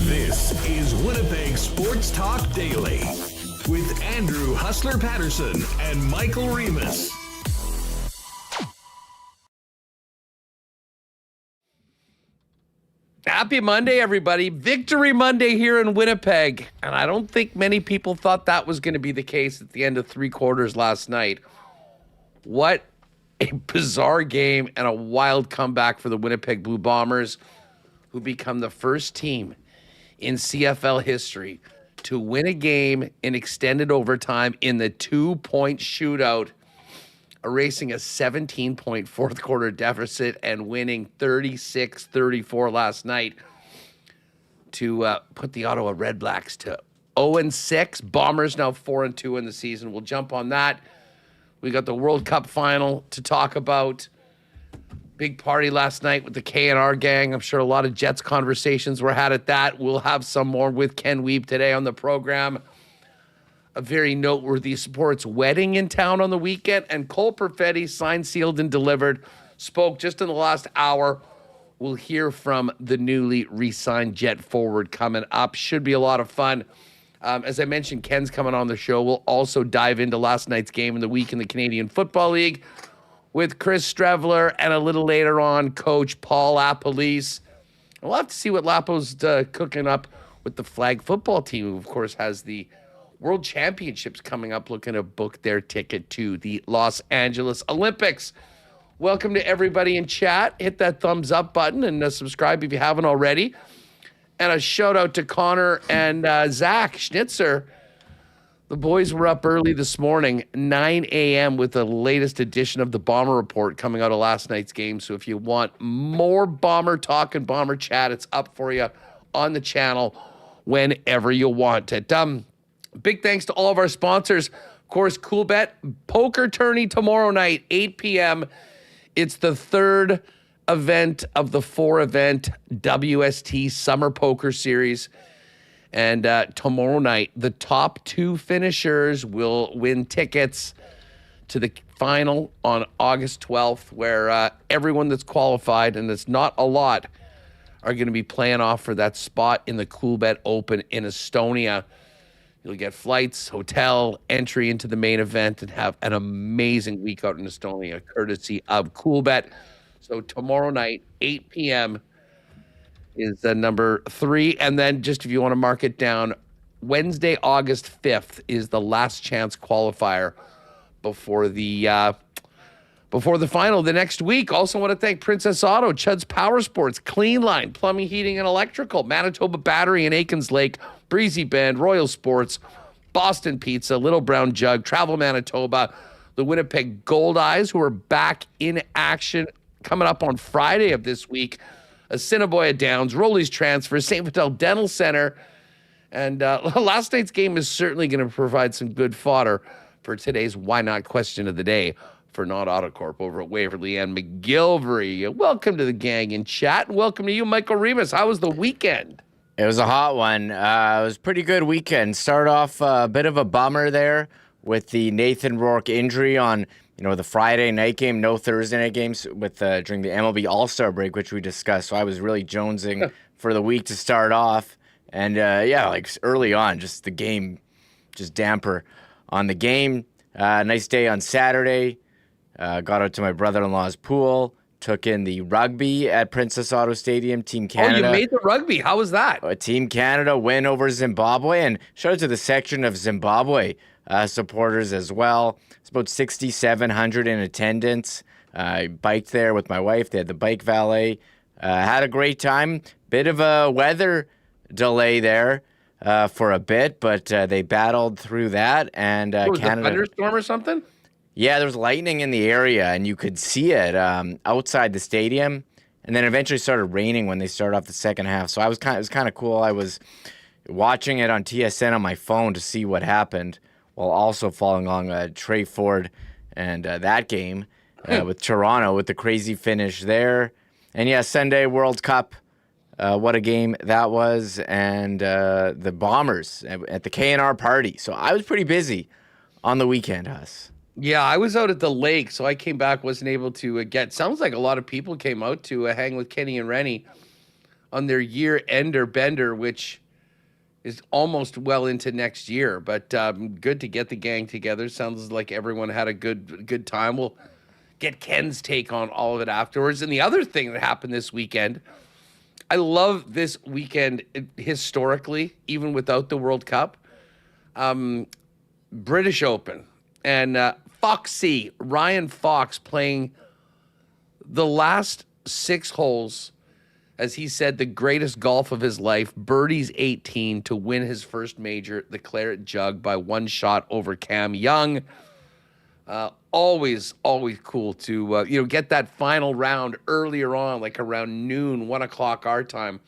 This is Winnipeg Sports Talk Daily with Andrew Hustler Paterson and Michael Remis. Happy Monday, everybody. Victory Monday here in Winnipeg. And I don't think many people thought that was going to be the case at the end of three quarters last night. What a bizarre game and a wild comeback for the Winnipeg Blue Bombers, who become the first team in CFL history to win a game in extended overtime in the 2-point shootout, erasing a 17-point fourth quarter deficit and winning 36-34 last night to put the Ottawa Red Blacks to 0-6. Bombers now 4-2 in the season. We'll jump on that. We got the World Cup final to talk about. Big party last night with the K&R gang. I'm sure a lot of Jets conversations were had at that. We'll have some more with Ken Wiebe today on the program. A very noteworthy sports wedding in town on the weekend. And Cole Perfetti, signed, sealed, and delivered, spoke just in the last hour. We'll hear from the newly re-signed Jet forward coming up. Should be a lot of fun. As I mentioned, Ken's coming on the show. We'll also dive into last night's game in the week in the Canadian Football League with Chris Streveler, and a little later on, Coach Paul LaPolice. We'll have to see what Lapo's cooking up with the flag football team, who, of course, has the World Championships coming up, looking to book their ticket to the Los Angeles Olympics. Welcome to everybody in chat. Hit that thumbs up button and subscribe if you haven't already. And a shout out to Connor and Zach Schnitzer. The boys were up early this morning, 9 a.m. with the latest edition of the Bomber Report coming out of last night's game. So if you want more Bomber talk and Bomber chat, it's up for you on the channel whenever you want it. Big thanks to all of our sponsors. Of course, Coolbet, poker tourney tomorrow night, 8 p.m. It's the third event of the four-event WST Summer Poker Series. And tomorrow night, the top two finishers will win tickets to the final on August 12th, where everyone that's qualified, and it's not a lot, are going to be playing off for that spot in the Coolbet Open in Estonia. You'll get flights, hotel, entry into the main event, and have an amazing week out in Estonia, courtesy of Coolbet. So tomorrow night, 8 p.m., is number 3. And then just if you want to mark it down, Wednesday, August 5th is the last chance qualifier before the final the next week. Also want to thank Princess Auto, Chud's Power Sports, Clean Line, Plumbing, Heating, and Electrical, Manitoba Battery in Aikens Lake, Breezy Bend, Royal Sports, Boston Pizza, Little Brown Jug, Travel Manitoba, the Winnipeg Gold Eyes, who are back in action coming up on Friday of this week, Assiniboia Downs, Rolly's Transfer, St. Vital Dental Center. And last night's game is certainly going to provide some good fodder for today's Why Not question of the day for Not Autocorp over at Waverly and McGillivray. Welcome to the gang in chat, and welcome to you, Michael Remis. How was the weekend? It was a hot one. It was a pretty good weekend. Start off a bit of a bummer there with the Nathan Rourke injury on the Friday night game, no Thursday night games with during the MLB All-Star break, which we discussed. So I was really jonesing for the week to start off. And early on, just the game, just damper on the game. Nice day on Saturday. Got out to my brother-in-law's pool. Took in the rugby at Princess Auto Stadium. Team Canada. Oh, you made the rugby. How was that? Team Canada win over Zimbabwe. And shout out to the section of Zimbabwe supporters as well. It's about 6,700 in attendance. I biked there with my wife. They had the bike valet. Had a great time. Bit of a weather delay there for a bit, but they battled through that. And was Canada. A thunderstorm or something? Yeah, there was lightning in the area, and you could see it outside the stadium. And then eventually started raining when they started off the second half. So it was kind of cool. I was watching it on TSN on my phone to see what happened, while also following along Trey Ford and that game with Toronto with the crazy finish there. And yeah, Sunday World Cup. What a game that was. And the Bombers at the K&R party. So I was pretty busy on the weekend, Huss. Yeah, I was out at the lake, so I came back, wasn't able to get. Sounds like a lot of people came out to hang with Kenny and Rennie on their year-ender bender, which is almost well into next year. But good to get the gang together. Sounds like everyone had a good time. We'll get Ken's take on all of it afterwards. And the other thing that happened this weekend, I love this weekend historically, even without the World Cup. British Open. And Foxy, Ryan Fox, playing the last 6 holes, as he said, the greatest golf of his life, birdies 18 to win his first major, the Claret Jug, by 1 shot over Cam Young. Always cool to get that final round earlier on, like around noon, 1 o'clock our time,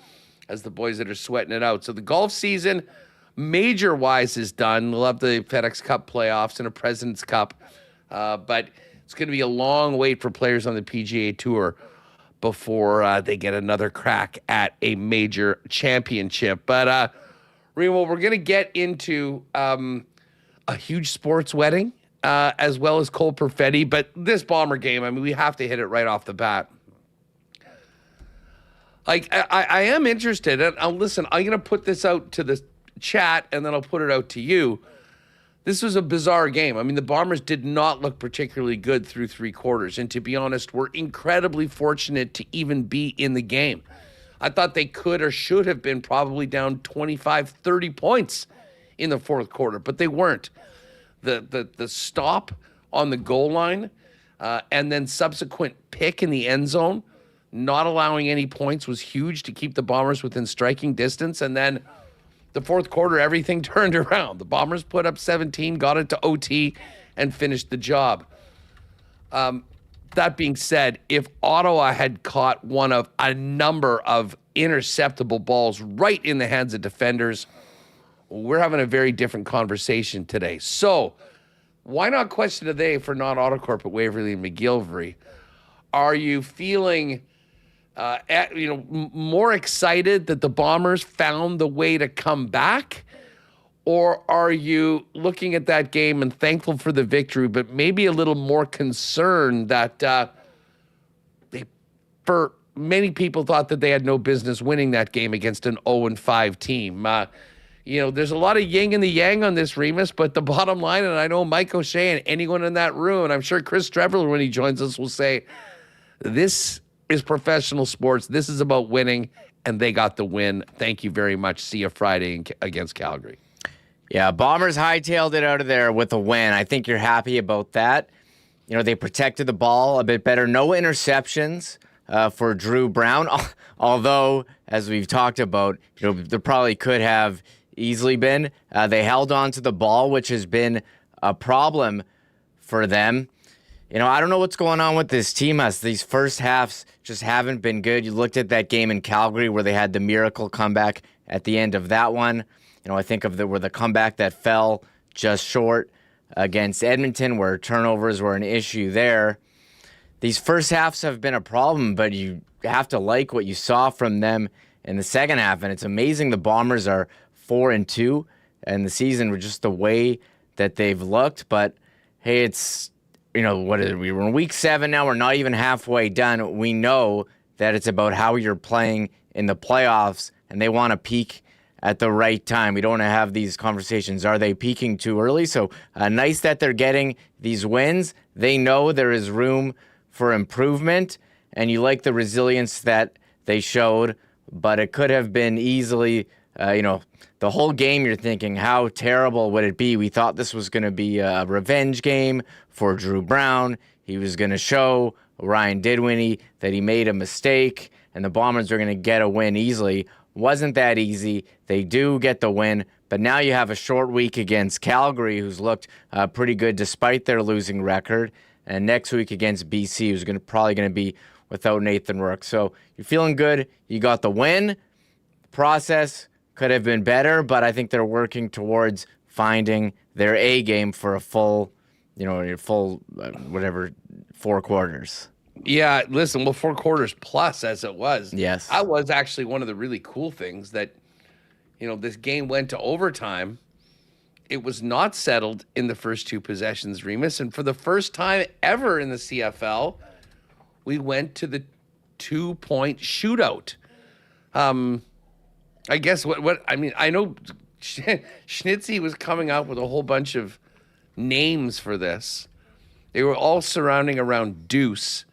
as the boys that are sweating it out. So the golf season, major-wise, is done. We'll have the FedEx Cup playoffs and a President's Cup. But it's going to be a long wait for players on the PGA Tour before they get another crack at a major championship. But, Remo, we're going to get into a huge sports wedding as well as Cole Perfetti. But this Bomber game, I mean, we have to hit it right off the bat. Like, I am interested. And listen, I'm going to put this out to the chat, and then I'll put it out to you. This was a bizarre game. I mean, the Bombers did not look particularly good through 3 quarters. And to be honest, we're incredibly fortunate to even be in the game. I thought they could or should have been probably down 25, 30 points in the 4th quarter, but they weren't. The stop on the goal line and then subsequent pick in the end zone, not allowing any points, was huge to keep the Bombers within striking distance. And then the 4th quarter, everything turned around. The Bombers put up 17, got it to OT, and finished the job. That being said, if Ottawa had caught one of a number of interceptable balls right in the hands of defenders, we're having a very different conversation today. So why not question of the day for non-Autocorp at Waverly and McGillivray? Are you feeling more excited that the Bombers found the way to come back? Or are you looking at that game and thankful for the victory, but maybe a little more concerned that for many people thought that they had no business winning that game against an 0-5 team? There's a lot of yin and the yang on this, Remis, but the bottom line, and I know Mike O'Shea and anyone in that room, and I'm sure Chris Streveler, when he joins us, will say, this is professional sports. This is about winning, and they got the win. Thank you very much. See you Friday against Calgary. Yeah, Bombers hightailed it out of there with a win. I think you're happy about that. They protected the ball a bit better. No interceptions for Drew Brown, although, as we've talked about, there probably could have easily been. They held on to the ball, which has been a problem for them. I don't know what's going on with this team. These first halves just haven't been good. You looked at that game in Calgary where they had the miracle comeback at the end of that one. I think of the comeback that fell just short against Edmonton, where turnovers were an issue there. These first halves have been a problem, but you have to like what you saw from them in the second half. And it's amazing the Bombers are 4-2 in the season with just the way that they've looked. But hey, it's, what is it? We were in week 7 now. We're not even halfway done. We know that it's about how you're playing in the playoffs, and they want to peak at the right time. We don't want to have these conversations. Are they peaking too early? So nice that they're getting these wins. They know there is room for improvement, and you like the resilience that they showed, but it could have been easily, the whole game you're thinking, how terrible would it be? We thought this was going to be a revenge game for Drew Brown. He was going to show Ryan Didwinny that he made a mistake, and the Bombers are going to get a win easily. Wasn't that easy. They do get the win, But now you have a short week against Calgary, who's looked pretty good despite their losing record. And next week against BC, who's probably going to be without Nathan Rourke. So you're feeling good. You got the win. Process could have been better, but I think they're working towards finding their A game for a full, whatever, 4 quarters. Yeah, listen, well, 4 quarters plus as it was. Yes. That was actually one of the really cool things that, this game went to overtime. It was not settled in the first 2 possessions, Remis. And for the first time ever in the CFL, we went to the 2-point shootout. I guess I know Schnitzy was coming out with a whole bunch of names for this. They were all surrounding around deuce,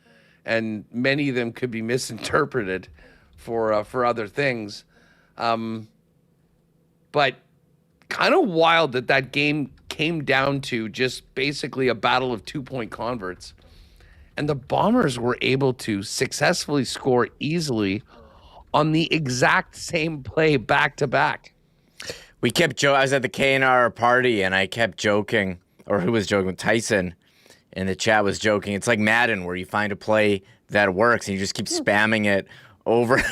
and many of them could be misinterpreted for other things. But kind of wild that game came down to just basically a battle of 2-point converts. And the Bombers were able to successfully score easily on the exact same play back-to-back. We kept joking. I was at the K&R party, and I kept joking, or who was joking? Tyson in the chat was joking. It's like Madden, where you find a play that works, and you just keep spamming it over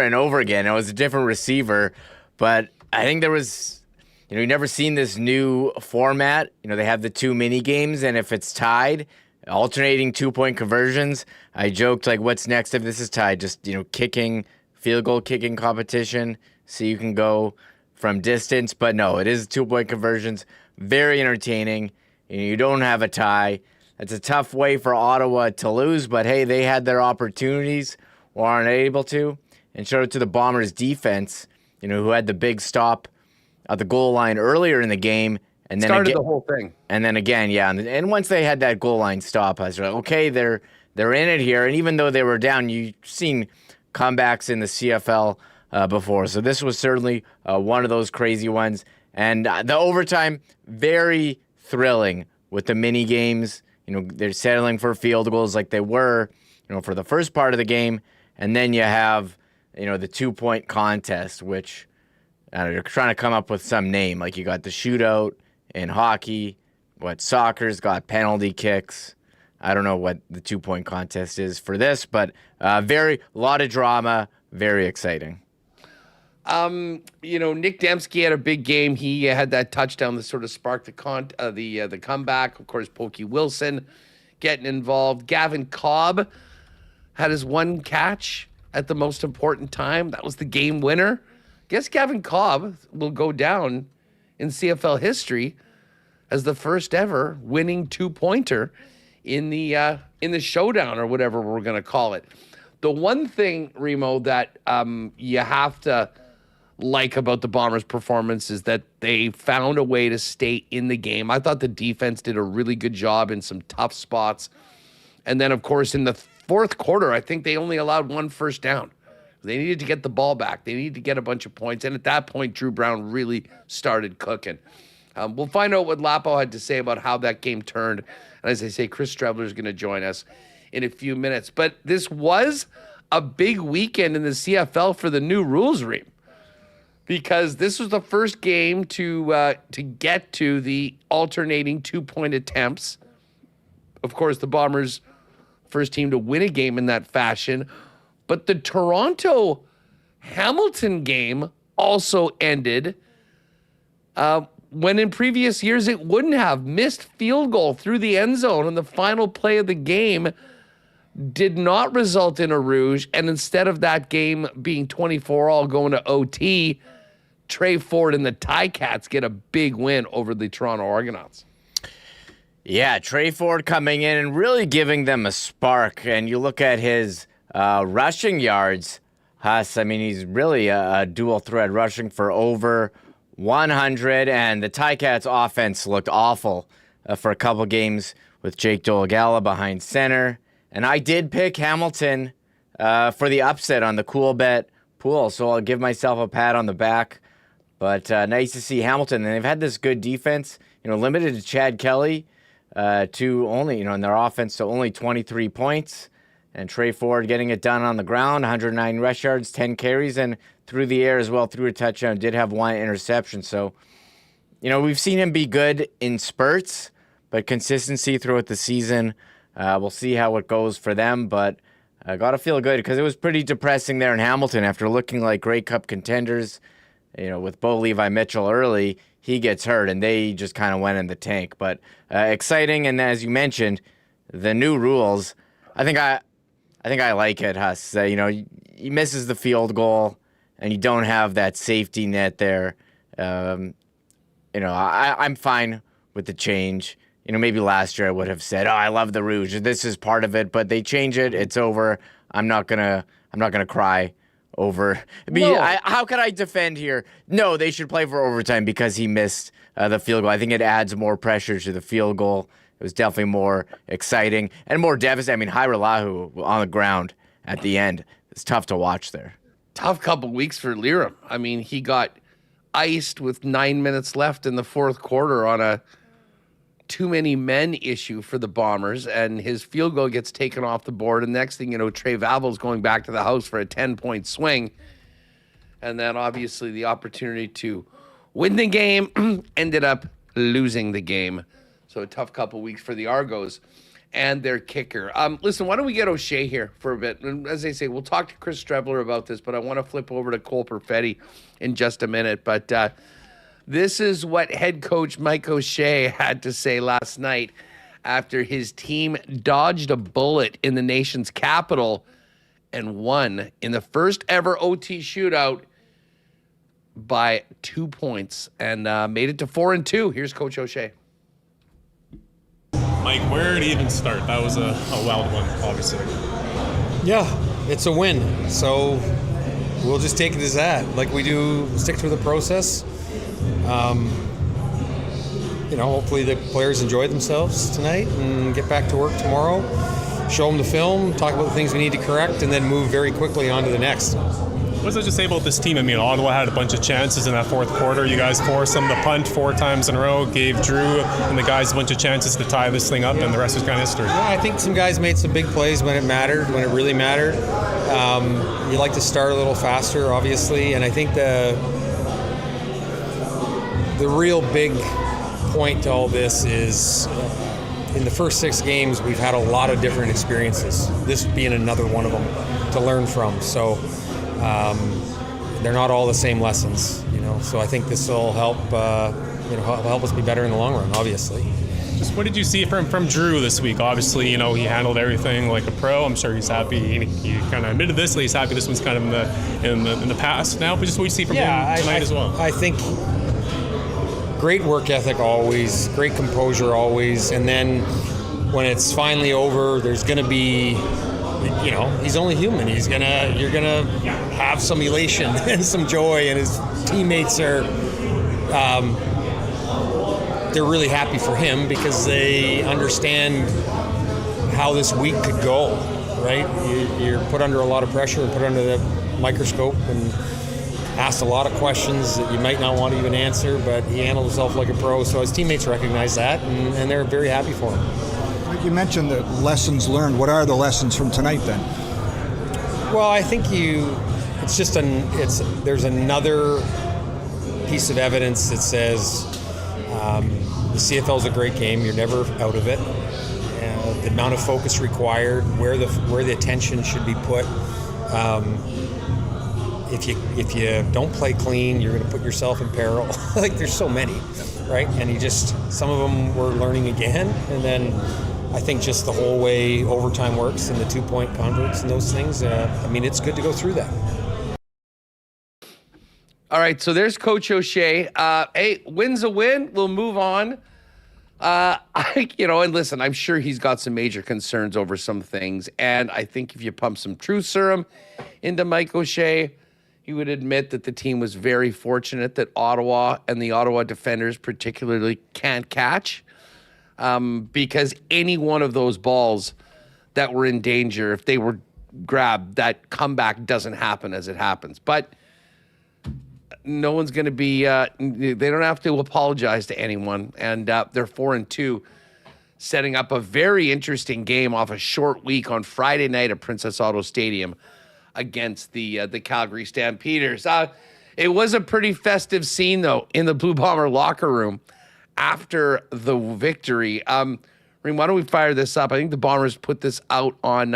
and over again. It was a different receiver, but I think there was, you've never seen this new format. They have the 2 mini games, and if it's tied, alternating 2-point conversions. I joked, like, what's next if this is tied? Just, field goal kicking competition, so you can go from distance. But no, it is 2-point conversions. Very entertaining. You don't have a tie. It's a tough way for Ottawa to lose, but hey, they had their opportunities or aren't able to. And shout out to the Bombers defense, who had the big stop at the goal line earlier in the game. And then started the whole thing. And then again, yeah. And once they had that goal line stop, I was like, okay, they're in it here. And even though they were down, you've seen comebacks in the CFL before. So this was certainly one of those crazy ones. And the overtime, very thrilling with the mini games. They're settling for field goals like they were, for the first part of the game. And then you have, the 2-point contest, which you're trying to come up with some name. Like you got the shootout in hockey. Soccer's got penalty kicks. I don't know what the 2-point contest is for this, but a lot of drama, very exciting. Nick Dembski had a big game. He had that touchdown that sort of sparked the comeback. Of course, Pokey Wilson getting involved. Gavin Cobb had his 1 catch at the most important time. That was the game winner. Guess Gavin Cobb will go down in CFL history as the first ever winning 2-pointer in the showdown, or whatever we're going to call it. The one thing, Remo, that you have to like about the Bombers' performance is that they found a way to stay in the game. I thought the defense did a really good job in some tough spots. And then, of course, in the 4th quarter, I think they only allowed 1 first down. They needed to get the ball back. They needed to get a bunch of points. And at that point, Drew Brown really started cooking. We'll find out what Lapo had to say about how that game turned. And as I say, Chris Streveler is going to join us in a few minutes. But this was a big weekend in the CFL for the new rules, Reem, because this was the first game to get to the alternating 2-point attempts. Of course, the Bombers' first team to win a game in that fashion. But the Toronto-Hamilton game also ended when in previous years it wouldn't have. Missed field goal through the end zone on the final play of the game did not result in a rouge. And instead of that game being 24-all going to OT, Trey Ford and the Ticats get a big win over the Toronto Argonauts. Yeah, Trey Ford coming in and really giving them a spark. And you look at his rushing yards, Huss, he's really a dual threat, rushing for over 100. And the Ticats offense looked awful for a couple games with Jake Dolegala behind center. And I did pick Hamilton for the upset on the Coolbet pool, so I'll give myself a pat on the back. But nice to see Hamilton. And they've had this good defense, limited to Chad Kelly to only, in their offense to only 23 points. And Trey Ford getting it done on the ground, 109 rush yards, 10 carries, and through the air as well, threw a touchdown, did have 1 interception. So, we've seen him be good in spurts, but consistency throughout the season, we'll see how it goes for them. But I got to feel good because it was pretty depressing there in Hamilton after looking like Grey Cup contenders. With Bo Levi Mitchell early, he gets hurt, and they just kind of went in the tank. But exciting, and as you mentioned, the new rules, I think I like it, Huss. He misses the field goal, and you don't have that safety net there. I'm fine with the change. Maybe last year I would have said, "Oh, I love the Rouge. This is part of it," but they change it. It's over. I'm not gonna cry over. How can I defend here? No, they should play for overtime because he missed the field goal. I think it adds more pressure to the field goal. It was definitely more exciting and more devastating. Hyralahu on the ground at the end. It's tough to watch there. Tough couple weeks for Liram. He got iced with 9 minutes left in the fourth quarter on a too many men issue for the Bombers, and his field goal gets taken off the board. And next thing you know, Trey Vavel's going back to the house for a 10-point swing. And then obviously the opportunity to win the game ended up losing the game. So a tough couple weeks for the Argos and their kicker. Listen, why don't we get O'Shea here for a bit? And as I say, we'll talk to Chris Streveler about this, but I want to flip over to Cole Perfetti in just a minute. But this is what head coach Mike O'Shea had to say last night after his team dodged a bullet in the nation's capital and won in the first ever OT shootout by 2 points and made it to 4-2. Here's Coach O'Shea. Mike, where to even start? That was a wild one, obviously. Yeah, it's a win. So we'll just take it as that. Like we do, stick to the process. Hopefully the players enjoy themselves tonight and get back to work tomorrow. Show them the film, talk about the things we need to correct, and then move very quickly on to the next. What does that just say about this team? Ottawa had a bunch of chances in that fourth quarter. You guys forced them to punt 4 times in a row, gave Drew and the guys a bunch of chances to tie this thing up, and the rest is kind of history. Yeah, I think some guys made some big plays when it mattered, when it really mattered. You like to start a little faster, obviously, and I think the real big point to all this is in the first 6 games, we've had a lot of different experiences, this being another one of them to learn from. So they're not all the same lessons, so I think this will help help us be better in the long run, obviously. Just what did you see from Drew this week? Obviously, he handled everything like a pro. I'm sure he's happy. He kind of admitted this. He's happy this one's kind of in the past now. But just what you see from him tonight as well. I think great work ethic always, great composure always, and then when it's finally over, there's going to be, he's only human. You're gonna have some elation and some joy, and his teammates are, they're really happy for him because they understand how this week could go, right? You're put under a lot of pressure and put under the microscope and asked a lot of questions that you might not want to even answer, but he handled himself like a pro. So his teammates recognize that, and they're very happy for him. You mentioned the lessons learned. What are the lessons from tonight then? Well, I think there's another piece of evidence that says the CFL is a great game. You're never out of it. The amount of focus required, where the attention should be put. If you don't play clean, you're going to put yourself in peril. Like there's so many, right? And some of them we're learning again, and then I think just the whole way overtime works and the 2-point converts and those things. It's good to go through that. All right, so there's Coach O'Shea. Hey, win's a win. We'll move on. And listen, I'm sure he's got some major concerns over some things, and I think if you pump some truth serum into Mike O'Shea, he would admit that the team was very fortunate that Ottawa and the Ottawa defenders particularly can't catch, because any one of those balls that were in danger, if they were grabbed, that comeback doesn't happen as it happens. But no one's going to be, they don't have to apologize to anyone, and they're 4-2. setting up a very interesting game off a short week on Friday night at Princess Auto Stadium against the Calgary Stampeders. It was a pretty festive scene, though, in the Blue Bomber locker room after the victory. Reem, why don't we fire this up? I think the Bombers put this out on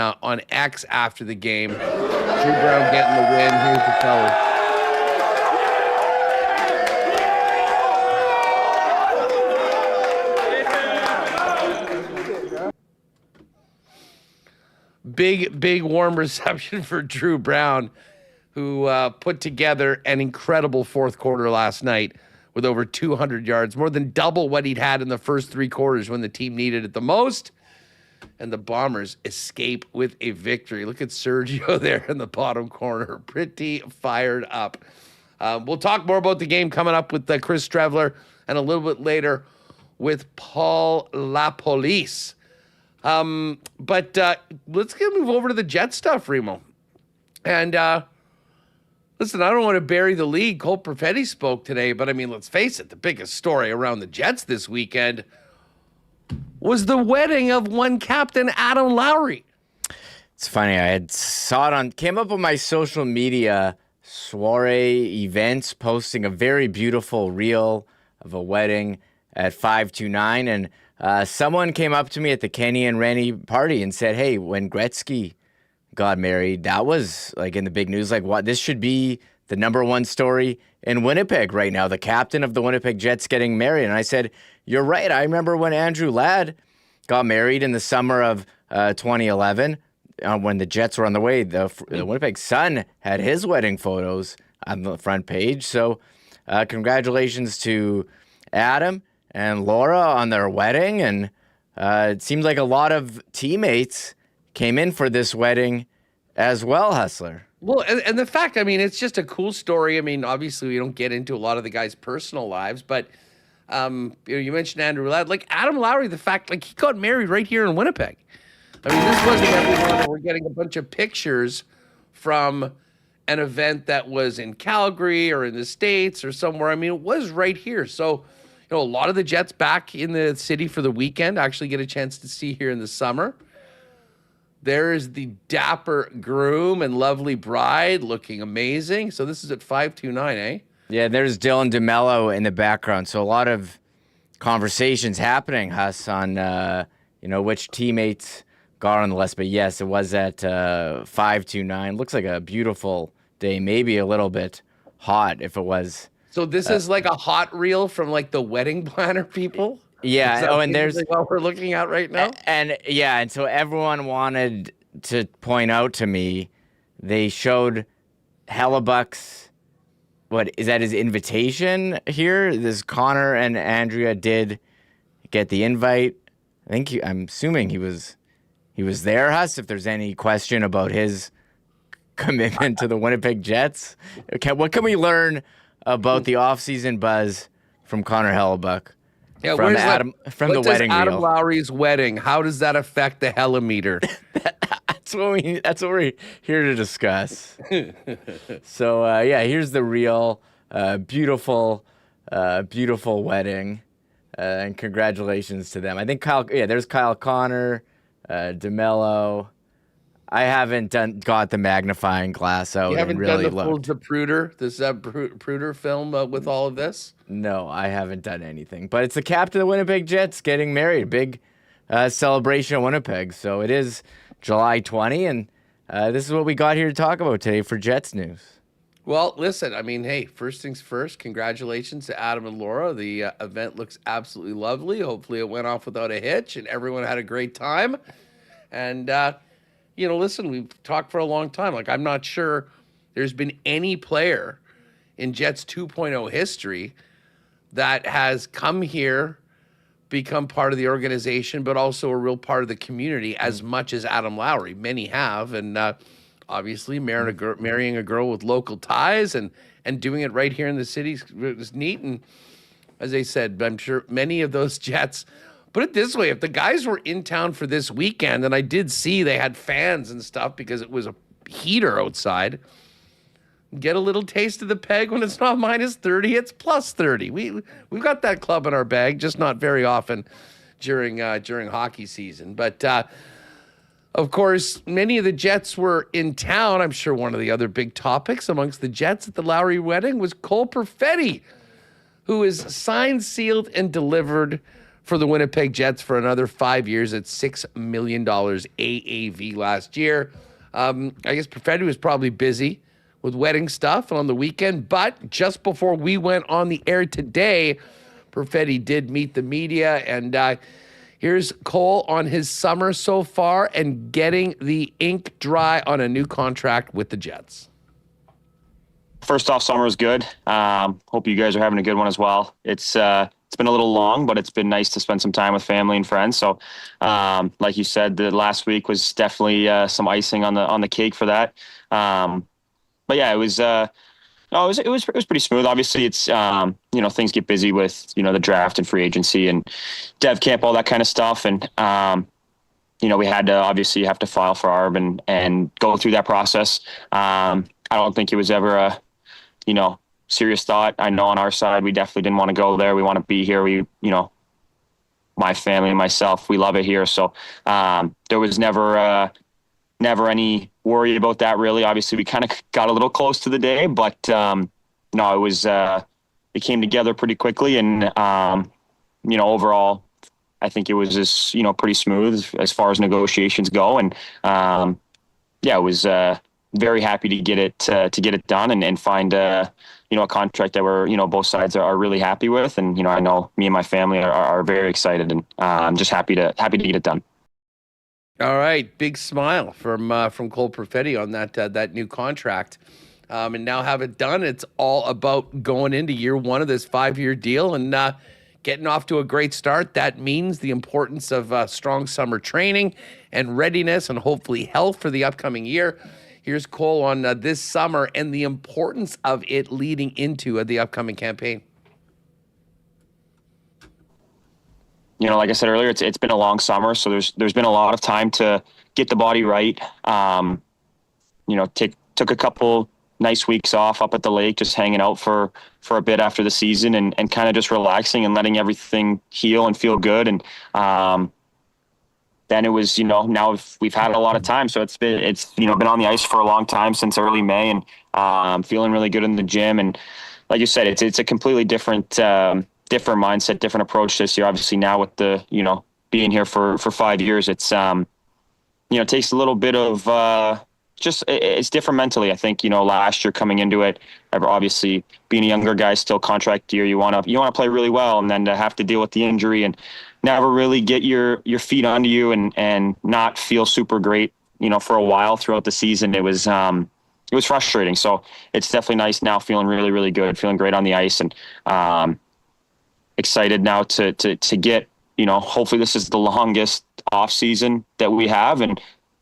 X after the game. Drew Brown getting the win. Here's the fellas. Big warm reception for Drew Brown, who put together an incredible fourth quarter last night with over 200 yards, more than double what he'd had in the first three quarters when the team needed it the most. And the Bombers escape with a victory. Look at Sergio there in the bottom corner, pretty fired up. We'll talk more about the game coming up with Chris Streveler and a little bit later with Paul LaPolice. But let's move over to the Jet stuff, Remo. And listen, I don't want to bury the league. Cole Perfetti spoke today, but I mean, let's face it, the biggest story around the Jets this weekend was the wedding of one captain, Adam Lowry. It's funny, I had came up on my social media soiree events, posting a very beautiful reel of a wedding at 529, and someone came up to me at the Kenny and Rennie party and said, hey, when Gretzky got married, that was like in the big news. Like, what? This should be the number one story in Winnipeg right now. The captain of the Winnipeg Jets getting married. And I said, you're right. I remember when Andrew Ladd got married in the summer of 2011 when the Jets were on the way. The Winnipeg Sun had his wedding photos on the front page. So congratulations to Adam and Laura on their wedding, and it seems like a lot of teammates came in for this wedding as well, Hustler. Well, and the fact, I mean, it's just a cool story. I mean, obviously, we don't get into a lot of the guys' personal lives, but you mentioned Andrew Ladd. Like, Adam Lowry, the fact, like, he got married right here in Winnipeg. I mean, this wasn't everyone. We're getting a bunch of pictures from an event that was in Calgary or in the States or somewhere. I mean, it was right here. So, a lot of the Jets back in the city for the weekend, actually get a chance to see here in the summer. There is the dapper groom and lovely bride looking amazing. So this is at 529, eh? Yeah, there's Dylan DeMello in the background. So a lot of conversations happening, Huss, on which teammates got on the list. But yes, it was at 529. Looks like a beautiful day, maybe a little bit hot if it was. So this is like a hot reel from like the wedding planner people? Yeah. Oh, and there's like what we're looking at right now? And so everyone wanted to point out to me, they showed Hellebuck's, what, is that his invitation here? This Connor and Andrea did get the invite. I'm assuming he was there, Huss, if there's any question about his commitment to the Winnipeg Jets. Okay, what can we learn about the offseason buzz from Connor Hellebuck? Yeah, from Adam, from the wedding Adam reel. Lowry's wedding, how does that affect the Hellemeter? That's what we're here to discuss. So here's the reel. Beautiful wedding, and congratulations to them. I think there's Kyle Connor, DeMello. I haven't got the magnifying glass out. You haven't and really done the looked. Zapruder, this Zapruder film with all of this? No, I haven't done anything. But it's the captain of the Winnipeg Jets getting married. Big celebration in Winnipeg. So it is July 20, and this is what we got here to talk about today for Jets news. Well, listen, I mean, hey, first things first, congratulations to Adam and Laura. The event looks absolutely lovely. Hopefully it went off without a hitch, and everyone had a great time. And, listen, we've talked for a long time. Like, I'm not sure there's been any player in Jets 2.0 history that has come here, become part of the organization, but also a real part of the community as much as Adam Lowry. Many have, and obviously marrying a girl with local ties and doing it right here in the city is neat. And as I said, I'm sure many of those Jets, put it this way, if the guys were in town for this weekend, and I did see they had fans and stuff because it was a heater outside, get a little taste of the peg when it's not minus 30, it's plus 30. We've got that club in our bag, just not very often. during hockey season. But of course, many of the Jets were in town. I'm sure one of the other big topics amongst the Jets at the Lowry wedding was Cole Perfetti, who is signed, sealed, and delivered for the Winnipeg Jets for another 5 years at $6 million AAV last year. I guess Perfetti was probably busy with wedding stuff on the weekend, but just before we went on the air today, Perfetti did meet the media, and here's Cole on his summer so far and getting the ink dry on a new contract with the Jets. First off, summer is good. Hope you guys are having a good one as well. It's been a little long, but it's been nice to spend some time with family and friends. So, like you said, the last week was definitely some icing on the cake for that. But yeah, it was pretty smooth. Obviously, it's things get busy with the draft and free agency and dev camp, all that kind of stuff, and we had to obviously have to file for ARB and go through that process. I don't think it was ever a serious thought. I know on our side, we definitely didn't want to go there. We want to be here. My family and myself, we love it here. So there was never any worry about that, really. Obviously, we kind of got a little close to the day, but no, it came together pretty quickly. And, overall, I think it was just, pretty smooth as far as negotiations go. And I was very happy to get it done and find a contract that we're, both sides are really happy with. And, I know me and my family are very excited, and I'm just happy to get it done. All right, big smile from Cole Perfetti on that new contract, and now have it done. It's all about going into year one of this 5-year deal and getting off to a great start. That means the importance of strong summer training and readiness, and hopefully health for the upcoming year. Here's Cole on this summer and the importance of it leading into the upcoming campaign. Like I said earlier, it's been a long summer, so there's been a lot of time to get the body right. Took a couple nice weeks off up at the lake, just hanging out for a bit after the season and kind of just relaxing and letting everything heal and feel good. And then it was, now we've had a lot of time, so it's been on the ice for a long time, since early May, and feeling really good in the gym. And like you said, it's a completely different mindset, different approach this year. Obviously now with the, being here for 5 years, it's, it takes a little bit of, it's different mentally. I think, last year coming into it, obviously being a younger guy, still contract year, you want to play really well, and then to have to deal with the injury and never really get your feet under you and not feel super great, for a while throughout the season. It was frustrating. So it's definitely nice now, feeling really, really good, feeling great on the ice, and, excited now to get, hopefully this is the longest off season that we have, and,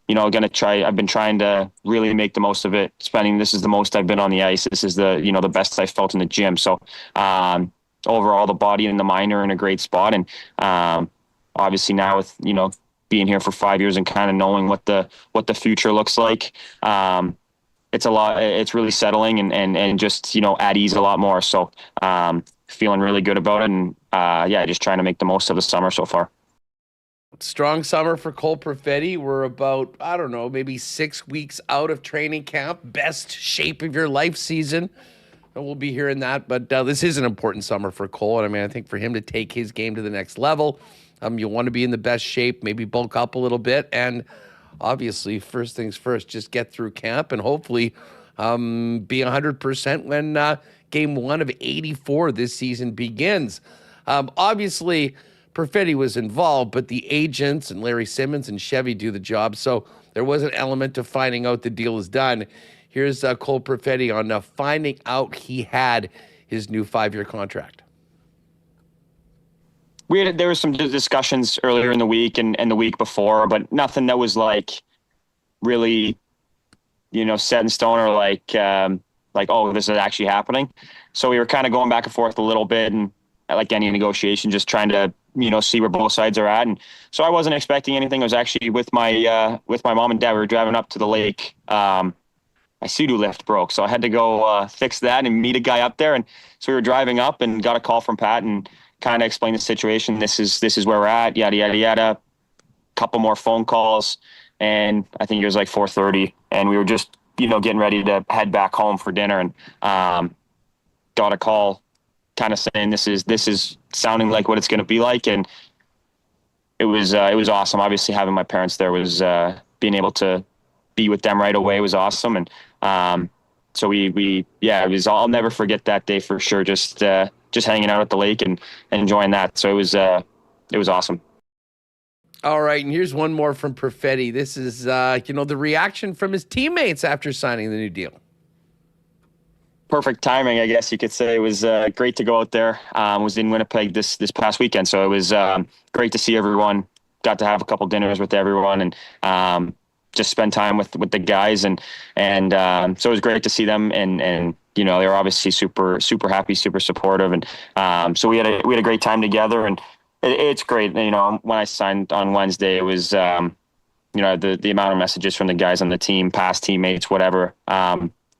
I've been trying to really make the most of it. This is the most I've been on the ice. This is the, the best I felt in the gym. So, overall the body and the mind are in a great spot. And, obviously now with, being here for 5 years and kind of knowing what the future looks like, it's a lot, it's really settling and just, at ease a lot more. So, feeling really good about it, and just trying to make the most of the summer so far. Strong summer for Cole Perfetti. We're about, maybe 6 weeks out of training camp. Best shape of your life season. And we'll be hearing that. But this is an important summer for Cole. And I think for him to take his game to the next level, you want to be in the best shape, maybe bulk up a little bit. And obviously, first things first, just get through camp and hopefully be 100% when game 1 of 84 this season begins. Obviously, Perfetti was involved, but the agents and Larry Simmons and Chevy do the job. So there was an element to finding out the deal is done. Here's Cole Perfetti on finding out he had his new 5-year contract. There were some discussions earlier in the week and the week before, but nothing that was really, set in stone or oh, this is actually happening. So we were kind of going back and forth a little bit, and like any negotiation, just trying to, see where both sides are at. And so I wasn't expecting anything. I was actually with my mom and dad. We were driving up to the lake. My Sea-Doo lift broke, so I had to go fix that and meet a guy up there. And so we were driving up and got a call from Pat and kind of explained the situation. This is where we're at, yada, yada, yada. Couple more phone calls, and I think it was like 4:30, and we were just, getting ready to head back home for dinner, and got a call kind of saying this is sounding like what it's going to be like. And it was awesome. Obviously having my parents there was, being able to be with them right away was awesome. And so it was, I'll never forget that day for sure. Just hanging out at the lake and enjoying that. So it was awesome. All right, and here's one more from Perfetti. This is, the reaction from his teammates after signing the new deal. Perfect timing, I guess you could say. It was great to go out there. Was in Winnipeg this past weekend, so it was great to see everyone. Got to have a couple dinners with everyone, and just spend time with the guys, and so it was great to see them. And they were obviously super happy, super supportive, and so we had a great time together. And it's great. When I signed on Wednesday, it was the amount of messages from the guys on the team, past teammates, whatever,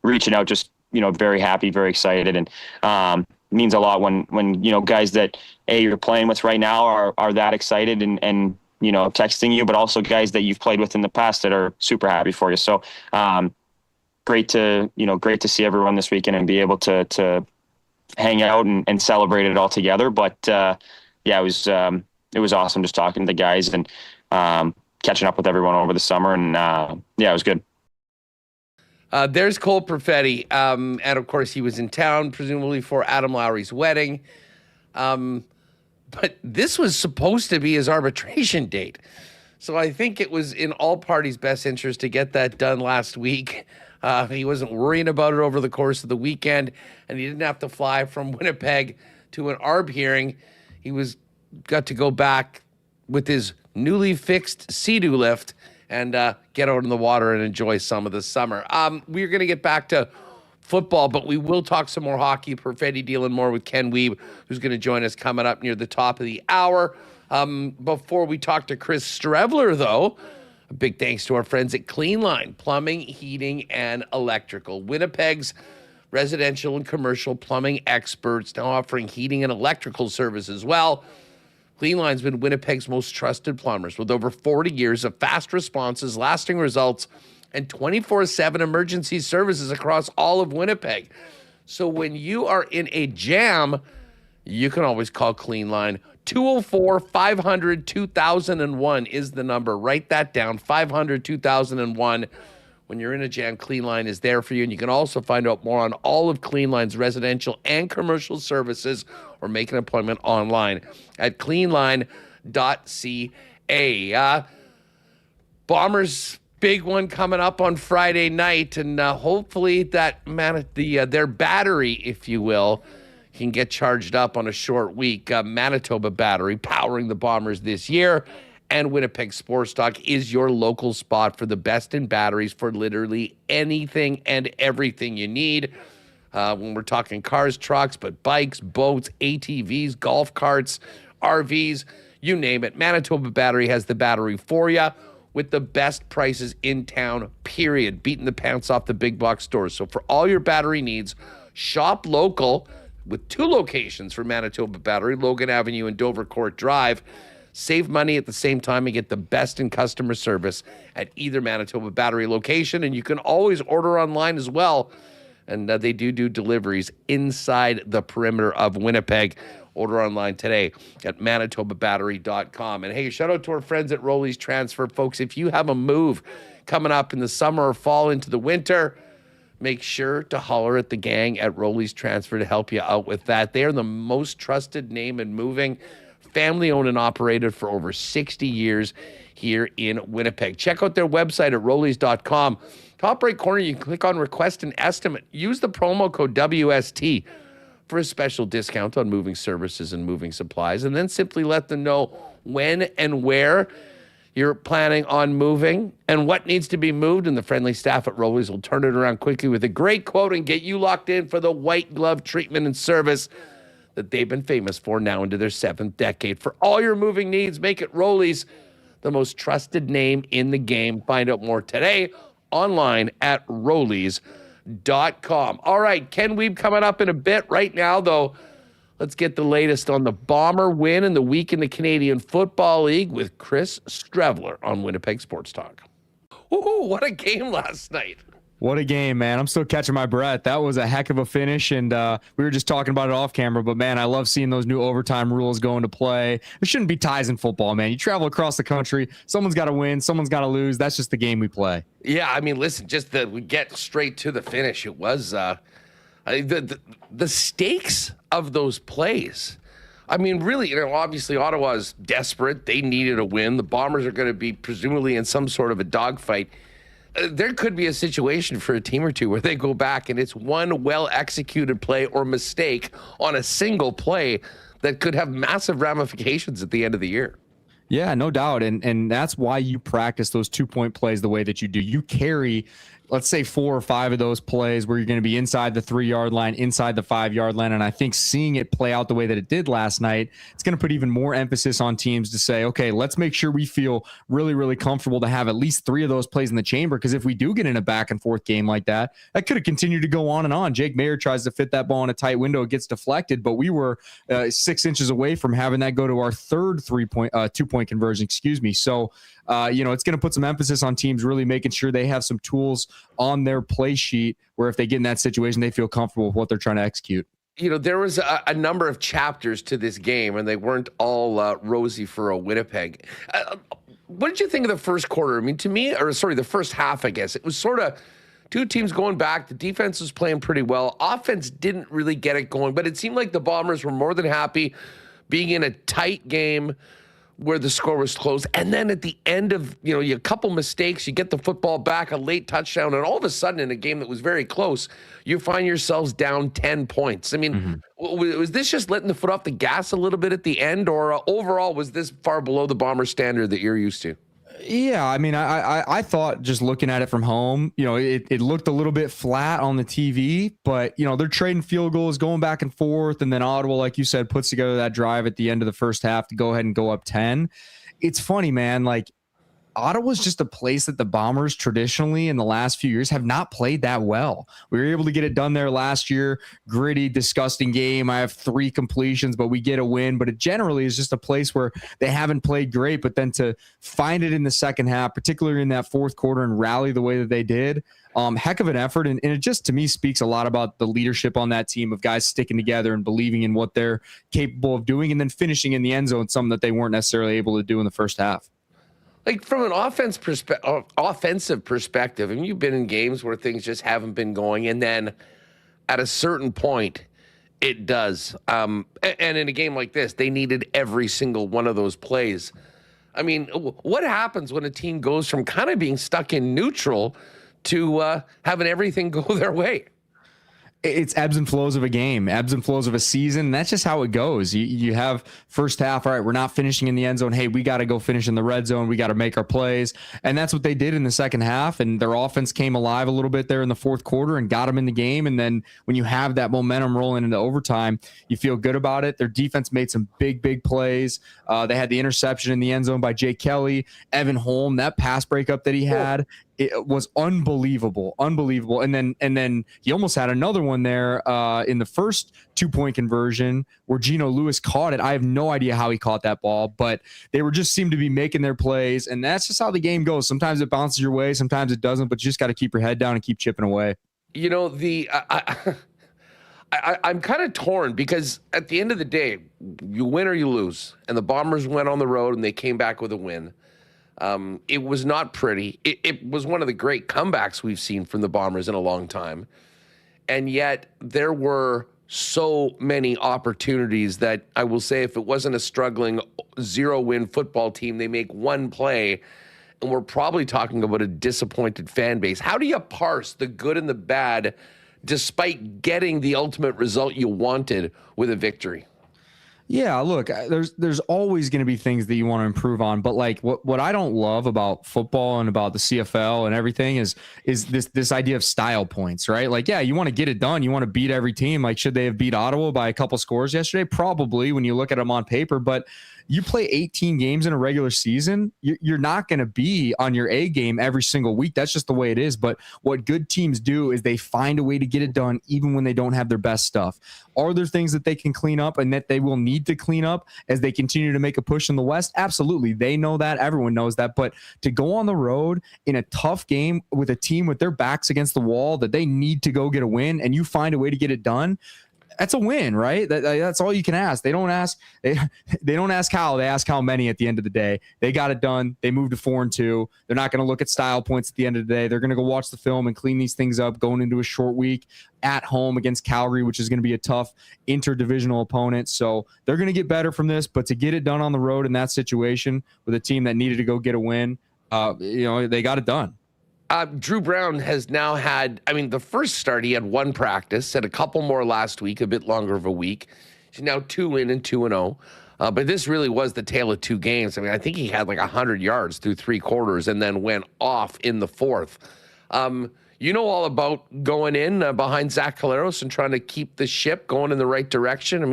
reaching out, just very happy, very excited, and means a lot when guys that you're playing with right now are that excited and texting you, but also guys that you've played with in the past that are super happy for you. So great to see everyone this weekend and be able to hang out and celebrate it all together. But it was awesome just talking to the guys and catching up with everyone over the summer, and it was good. There's Cole Perfetti, and of course he was in town presumably for Adam Lowry's wedding, but this was supposed to be his arbitration date, so I think it was in all parties' best interest to get that done last week. He wasn't worrying about it over the course of the weekend, and he didn't have to fly from Winnipeg to an ARB hearing. He got to go back with his newly fixed Sea-Doo lift and get out in the water and enjoy some of the summer. We're going to get back to football, but we will talk some more hockey. Perfetti dealing more with Ken Wiebe, who's going to join us coming up near the top of the hour. Before we talk to Chris Streveler, though, a big thanks to our friends at Clean Line, plumbing, heating, and electrical. Winnipeg's residential and commercial plumbing experts, now offering heating and electrical service as well. Clean Line's been Winnipeg's most trusted plumbers with over 40 years of fast responses, lasting results, and 24/7 emergency services across all of Winnipeg. So when you are in a jam, you can always call Clean Line. 204-500-2001 is the number. Write that down, 500-2001. When you're in a jam, Clean Line is there for you. And you can also find out more on all of Clean Line's residential and commercial services or make an appointment online at cleanline.ca. Bombers, big one coming up on Friday night. And hopefully that their battery, if you will, can get charged up on a short week. Manitoba Battery powering the Bombers this year. And Winnipeg Sports Talk is your local spot for the best in batteries for literally anything and everything you need. When we're talking cars, trucks, but bikes, boats, ATVs, golf carts, RVs, you name it. Manitoba Battery has the battery for you with the best prices in town, period. Beating the pants off the big box stores. So for all your battery needs, shop local with 2 locations for Manitoba Battery, Logan Avenue and Dover Court Drive. Save money at the same time and get the best in customer service at either Manitoba Battery location. And you can always order online as well. And they do deliveries inside the perimeter of Winnipeg. Order online today at manitobabattery.com. And hey, shout out to our friends at Rolly's Transfer. Folks, if you have a move coming up in the summer or fall into the winter, make sure to holler at the gang at Rolly's Transfer to help you out with that. They are the most trusted name in moving. Family owned and operated for over 60 years here in Winnipeg. Check out their website at rollies.com. Top right corner, you can click on request an estimate. Use the promo code WST for a special discount on moving services and moving supplies. And then simply let them know when and where you're planning on moving and what needs to be moved. And the friendly staff at Rollies will turn it around quickly with a great quote and get you locked in for the white glove treatment and service that they've been famous for now into their 7th decade. For all your moving needs, make it Rollies, the most trusted name in the game. Find out more today online at rollies.com. All right, Ken Wiebe coming up in a bit. Right now, though, Let's get the latest on the Bomber win in the week in the Canadian Football League with Chris Streveler on Winnipeg Sports Talk. Ooh, what a game last night. What a game, man. I'm still catching my breath. That was a heck of a finish, and we were just talking about it off camera, but, man, I love seeing those new overtime rules go into play. There shouldn't be ties in football, man. You travel across the country. Someone's got to win. Someone's got to lose. That's just the game we play. Yeah, I mean, listen, we get straight to the finish. It was the stakes of those plays. I mean, really, obviously Ottawa is desperate. They needed a win. The Bombers are going to be presumably in some sort of a dogfight. There could be a situation for a team or two where they go back and it's one well-executed play or mistake on a single play that could have massive ramifications at the end of the year. Yeah, no doubt. And that's why you practice those 2-point plays the way that you do. You carry, let's say, 4 or 5 of those plays where you're going to be inside the 3-yard line, inside the 5-yard line. And I think seeing it play out the way that it did last night, it's going to put even more emphasis on teams to say, okay, let's make sure we feel really, really comfortable to have at least 3 of those plays in the chamber. Because if we do get in a back and forth game like that, that could have continued to go on and on. Jake Mayer tries to fit that ball in a tight window. It gets deflected, but we were 6 inches away from having that go to our third 2-point conversion, So, it's going to put some emphasis on teams really making sure they have some tools on their play sheet where if they get in that situation, they feel comfortable with what they're trying to execute. There was a number of chapters to this game, and they weren't all rosy for a Winnipeg. What did you think of the first quarter? I mean, the first half, I guess. It was sort of two teams going back. The defense was playing pretty well. Offense didn't really get it going, but it seemed like the Bombers were more than happy being in a tight game where the score was close. And then at the end of, a couple mistakes, you get the football back, a late touchdown, and all of a sudden in a game that was very close, you find yourselves down 10 points. I mean, was this just letting the foot off the gas a little bit at the end, or overall was this far below the Bomber standard that you're used to? Yeah, I mean, I thought just looking at it from home, it looked a little bit flat on the TV, but, they're trading field goals, going back and forth, and then Ottawa, like you said, puts together that drive at the end of the first half to go ahead and go up 10. It's funny, man, like, Ottawa's just a place that the Bombers traditionally in the last few years have not played that well. We were able to get it done there last year. Gritty, disgusting game. I have 3 completions, but we get a win. But it generally is just a place where they haven't played great. But then to find it in the second half, particularly in that fourth quarter, and rally the way that they did, heck of an effort. And it just, to me, speaks a lot about the leadership on that team of guys sticking together and believing in what they're capable of doing and then finishing in the end zone, something that they weren't necessarily able to do in the first half. Like from an offensive perspective, and you've been in games where things just haven't been going, and then at a certain point, it does. And in a game like this, they needed every single one of those plays. I mean, what happens when a team goes from kind of being stuck in neutral to having everything go their way? It's ebbs and flows of a game, ebbs and flows of a season. That's just how it goes. You have first half, all right, we're not finishing in the end zone. Hey, we got to go finish in the red zone. We got to make our plays. And that's what they did in the second half. And their offense came alive a little bit there in the fourth quarter and got them in the game. And then when you have that momentum rolling into overtime, you feel good about it. Their defense made some big, big plays. They had the interception in the end zone by Jake Kelly, Evan Holm, that pass breakup that he had. It was unbelievable. And then he almost had another one there in the first 2-point conversion where Geno Lewis caught it. I have no idea how he caught that ball, but they just seemed to be making their plays. And that's just how the game goes. Sometimes it bounces your way, sometimes it doesn't, but you just got to keep your head down and keep chipping away. I'm kind of torn because at the end of the day, you win or you lose. And the Bombers went on the road and they came back with a win. It was not pretty. It was one of the great comebacks we've seen from the Bombers in a long time. And yet there were so many opportunities that I will say if it wasn't a struggling 0-win football team, they make one play, and we're probably talking about a disappointed fan base. How do you parse the good and the bad despite getting the ultimate result you wanted with a victory? Yeah, look, there's always going to be things that you want to improve on, but like what I don't love about football and about the CFL and everything is this idea of style points, right? Like, yeah, you want to get it done, you want to beat every team. Like, should they have beat Ottawa by a couple scores yesterday? Probably when you look at them on paper, but You play 18 games in a regular season, you're not going to be on your A game every single week. That's just the way it is. But what good teams do is they find a way to get it done even when they don't have their best stuff. Are there things that they can clean up and that they will need to clean up as they continue to make a push in the West? Absolutely. They know that. Everyone knows that. But to go on the road in a tough game with a team with their backs against the wall that they need to go get a win, and you find a way to get it done, that's a win, right? That's all you can ask. They don't ask how, they ask how many at the end of the day. They got it done. They moved to 4-2. They're not going to look at style points at the end of the day. They're going to go watch the film and clean these things up going into a short week at home against Calgary, which is going to be a tough interdivisional opponent. So they're going to get better from this, but to get it done on the road in that situation with a team that needed to go get a win, they got it done. Drew Brown has now had, the first start, he had one practice, had a couple more last week, a bit longer of a week. He's now 2 in and 2-0. But this really was the tale of two games. I think he had like 100 yards through 3 quarters and then went off in the fourth. You know all about going in behind Zach Collaros and trying to keep the ship going in the right direction.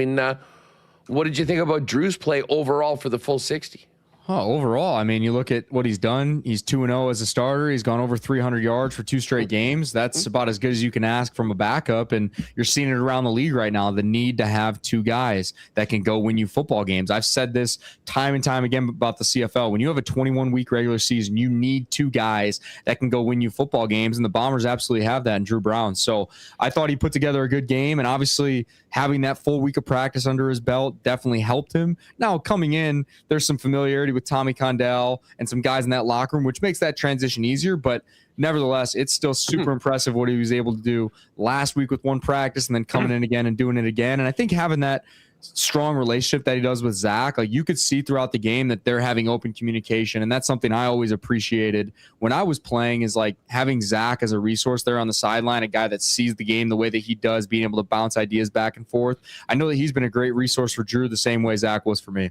What did you think about Drew's play overall for the full 60? Oh, overall, you look at what he's done. He's 2-0 as a starter. He's gone over 300 yards for 2 straight games. That's about as good as you can ask from a backup. And you're seeing it around the league right now, the need to have 2 guys that can go win you football games. I've said this time and time again about the CFL. When you have a 21-week regular season, you need 2 guys that can go win you football games. And the Bombers absolutely have that in Drew Brown. So I thought he put together a good game. And obviously having that full week of practice under his belt definitely helped him. Now coming in, there's some familiarity with Tommy Condell and some guys in that locker room, which makes that transition easier. But nevertheless, it's still super impressive what he was able to do last week with one practice and then coming in again and doing it again. And I think having that strong relationship that he does with Zach, like you could see throughout the game that they're having open communication. And that's something I always appreciated when I was playing, is like having Zach as a resource there on the sideline, a guy that sees the game the way that he does, being able to bounce ideas back and forth. I know that he's been a great resource for Drew the same way Zach was for me.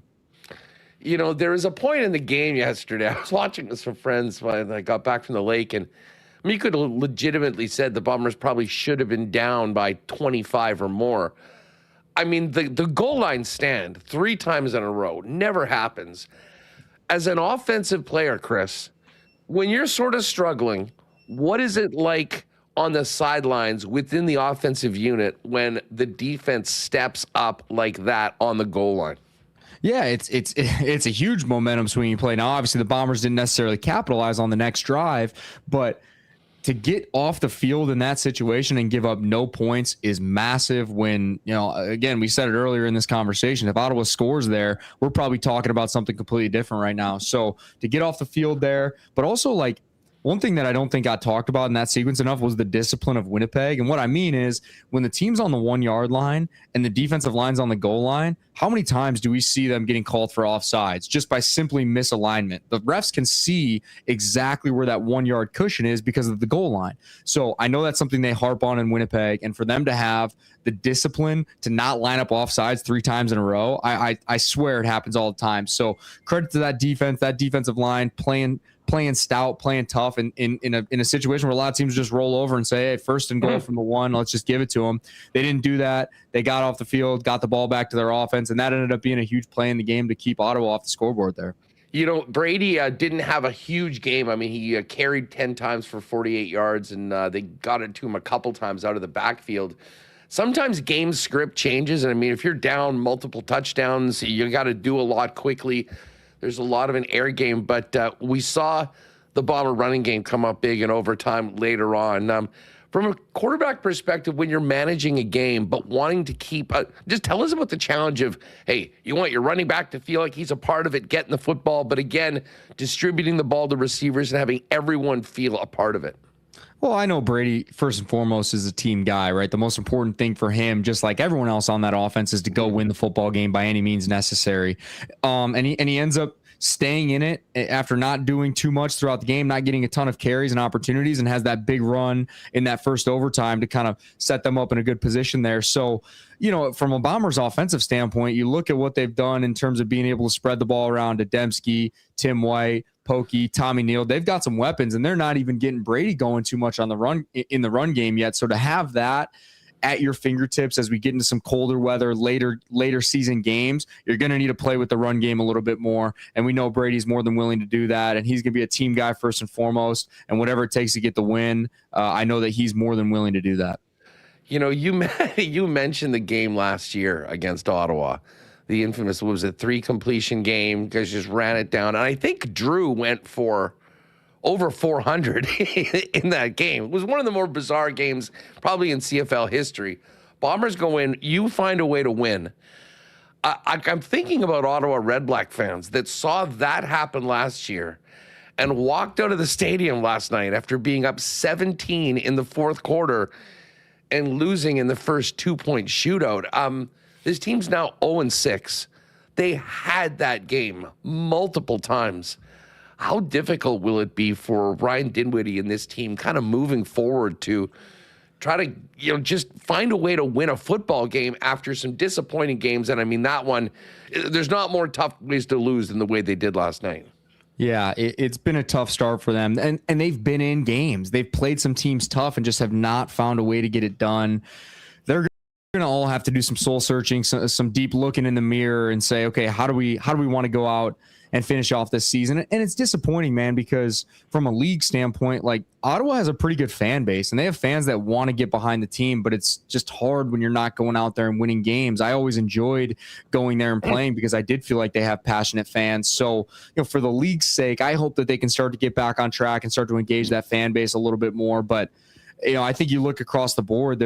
There was a point in the game yesterday. I was watching with some friends when I got back from the lake, and you could have legitimately said the Bombers probably should have been down by 25 or more. The goal line stand 3 times in a row never happens. As an offensive player, Chris, when you're sort of struggling, what is it like on the sidelines within the offensive unit when the defense steps up like that on the goal line? Yeah, it's a huge momentum swinging play. Now, obviously, the Bombers didn't necessarily capitalize on the next drive, but to get off the field in that situation and give up no points is massive. When, again, we said it earlier in this conversation, if Ottawa scores there, we're probably talking about something completely different right now. So to get off the field there, but also like, one thing that I don't think got talked about in that sequence enough was the discipline of Winnipeg. And what I mean is when the team's on the 1-yard line and the defensive line's on the goal line, how many times do we see them getting called for offsides just by simply misalignment? The refs can see exactly where that 1-yard cushion is because of the goal line. So I know that's something they harp on in Winnipeg, and for them to have the discipline to not line up offsides 3 times in a row, I swear it happens all the time. So credit to that defense, that defensive line playing stout, playing tough in a situation where a lot of teams just roll over and say, hey, 1st and goal from the 1, let's just give it to them. They didn't do that. They got off the field, got the ball back to their offense, and that ended up being a huge play in the game to keep Ottawa off the scoreboard there. Brady didn't have a huge game. He carried 10 times for 48 yards, and they got it to him a couple times out of the backfield. Sometimes game script changes, and if you're down multiple touchdowns, you got to do a lot quickly. There's a lot of an air game, but we saw the Bomber running game come up big in overtime later on. From a quarterback perspective, when you're managing a game but wanting to keep just tell us about the challenge of, hey, you want your running back to feel like he's a part of it, getting the football, but again, distributing the ball to receivers and having everyone feel a part of it. Well, I know Brady, first and foremost, is a team guy, right? The most important thing for him, just like everyone else on that offense, is to go win the football game by any means necessary. And he ends up staying in it after not doing too much throughout the game, not getting a ton of carries and opportunities, and has that big run in that first overtime to kind of set them up in a good position there. So, from a Bombers offensive standpoint, you look at what they've done in terms of being able to spread the ball around to Dembski, Tim White, Pokey, Tommy Neal. They've got some weapons, and they're not even getting Brady going too much on the run in the run game yet. So to have that, at your fingertips as we get into some colder weather, later season games. You're going to need to play with the run game a little bit more. And we know Brady's more than willing to do that. And he's going to be a team guy first and foremost. And whatever it takes to get the win, I know that he's more than willing to do that. You know, you mentioned the game last year against Ottawa, the infamous, what was it, 3 completion game, guys just ran it down. And I think Drew went for over 400 in that game. It was one of the more bizarre games probably in CFL history. Bombers go in, you find a way to win. I'm thinking about Ottawa Red Black fans that saw that happen last year and walked out of the stadium last night after being up 17 in the fourth quarter and losing in the first 2-point shootout. This team's now 0-6. They had that game multiple times. How difficult will it be for Ryan Dinwiddie and this team kind of moving forward to try to, just find a way to win a football game after some disappointing games? And I mean, that one, there's not more tough ways to lose than the way they did last night. Yeah, it's been a tough start for them. And they've been in games. They've played some teams tough and just have not found a way to get it done. They're going to all have to do some soul searching, some deep looking in the mirror and say, okay, how do we want to go out and finish off this season? And it's disappointing, man, because from a league standpoint, like, Ottawa has a pretty good fan base and they have fans that want to get behind the team, but it's just hard when you're not going out there and winning games. I always enjoyed going there and playing because I did feel like they have passionate fans. So, for the league's sake, I hope that they can start to get back on track and start to engage that fan base a little bit more. But, I think you look across the board,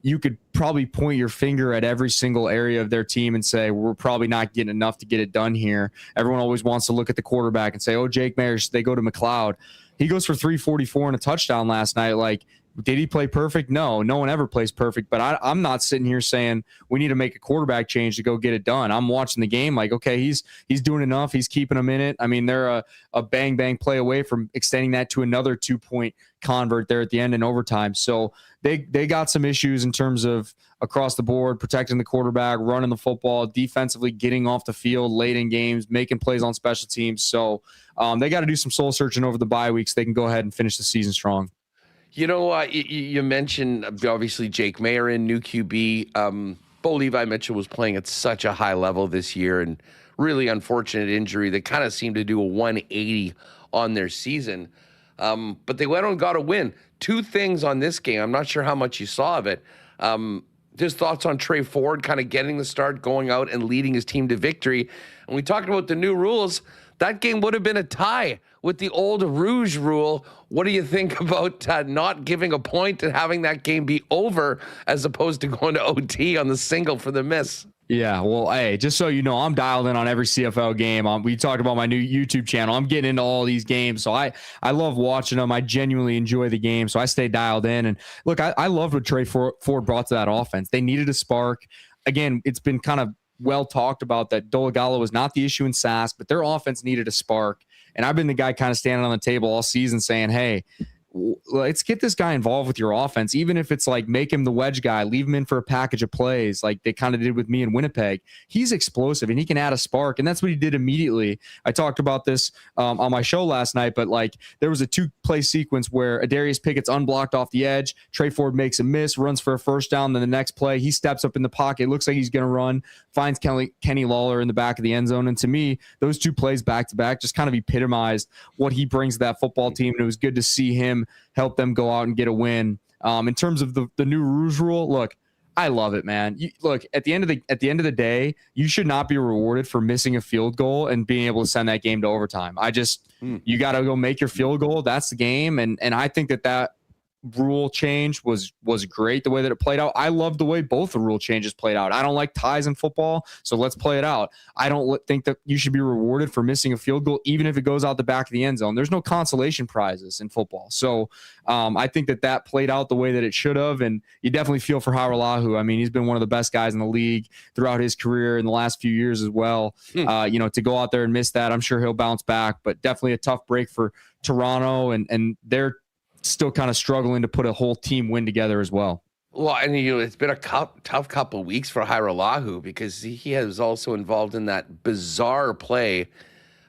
you could probably point your finger at every single area of their team and say, we're probably not getting enough to get it done here. Everyone always wants to look at the quarterback and say, oh, Jake Mayers, they go to McLeod. He goes for 344 and a touchdown last night. Like, did he play perfect? No one ever plays perfect. But I'm not sitting here saying we need to make a quarterback change to go get it done. I'm watching the game like, okay, he's doing enough. He's keeping them in it. I mean, they're a bang play away from extending that to another 2-point convert there at the end in overtime. So they got some issues in terms of across the board, protecting the quarterback, running the football, defensively getting off the field late in games, making plays on special teams. So they got to do some soul searching over the bye weeks so they can go ahead and finish the season strong. You mentioned, obviously, Jake Mayer in new QB. Bo Levi Mitchell was playing at such a high level this year, and really unfortunate injury that kind of seemed to do a 180 on their season. But they went on and got a win. 2 things on this game. I'm not sure how much you saw of it. Just thoughts on Trey Ford kind of getting the start, going out and leading his team to victory. And we talked about the new rules. That game would have been a tie with the old Rouge rule. What do you think about not giving a point and having that game be over as opposed to going to OT on the single for the miss? Yeah, well, hey, just so you know, I'm dialed in on every CFL game. We talked about my new YouTube channel. I'm getting into all these games, so I love watching them. I genuinely enjoy the game, so I stay dialed in. And look, I loved what Trey Ford brought to that offense. They needed a spark. Again, it's been kind of well talked about that Dolegala was not the issue in SAS, but their offense needed a spark. And I've been the guy kind of standing on the table all season saying, hey, let's get this guy involved with your offense, even if it's like make him the wedge guy, leave him in for a package of plays like they kind of did with me in Winnipeg. He's explosive and he can add a spark, and that's what he did immediately. I talked about this on my show last night, but like there was a 2-play sequence where Adarius Pickett's unblocked off the edge, Trey Ford makes a miss, runs for a first down, then the next play he steps up in the pocket, looks like he's going to run, finds Kenny Lawler in the back of the end zone, and to me, those 2 plays back to back just kind of epitomized what he brings to that football team, and it was good to see him help them go out and get a win. In terms of the new Rouge rule, look, I love it, man. Look, at the end of the day, you should not be rewarded for missing a field goal and being able to send that game to overtime. You got to go make your field goal. That's the game, and I think that rule change was great the way that it played out. I love the way both the rule changes played out. I don't like ties in football, so let's play it out. I don't think that you should be rewarded for missing a field goal, even if it goes out the back of the end zone. There's no consolation prizes in football. So I think that played out the way that it should have, and you definitely feel for Haralahu. I mean, he's been one of the best guys in the league throughout his career in the last few years as well. To go out there and miss that, I'm sure he'll bounce back, but definitely a tough break for Toronto, and they're still kind of struggling to put a whole team win together as well. Well, and it's been a tough couple of weeks for Haralahu because he was also involved in that bizarre play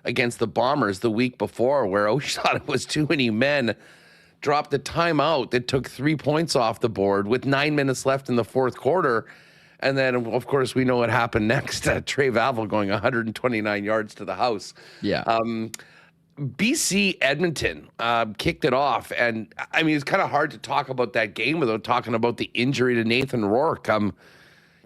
against the Bombers the week before where Osh thought it was too many men dropped the timeout that took 3 points off the board with 9 minutes left in the fourth quarter. And then, of course, we know what happened next. Trey Vavel going 129 yards to the house. Yeah. BC Edmonton kicked it off. And, I mean, it's kind of hard to talk about that game without talking about the injury to Nathan Rourke.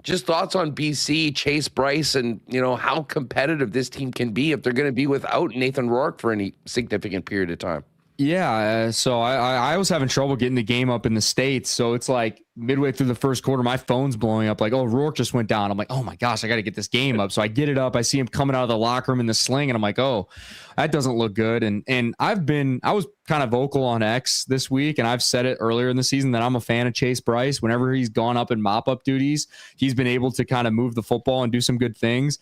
Just thoughts on BC, Chase Bryce, and, how competitive this team can be if they're going to be without Nathan Rourke for any significant period of time. Yeah, so I was having trouble getting the game up in the States. So it's like midway through the first quarter, my phone's blowing up like, oh, Rourke just went down. I'm like, oh my gosh, I got to get this game up. So I get it up. I see him coming out of the locker room in the sling, and I'm like, oh, that doesn't look good. And I was kind of vocal on X this week, and I've said it earlier in the season that I'm a fan of Chase Bryce. Whenever he's gone up in mop-up duties, he's been able to kind of move the football and do some good things.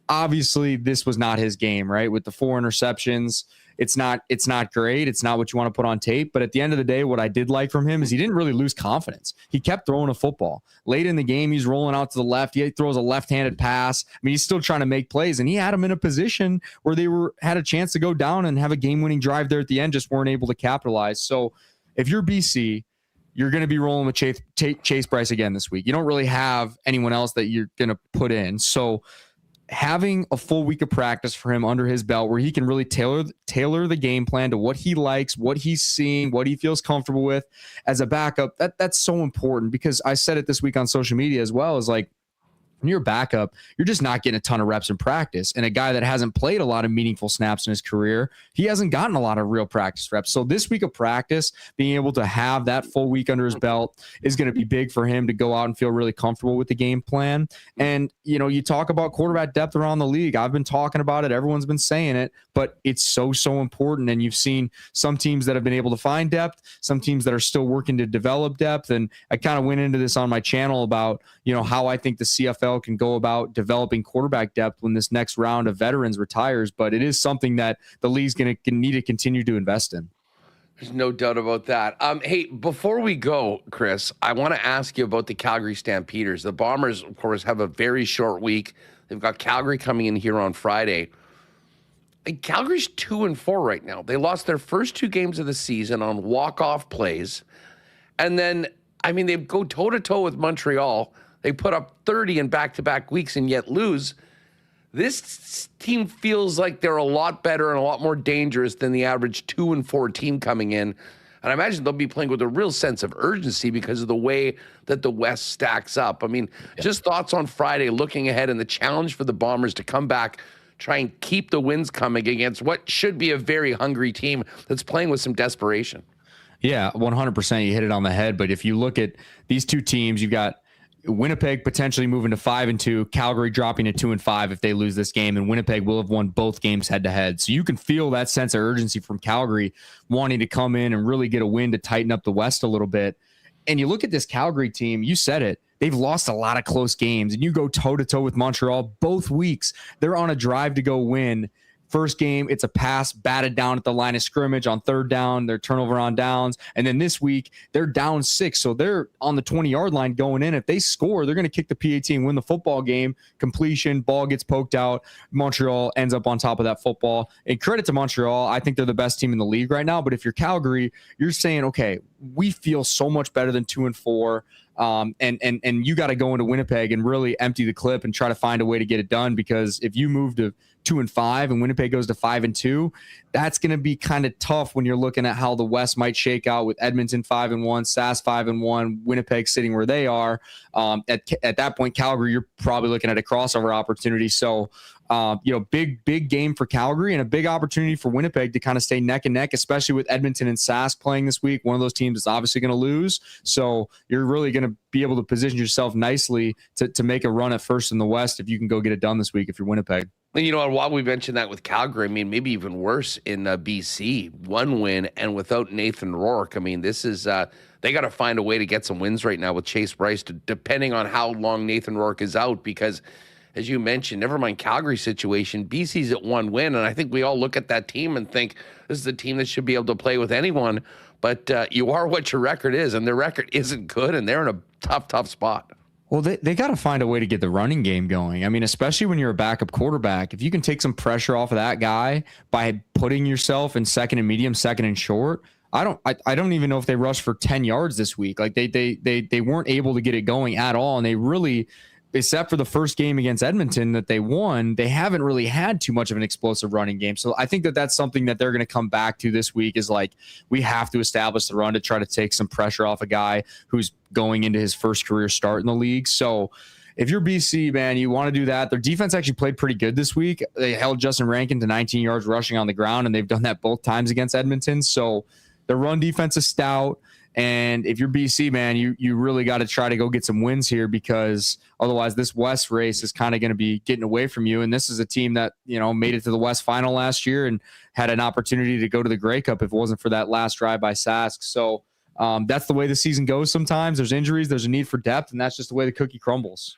Obviously, this was not his game, right? With the 4 interceptions, it's not great. It's not what you want to put on tape. But at the end of the day, what I did like from him is he didn't really lose confidence. He kept throwing a football. Late in the game, he's rolling out to the left. He throws a left-handed pass. I mean, he's still trying to make plays, and he had him in a position where they had a chance to go down and have a game-winning drive there at the end, just weren't able to capitalize. So if you're BC, you're going to be rolling with Chase Bryce again this week. You don't really have anyone else that you're going to put in. So having a full week of practice for him under his belt where he can really tailor the game plan to what he likes, what he's seeing, what he feels comfortable with as a backup, that's so important, because I said it this week on social media as well, is like, when you're a backup, you're just not getting a ton of reps in practice. And a guy that hasn't played a lot of meaningful snaps in his career, he hasn't gotten a lot of real practice reps. So this week of practice, being able to have that full week under his belt is going to be big for him to go out and feel really comfortable with the game plan. And, you talk about quarterback depth around the league. I've been talking about it. Everyone's been saying it, but it's so important. And you've seen some teams that have been able to find depth, some teams that are still working to develop depth. And I kind of went into this on my channel about, how I think the CFL can go about developing quarterback depth when this next round of veterans retires, but it is something that the league's going to need to continue to invest in. There's no doubt about that. Hey, before we go, Chris, I want to ask you about the Calgary Stampeders. The Bombers, of course, have a very short week. They've got Calgary coming in here on Friday. And Calgary's 2-4 right now. They lost their first 2 games of the season on walk-off plays. And then, they go toe-to-toe with Montreal. They put up 30 in back-to-back weeks and yet lose. This team feels like they're a lot better and a lot more dangerous than the average 2-4 team coming in. And I imagine they'll be playing with a real sense of urgency because of the way that the West stacks up. Just thoughts on Friday, looking ahead, and the challenge for the Bombers to come back, try and keep the wins coming against what should be a very hungry team that's playing with some desperation. Yeah, 100%. You hit it on the head. But if you look at these two teams, you've got Winnipeg potentially moving to 5-2, Calgary dropping to 2-5 if they lose this game, and Winnipeg will have won both games head to head. So you can feel that sense of urgency from Calgary wanting to come in and really get a win to tighten up the West a little bit. And you look at this Calgary team, you said it, they've lost a lot of close games, and you go toe to toe with Montreal both weeks. They're on a drive to go win. First game, it's a pass batted down at the line of scrimmage on third down, their turnover on downs. And then this week, they're down 6. So they're on the 20-yard line going in. If they score, they're going to kick the PAT and win the football game. Completion, ball gets poked out. Montreal ends up on top of that football. And credit to Montreal. I think they're the best team in the league right now. But if you're Calgary, you're saying, okay, we feel so much better than 2-4. And you got to go into Winnipeg and really empty the clip and try to find a way to get it done, because if you move to 2-5 and Winnipeg goes to 5-2, that's going to be kind of tough when you're looking at how the West might shake out with Edmonton 5-1, Sask 5-1, Winnipeg sitting where they are. At that point, Calgary, you're probably looking at a crossover opportunity. So, big game for Calgary and a big opportunity for Winnipeg to kind of stay neck and neck, especially with Edmonton and Sask playing this week. One of those teams is obviously going to lose. So you're really going to be able to position yourself nicely to make a run at first in the West if you can go get it done this week if you're Winnipeg. And while we mentioned that with Calgary, maybe even worse in BC, 1 win and without Nathan Rourke. This is they got to find a way to get some wins right now with Chase Bryce, depending on how long Nathan Rourke is out, because as you mentioned, never mind Calgary's situation, BC's at 1 win, and I think we all look at that team and think this is a team that should be able to play with anyone, but you are what your record is, and their record isn't good, and they're in a tough spot. Well, they got to find a way to get the running game going. Especially when you're a backup quarterback, if you can take some pressure off of that guy by putting yourself in second and medium, second and short, I don't even know if they rushed for 10 yards this week. Like they weren't able to get it going at all. And they really, except for the first game against Edmonton that they won, they haven't really had too much of an explosive running game. So I think that that's something that they're going to come back to this week is like, we have to establish the run to try to take some pressure off a guy who's going into his first career start in the league. So if you're BC, man, you want to do that. Their defense actually played pretty good this week. They held Justin Rankin to 19 yards rushing on the ground, and they've done that both times against Edmonton. So the run defense is stout. And if you're BC, man, you really got to try to go get some wins here, because otherwise this West race is kind of going to be getting away from you. And this is a team that, made it to the West final last year and had an opportunity to go to the Grey Cup if it wasn't for that last drive by Sask. So that's the way the season goes sometimes. There's injuries, there's a need for depth, and that's just the way the cookie crumbles.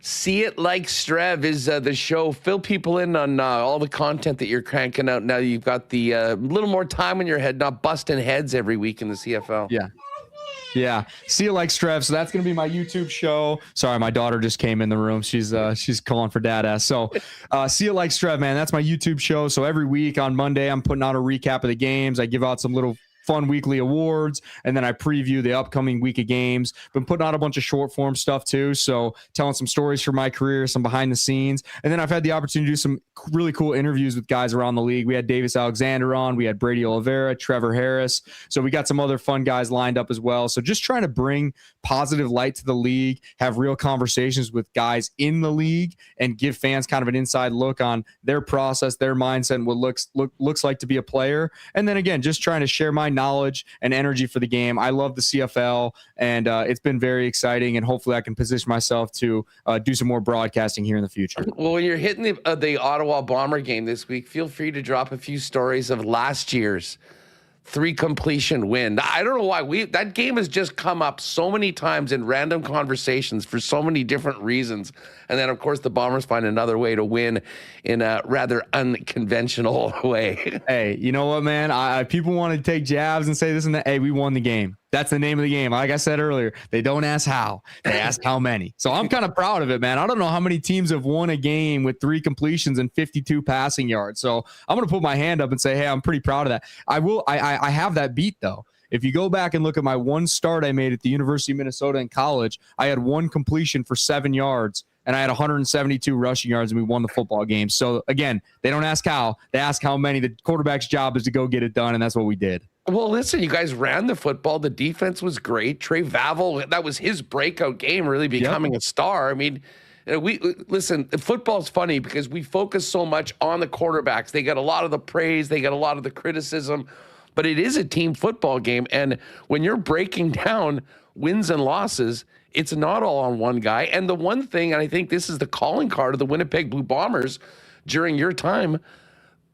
See It Like Strev is the show. Fill people in on all the content that you're cranking out now. You've got the little more time in your head, not busting heads every week in the CFL. Yeah. See It Like Strev. So that's going to be my YouTube show. Sorry, my daughter just came in the room. She's calling for dad. So See It Like Strev, man. That's my YouTube show. So every week on Monday, I'm putting out a recap of the games. I give out some little fun weekly awards, and then I preview the upcoming week of games. Been putting out a bunch of short form stuff too, so telling some stories from my career, some behind the scenes, and then I've had the opportunity to do some really cool interviews with guys around the league. We had Davis Alexander on, we had Brady Oliveira, Trevor Harris, so we got some other fun guys lined up as well. So just trying to bring positive light to the league, have real conversations with guys in the league, and give fans kind of an inside look on their process, their mindset, and what looks like to be a player. And then again, just trying to share my knowledge and energy for the game. I love the CFL, and it's been very exciting, and hopefully I can position myself to do some more broadcasting here in the future. Well, when you're hitting the Ottawa Bomber game this week, feel free to drop a few stories of last year's 3 completion win. I don't know why that game has just come up so many times in random conversations for so many different reasons. And then, of course, the Bombers find another way to win in a rather unconventional way. Hey, you know what, man? People want to take jabs and say this and that. Hey, we won the game. That's the name of the game. Like I said earlier, they don't ask how, they ask how many. So I'm kind of proud of it, man. I don't know how many teams have won a game with 3 completions and 52 passing yards. So I'm going to put my hand up and say, hey, I'm pretty proud of that. I have that beat, though. If you go back and look at my one start I made at the University of Minnesota in college, I had 1 completion for 7 yards, and I had 172 rushing yards, and we won the football game. So, again, they don't ask how. They ask how many. The quarterback's job is to go get it done, and that's what we did. Well, listen, you guys ran the football. The defense was great. Trey Vavel, that was his breakout game, really becoming a star. I mean, listen, football's funny because we focus so much on the quarterbacks. They get a lot of the praise. They get a lot of the criticism. But it is a team football game. And when you're breaking down wins and losses, it's not all on one guy. And the one thing, and I think this is the calling card of the Winnipeg Blue Bombers during your time,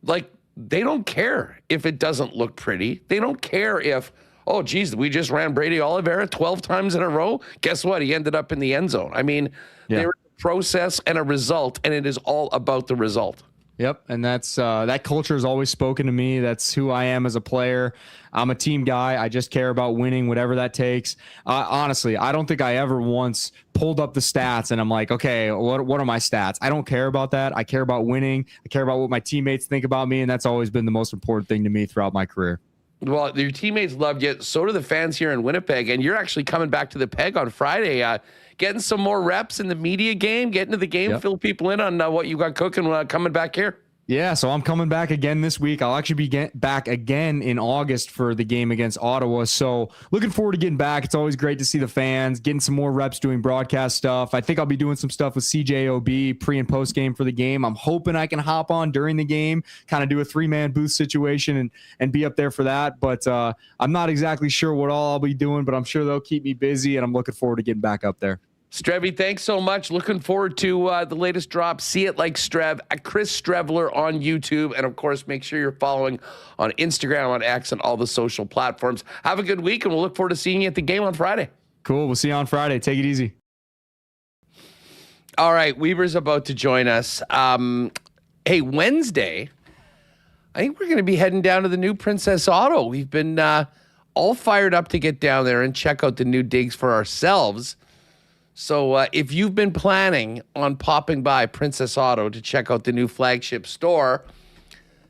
like, they don't care if it doesn't look pretty. They don't care if, oh, geez, we just ran Brady Oliveira 12 times in a row. Guess what? He ended up in the end zone. I mean, there's a process and a result, and it is all about the result. Yep, and that's that culture has always spoken to me. That's who I am as a player. I'm a team guy. I just care about winning, whatever that takes. Honestly, I don't think I ever once pulled up the stats and I'm like, okay, what are my stats? I don't care about that. I care about winning. I care about what my teammates think about me, and that's always been the most important thing to me throughout my career. Well, your teammates loved you. So do the fans here in Winnipeg, and you're actually coming back to the Peg on Friday, getting some more reps in the media game, getting to the game, fill people in on what you got cooking coming back here. Yeah, so I'm coming back again this week. I'll actually be back again in August for the game against Ottawa. So looking forward to getting back. It's always great to see the fans, getting some more reps doing broadcast stuff. I think I'll be doing some stuff with CJOB pre and post game for the game. I'm hoping I can hop on during the game, kind of do a 3-man booth situation and be up there for that. But I'm not exactly sure what all I'll be doing, but I'm sure they'll keep me busy, and I'm looking forward to getting back up there. Strevy, thanks so much. Looking forward to the latest drop. See It Like Strev at Chris Streveler on YouTube. And, of course, make sure you're following on Instagram, on X, and all the social platforms. Have a good week, and we'll look forward to seeing you at the game on Friday. Cool. We'll see you on Friday. Take it easy. All right. Weber's about to join us. Hey, Wednesday, I think we're going to be heading down to the new Princess Auto. We've been all fired up to get down there and check out the new digs for ourselves. So if you've been planning on popping by Princess Auto to check out the new flagship store,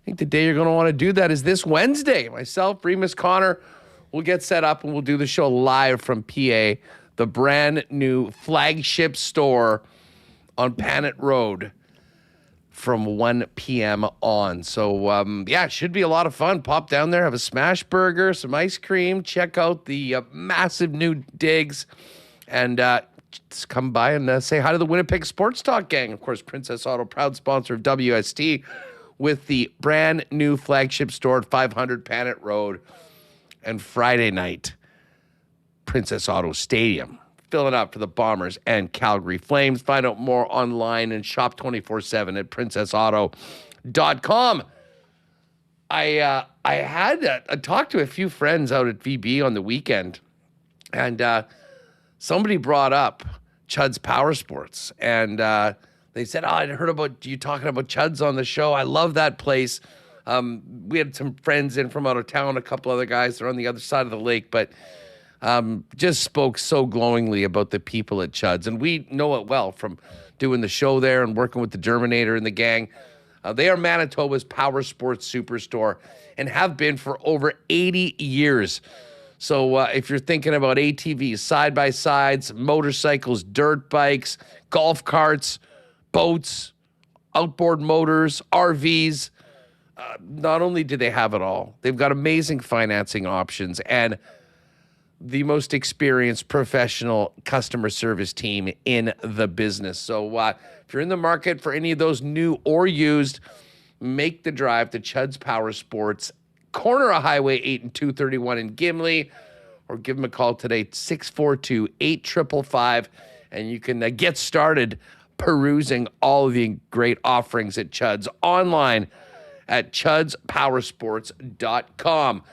I think the day you're going to want to do that is this Wednesday. Myself, Remis, Connor, we'll get set up and we'll do the show live from PA, the brand new flagship store on Panet Road from 1 p.m. on. So, it should be a lot of fun. Pop down there, have a smash burger, some ice cream, check out the massive new digs, and just come by and say hi to the Winnipeg Sports Talk gang. Of course, Princess Auto, proud sponsor of WST, with the brand new flagship store at 500 Panet Road. And Friday night, Princess Auto Stadium, filling up for the Bombers and Calgary Flames. Find out more online and shop 24/7 at princessauto.com. I had a talk to a few friends out at VB on the weekend, and somebody brought up Chud's Power Sports, and they said, I heard about you talking about Chud's on the show. I love that place. We had some friends in from out of town, a couple other guys that are on the other side of the lake, but just spoke so glowingly about the people at Chud's. And we know it well from doing the show there and working with the Germinator and the gang. They are Manitoba's power sports superstore and have been for over 80 years. So if you're thinking about ATVs, side-by-sides, motorcycles, dirt bikes, golf carts, boats, outboard motors, RVs, not only do they have it all, they've got amazing financing options and the most experienced professional customer service team in the business. So if you're in the market for any of those new or used, make the drive to Chud's Power Sports, corner of Highway 8 and 231 in Gimli, or give them a call today, 642-8555, and you can get started perusing all of the great offerings at Chud's online at chudspowersports.com.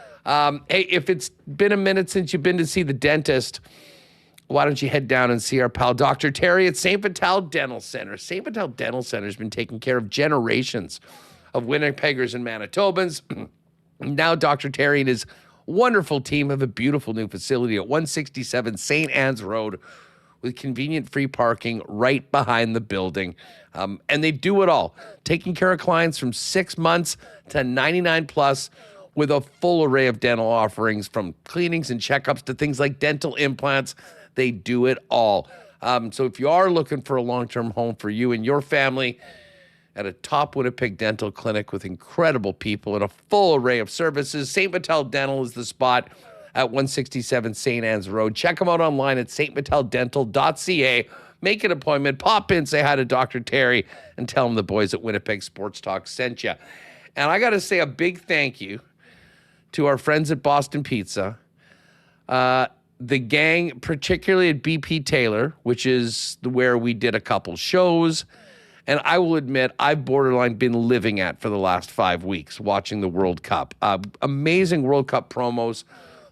Hey, if it's been a minute since you've been to see the dentist, why don't you head down and see our pal Dr. Terry at St. Vital Dental Center. St. Vital Dental Center has been taking care of generations of Winnipeggers and Manitobans. Now Dr. Terry and his wonderful team have a beautiful new facility at 167 St. Anne's Road with convenient free parking right behind the building. And they do it all, taking care of clients from 6 months to 99 plus with a full array of dental offerings, from cleanings and checkups to things like dental implants. They do it all. So if you are looking for a long-term home for you and your family at a top Winnipeg dental clinic with incredible people and a full array of services, St. Vital Dental is the spot at 167 St. Anne's Road. Check them out online at stvitaldental.ca. Make an appointment, pop in, say hi to Dr. Terry, and tell him the boys at Winnipeg Sports Talk sent you. And I got to say a big thank you to our friends at Boston Pizza, the gang, particularly at BP Taylor, which is where we did a couple shows. And I will admit, I've borderline been living at for the last 5 weeks, watching the World Cup. Amazing World Cup promos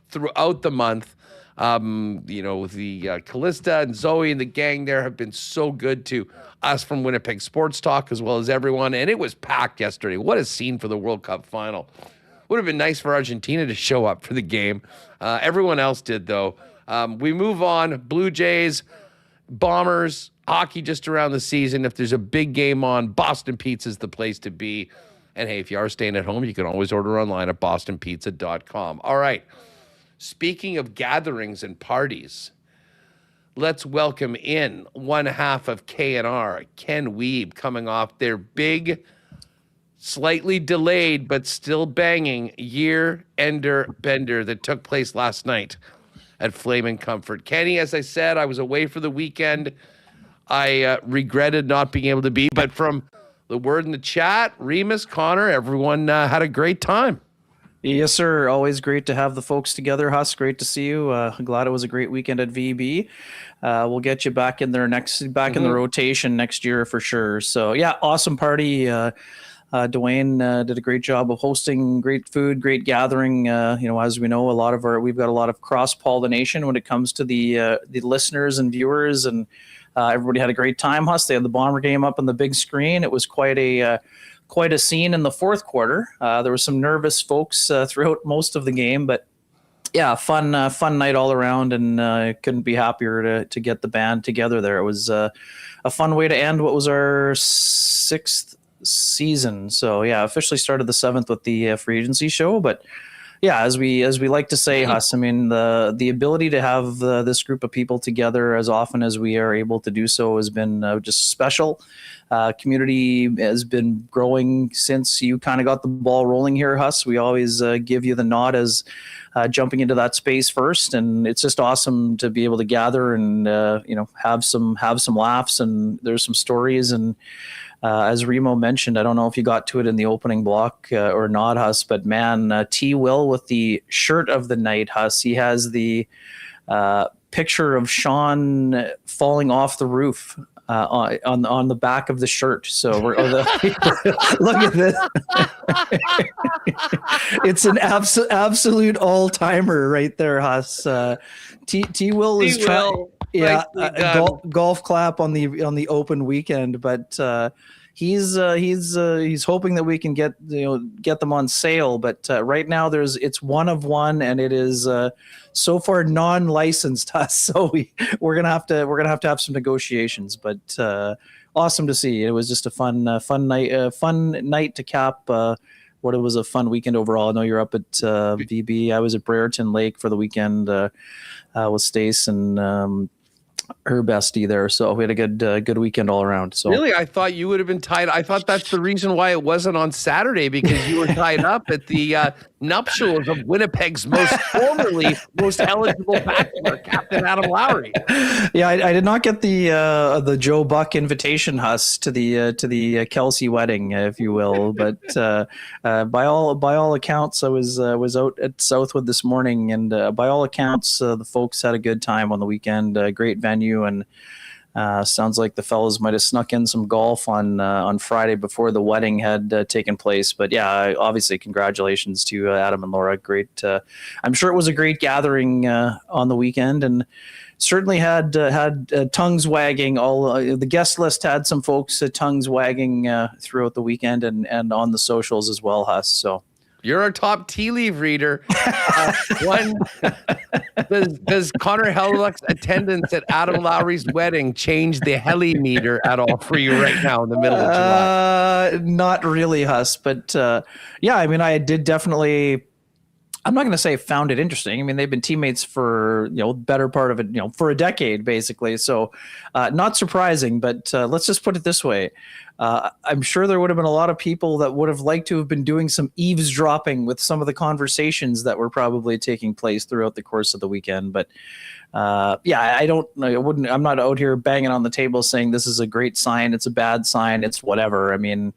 throughout the month. The Callista and Zoe and the gang there have been so good to us from Winnipeg Sports Talk, as well as everyone. And it was packed yesterday. What a scene for the World Cup final. Would have been nice for Argentina to show up for the game. Everyone else did, though. We move on. Blue Jays, Bombers, hockey just around the season. If there's a big game on, Boston Pizza is the place to be. And hey, if you are staying at home, you can always order online at bostonpizza.com. All right. Speaking of gatherings and parties, let's welcome in one half of K&R, Ken Wiebe, coming off their big, slightly delayed but still banging year-ender bender that took place last night at Flamin' Comfort. Kenny, as I said, I was away for the weekend. I regretted not being able to be, but from the word in the chat, Remis, Connor, everyone had a great time. Yes, sir. Always great to have the folks together. Huss, great to see you. Glad it was a great weekend at VB. We'll get you back in there in the rotation next year for sure. So yeah, awesome party. Dwayne did a great job of hosting, great food, great gathering. As we know, we've got a lot of cross-pollination when it comes to the listeners and viewers, and everybody had a great time. Huss, they had the Bomber game up on the big screen. It was quite a scene in the fourth quarter. There were some nervous folks throughout most of the game, but yeah, fun night all around, and couldn't be happier to get the band together there. It was a fun way to end what was our sixth season. So yeah, officially started the 7th with the free agency show, but yeah, as we like to say, Huss, I mean, the ability to have this group of people together as often as we are able to do so has been just special. Community has been growing since you kind of got the ball rolling here, Huss. We always give you the nod as jumping into that space first, and it's just awesome to be able to gather and have some laughs, and there's some stories. And as Remo mentioned, I don't know if you got to it in the opening block or not, Huss, but man, T. Will with the shirt of the night, Huss. He has the picture of Sean falling off the roof on the back of the shirt. So look at this. It's an absolute all timer right there, Huss. T. Will is trying. Yeah, golf clap on the open weekend, but he's hoping that we can get them on sale. But right now it's one of one, and it is so far non-licensed. So we're gonna have to have some negotiations. But awesome to see. It was just a fun night to cap. What it was a fun weekend overall. I know you're up at VB. I was at Brereton Lake for the weekend with Stace and her bestie there. So we had a good weekend all around. So really, I thought you would have been tied. I thought that's the reason why it wasn't on Saturday, because you were tied up at the nuptials of Winnipeg's most eligible bachelor, Captain Adam Lowry. Yeah, I did not get the Joe Buck invitation, Huss, to the Kelsey wedding, if you will. But by all accounts, I was out at Southwood this morning, and by all accounts, the folks had a good time on the weekend. Great venue, and sounds like the fellas might have snuck in some golf on Friday before the wedding had taken place. But yeah, obviously congratulations to Adam and Laura. Great. I'm sure it was a great gathering on the weekend, and certainly had tongues wagging. All the guest list had some folks tongues wagging throughout the weekend and on the socials as well, Huss. So. You're our top tea leaf reader. Does Connor Hellluck's attendance at Adam Lowry's wedding change the heli meter at all for you right now in the middle of July? Not really, Huss. But yeah, I mean, I did definitely. I'm not going to say found it interesting. I mean, they've been teammates for better part of it, for a decade basically. So not surprising. But let's just put it this way. I'm sure there would have been a lot of people that would have liked to have been doing some eavesdropping with some of the conversations that were probably taking place throughout the course of the weekend. But yeah, I'm not out here banging on the table saying this is a great sign, it's a bad sign, it's whatever. I mean,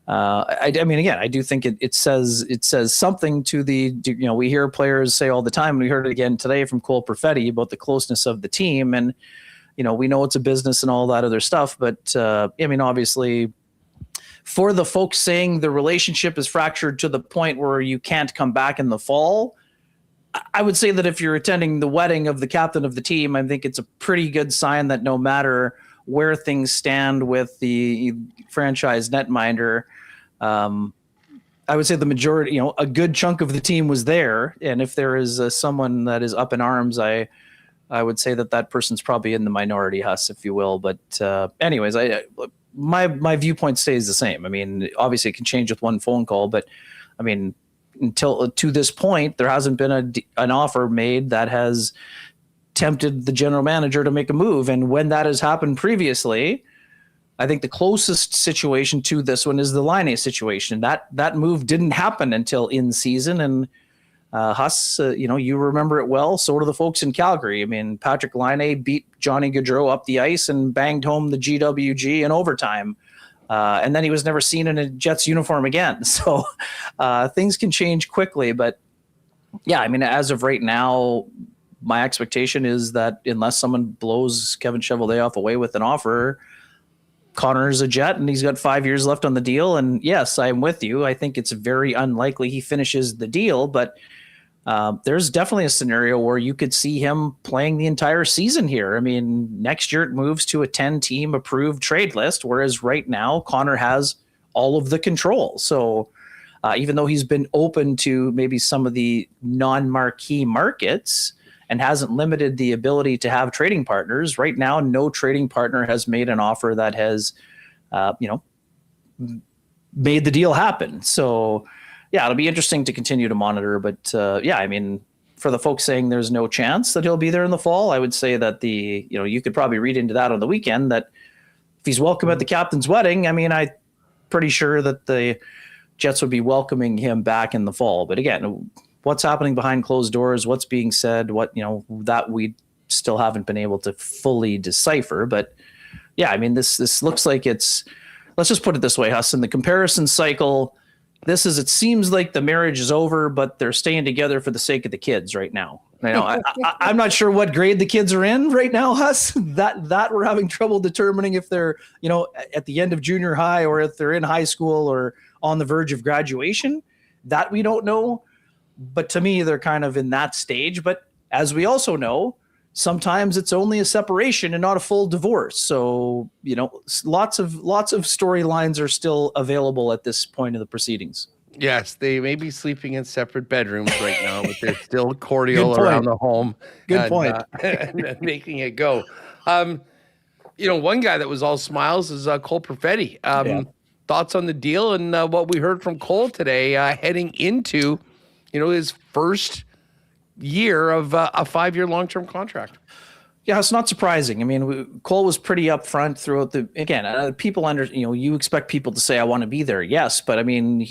I mean, again, I do think it says something to the, we hear players say all the time, and we heard it again today from Cole Perfetti about the closeness of the team. And, we know it's a business and all that other stuff, but I mean, obviously for the folks saying the relationship is fractured to the point where you can't come back in the fall, I would say that if you're attending the wedding of the captain of the team, I think it's a pretty good sign that no matter where things stand with the franchise netminder, I would say the majority, a good chunk of the team was there. And if there is someone that is up in arms, I would say that person's probably in the minority, Huss, if you will. But anyways, my viewpoint stays the same. I mean, obviously it can change with one phone call, but I mean, until to this point, there hasn't been an offer made that has tempted the general manager to make a move. And when that has happened previously, I think the closest situation to this one is the Laine situation. That move didn't happen until in season, and Huss, you remember it well. So do the folks in Calgary. I mean, Patrick Laine beat Johnny Gaudreau up the ice and banged home the GWG in overtime. And then he was never seen in a Jets uniform again. So things can change quickly. But yeah, I mean, as of right now, my expectation is that unless someone blows Kevin Cheveldayoff away with an offer, Connor's a Jet and he's got 5 years left on the deal. And yes, I'm with you. I think it's very unlikely he finishes the deal, but there's definitely a scenario where you could see him playing the entire season here. I mean, next year it moves to a 10-team approved trade list, whereas right now Connor has all of the control. So even though he's been open to maybe some of the non-marquee markets and hasn't limited the ability to have trading partners, right now no trading partner has made an offer that has, made the deal happen. So yeah, it'll be interesting to continue to monitor. But yeah, I mean, for the folks saying there's no chance that he'll be there in the fall, I would say that you could probably read into that on the weekend that if he's welcome at the captain's wedding, I mean, I'm pretty sure that the Jets would be welcoming him back in the fall. But again, what's happening behind closed doors, what's being said, that we still haven't been able to fully decipher. But yeah, I mean, this looks like let's just put it this way, Huston, the comparison cycle, it seems like the marriage is over, but they're staying together for the sake of the kids right now. I'm not sure what grade the kids are in right now, Huss. That we're having trouble determining if they're, at the end of junior high or if they're in high school or on the verge of graduation. That we don't know. But to me, they're kind of in that stage. But as we also know, sometimes it's only a separation and not a full divorce. So, lots of storylines are still available at this point of the proceedings. Yes, they may be sleeping in separate bedrooms right now, but they're still cordial around the home. Good point. And making it go. One guy that was all smiles is Cole Perfetti. Thoughts on the deal and what we heard from Cole today heading into, his first year of a 5-year long-term contract. Yeah, it's not surprising. I mean, Cole was pretty upfront throughout people you expect people to say, I want to be there. Yes. But I mean,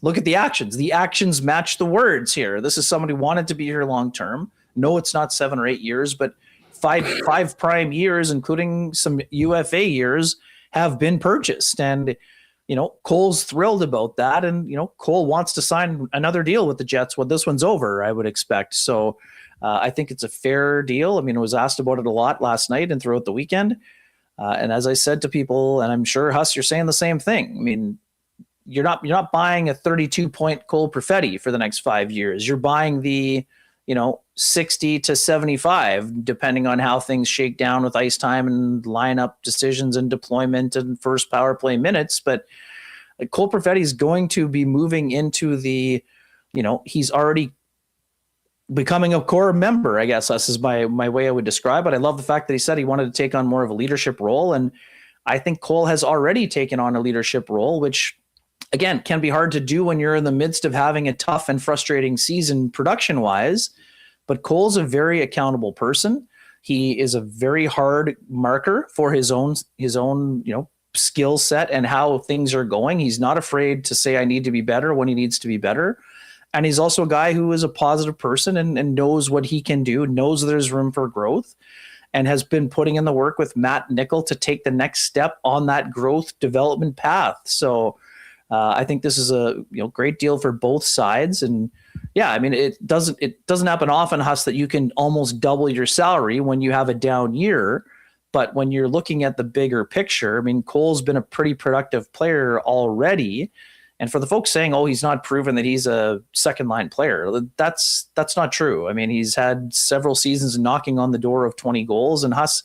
look at the actions. The actions match the words here. This is somebody who wanted to be here long-term. No, it's not 7 or 8 years, but five prime years, including some UFA years, have been purchased. And, Cole's thrilled about that. And, Cole wants to sign another deal with the Jets when this one's over, I would expect. So I think it's a fair deal. I mean, I was asked about it a lot last night and throughout the weekend. And as I said to people, and I'm sure, Huss, you're saying the same thing. I mean, you're not buying a 32-point Cole Perfetti for the next 5 years. You're buying the, 60 to 75, depending on how things shake down with ice time and lineup decisions and deployment and first power play minutes. But Cole Perfetti is going to be moving into the, he's already becoming a core member, I guess. This is my way I would describe it. I love the fact that he said he wanted to take on more of a leadership role. And I think Cole has already taken on a leadership role, which, again, can be hard to do when you're in the midst of having a tough and frustrating season production-wise. But Cole's a very accountable person. He is a very hard marker for his own skill set and how things are going. He's not afraid to say, I need to be better when he needs to be better. And he's also a guy who is a positive person and knows what he can do, knows there's room for growth, and has been putting in the work with Matt Nickel to take the next step on that growth development path. So I think this is a great deal for both sides. And yeah, I mean, it doesn't happen often, Huss, that you can almost double your salary when you have a down year. But when you're looking at the bigger picture, I mean, Cole's been a pretty productive player already. And for the folks saying, oh, he's not proven that he's a second line player, that's not true. I mean, he's had several seasons knocking on the door of 20 goals. And Huss,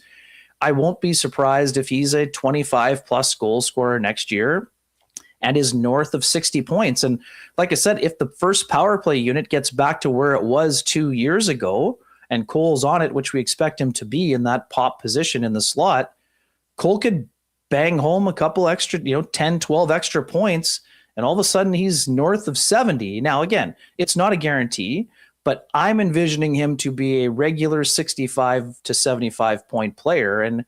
I won't be surprised if he's a 25 plus goal scorer next year and is north of 60 points. And like I said, if the first power play unit gets back to where it was 2 years ago and Cole's on it, which we expect him to be in that pop position in the slot, Cole could bang home a couple extra, 10, 12 extra points. And all of a sudden he's north of 70. Now, again, it's not a guarantee, but I'm envisioning him to be a regular 65 to 75 point player. And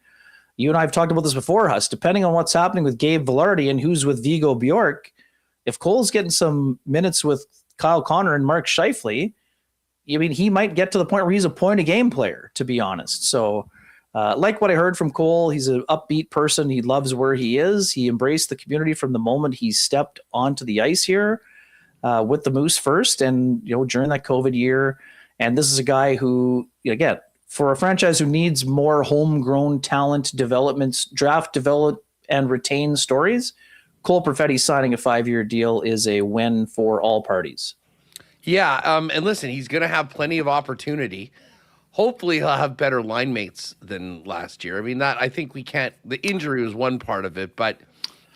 you and I have talked about this before, Huss, depending on what's happening with Gabe Vilardi and who's with Vigo Bjork, if Cole's getting some minutes with Kyle Connor and Mark Scheifele, I mean, he might get to the point where he's a point a game player, to be honest. So like what I heard from Cole, he's an upbeat person. He loves where he is. He embraced the community from the moment he stepped onto the ice here with the Moose first and, during that COVID year. And this is a guy who, again, for a franchise who needs more homegrown talent developments, draft, develop, and retain stories, Cole Perfetti signing a 5-year deal is a win for all parties. Yeah, and listen, he's going to have plenty of opportunity. Hopefully he'll have better line mates than last year. I mean, I think the injury was one part of it, but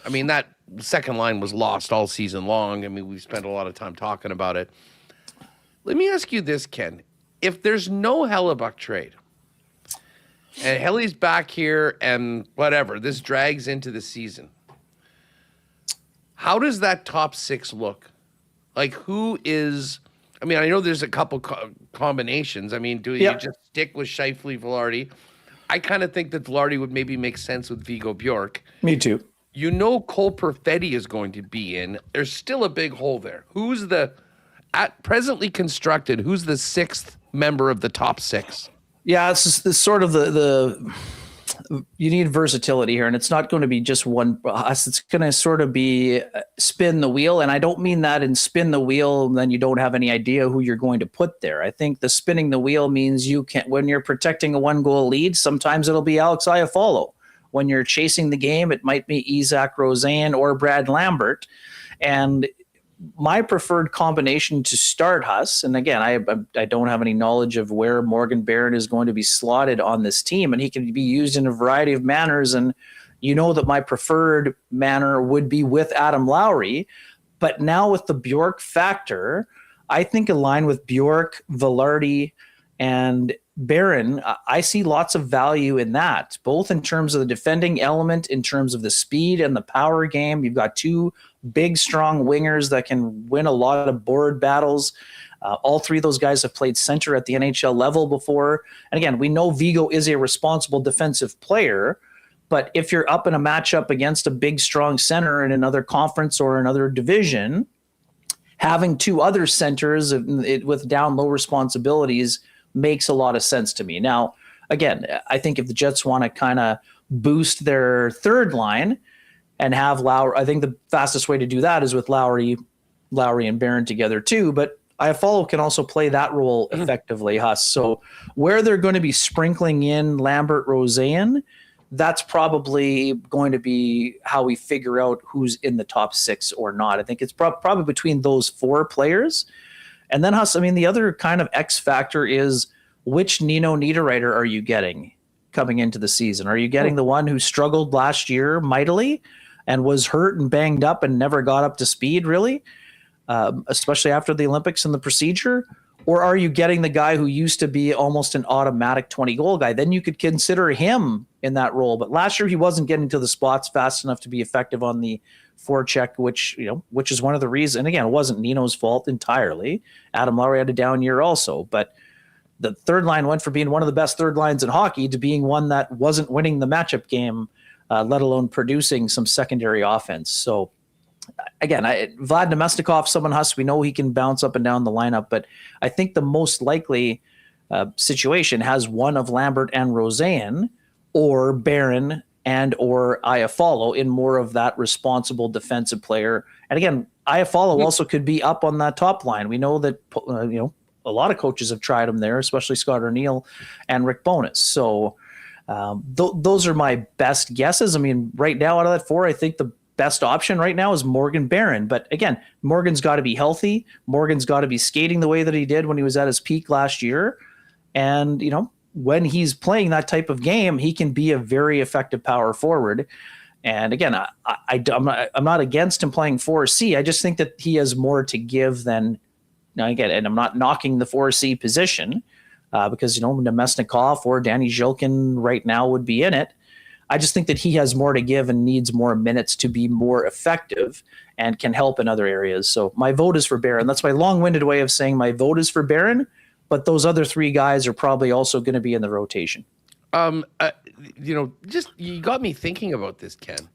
I mean, that second line was lost all season long. I mean, we spent a lot of time talking about it. Let me ask you this, Ken. If there's no Hellebuck trade and Helly's back here and whatever, this drags into the season, How does that top six look? Like, who is? I mean, I know there's a couple combinations. I mean, do you just stick with Scheifele, Velarde? I kind of think that Velarde would maybe make sense with Vigo Bjork. Me too. You know, Cole Perfetti is going to be in. There's still a big hole there. Who's the, at presently constructed, who's the sixth member of the top six? Yeah, it's just this sort of the you need versatility here, and it's not going to be just one us. It's going to sort of be spin the wheel, and I don't mean that in spin the wheel, then you don't have any idea who you're going to put there. I think the spinning the wheel means you can, when you're protecting a 1-goal lead, sometimes it'll be Alex Iafallo. When you're chasing the game, it might be Isaac Rosen or Brad Lambert, and my preferred combination to start Huss, and again, I don't have any knowledge of where Morgan Barron is going to be slotted on this team, and he can be used in a variety of manners, and you know that my preferred manner would be with Adam Lowry, but now with the Bjork factor, I think a line with Bjork, Velarde, and Barron, I see lots of value in that, both in terms of the defending element, in terms of the speed and the power game. You've got two big, strong wingers that can win a lot of board battles. All three of those guys have played center at the NHL level before. And again, we know Vigo is a responsible defensive player, but if you're up in a matchup against a big, strong center in another conference or another division, having two other centers with down low responsibilities makes a lot of sense to me. Now, again, I think if the Jets want to kind of boost their third line and have Lowry, I think the fastest way to do that is with Lowry and Barron together too. But Iafallo can also play that role effectively, Huss. So where they're going to be sprinkling in Lambert, Rosen, that's probably going to be how we figure out who's in the top six or not. I think it's probably between those four players. And then, Huss, I mean, the other kind of X factor is which Nino Niederreiter are you getting coming into the season? Are you getting the one who struggled last year mightily and was hurt and banged up and never got up to speed, really, especially after the Olympics and the procedure? Or are you getting the guy who used to be almost an automatic 20-goal guy? Then you could consider him in that role. But last year he wasn't getting to the spots fast enough to be effective on the forecheck, which is one of the reasons. And again, it wasn't Nino's fault entirely. Adam Lowry had a down year also. But the third line went from being one of the best third lines in hockey to being one that wasn't winning the matchup game, let alone producing some secondary offense. So again, Vlad Nemestikov, someone Huss, we know he can bounce up and down the lineup, but I think the most likely situation has one of Lambert and Rosen or Barron and or Iafallo in more of that responsible defensive player. And again, Iafallo also could be up on that top line. We know that a lot of coaches have tried him there, especially Scott O'Neill and Rick Bowness. So those are my best guesses. I mean, right now out of that four, I think the best option right now is Morgan Barron. But again, Morgan's got to be healthy. Morgan's got to be skating the way that he did when he was at his peak last year. And, when he's playing that type of game, he can be a very effective power forward. And again, I'm not against him playing 4C. I just think that he has more to give than, and I'm not knocking the 4C position because, Nemesnikov or Danny Zhilkin right now would be in it. I just think that he has more to give and needs more minutes to be more effective and can help in other areas. So my vote is for Barron. That's my long-winded way of saying my vote is for Barron, but those other three guys are probably also going to be in the rotation. You got me thinking about this, Ken.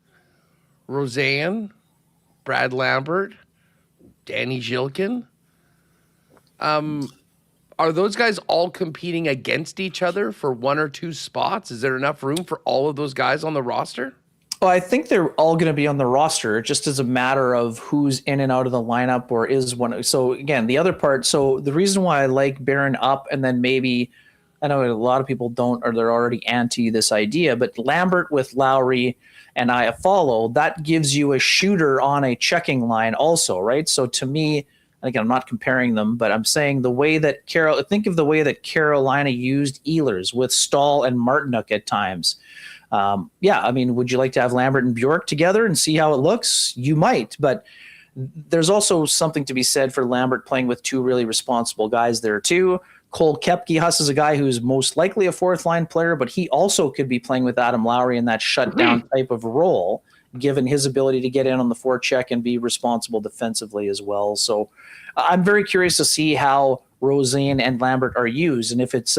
Rosen, Brad Lambert, Danny Zhilkin. Are those guys all competing against each other for one or two spots? Is there enough room for all of those guys on the roster? Well, I think they're all going to be on the roster just as a matter of who's in and out of the lineup or is one. So again, the other part, so the reason why I like Barron up and then maybe, I know a lot of people don't, or they're already anti this idea, but Lambert with Lowry and Iafallo, that gives you a shooter on a checking line also, right? So to me, again, I'm not comparing them, but I'm saying think of the way that Carolina used Ehlers with Stahl and Martinook at times. Would you like to have Lambert and Bjork together and see how it looks? You might, but there's also something to be said for Lambert playing with two really responsible guys there too. Cole Koepke, Huss is a guy who's most likely a fourth line player, but he also could be playing with Adam Lowry in that shutdown type of role given his ability to get in on the forecheck and be responsible defensively as well. So I'm very curious to see how Rosen and Lambert are used, and if it's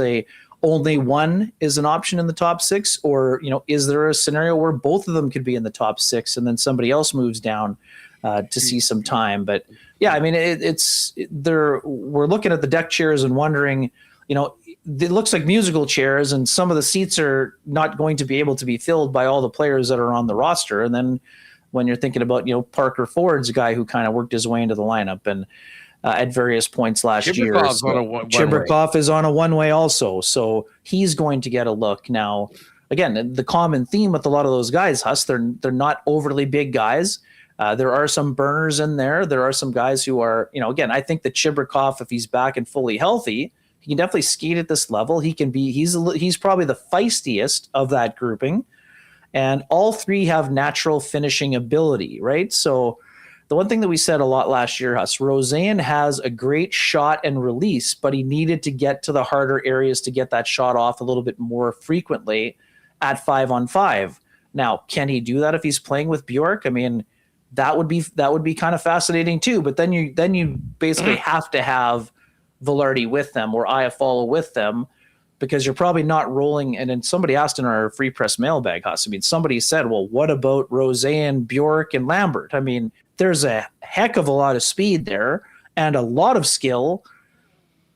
only one is an option in the top 6, or is there a scenario where both of them could be in the top 6 and then somebody else moves down to see some time. But yeah, I mean, we're looking at the deck chairs and wondering, it looks like musical chairs, and some of the seats are not going to be able to be filled by all the players that are on the roster. And then when you're thinking about, Parker Ford's a guy who kind of worked his way into the lineup and at various points last year. Chibrikov is on a one-way also, so he's going to get a look. Now, again, the common theme with a lot of those guys, Huss, they're not overly big guys. There are some burners in there. There are some guys who are, again, I think that Chibrikov, if he's back and fully healthy, he can definitely skate at this level. He's probably the feistiest of that grouping, and all three have natural finishing ability, right? So the one thing that we said a lot last year, Huss, Rosen has a great shot and release, but he needed to get to the harder areas to get that shot off a little bit more frequently at 5-on-5. Now, can he do that if he's playing with Bjork? I mean, that would be kind of fascinating too. But then you basically have to have Velarde with them or Iafallo with them, because you're probably not rolling. And then somebody asked in our free press mailbag, Huss, I mean, somebody said, well, what about Rosen, Bjork, and Lambert? I mean, there's a heck of a lot of speed there and a lot of skill.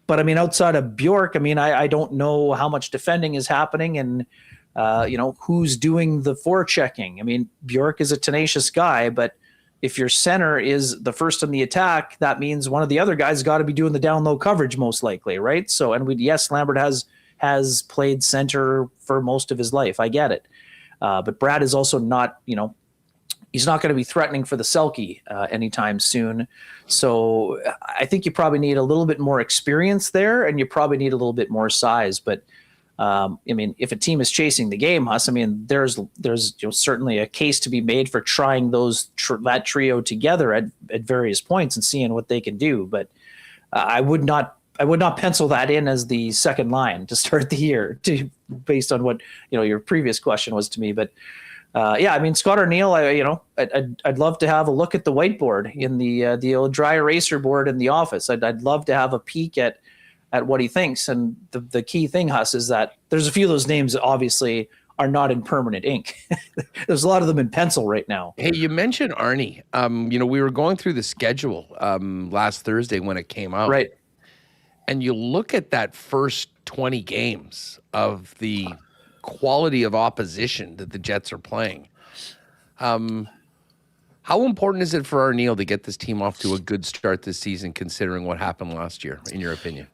But I mean, outside of Bjork, I mean, I don't know how much defending is happening and, who's doing the forechecking. I mean, Bjork is a tenacious guy, but if your center is the first in the attack, that means one of the other guys got to be doing the down low coverage most likely, right? So, and yes, Lambert has played center for most of his life. I get it. But Brad is also not, he's not going to be threatening for the Selke anytime soon. So I think you probably need a little bit more experience there, and you probably need a little bit more size. But I mean, if a team is chasing the game, Huss, I mean, there's certainly a case to be made for trying that trio together at various points and seeing what they can do. But I would not pencil that in as the second line to start the year, based on what your previous question was to me. But yeah, I mean, Scott Arniel, I'd love to have a look at the whiteboard in the old dry eraser board in the office. I'd love to have a peek at what he thinks. And the key thing, Huss, is that there's a few of those names that obviously are not in permanent ink. There's a lot of them in pencil right now. Hey, you mentioned Arnie. We were going through the schedule last Thursday when it came out. Right. And you look at that first 20 games of the quality of opposition that the Jets are playing. How important is it for Arniel to get this team off to a good start this season, considering what happened last year, in your opinion?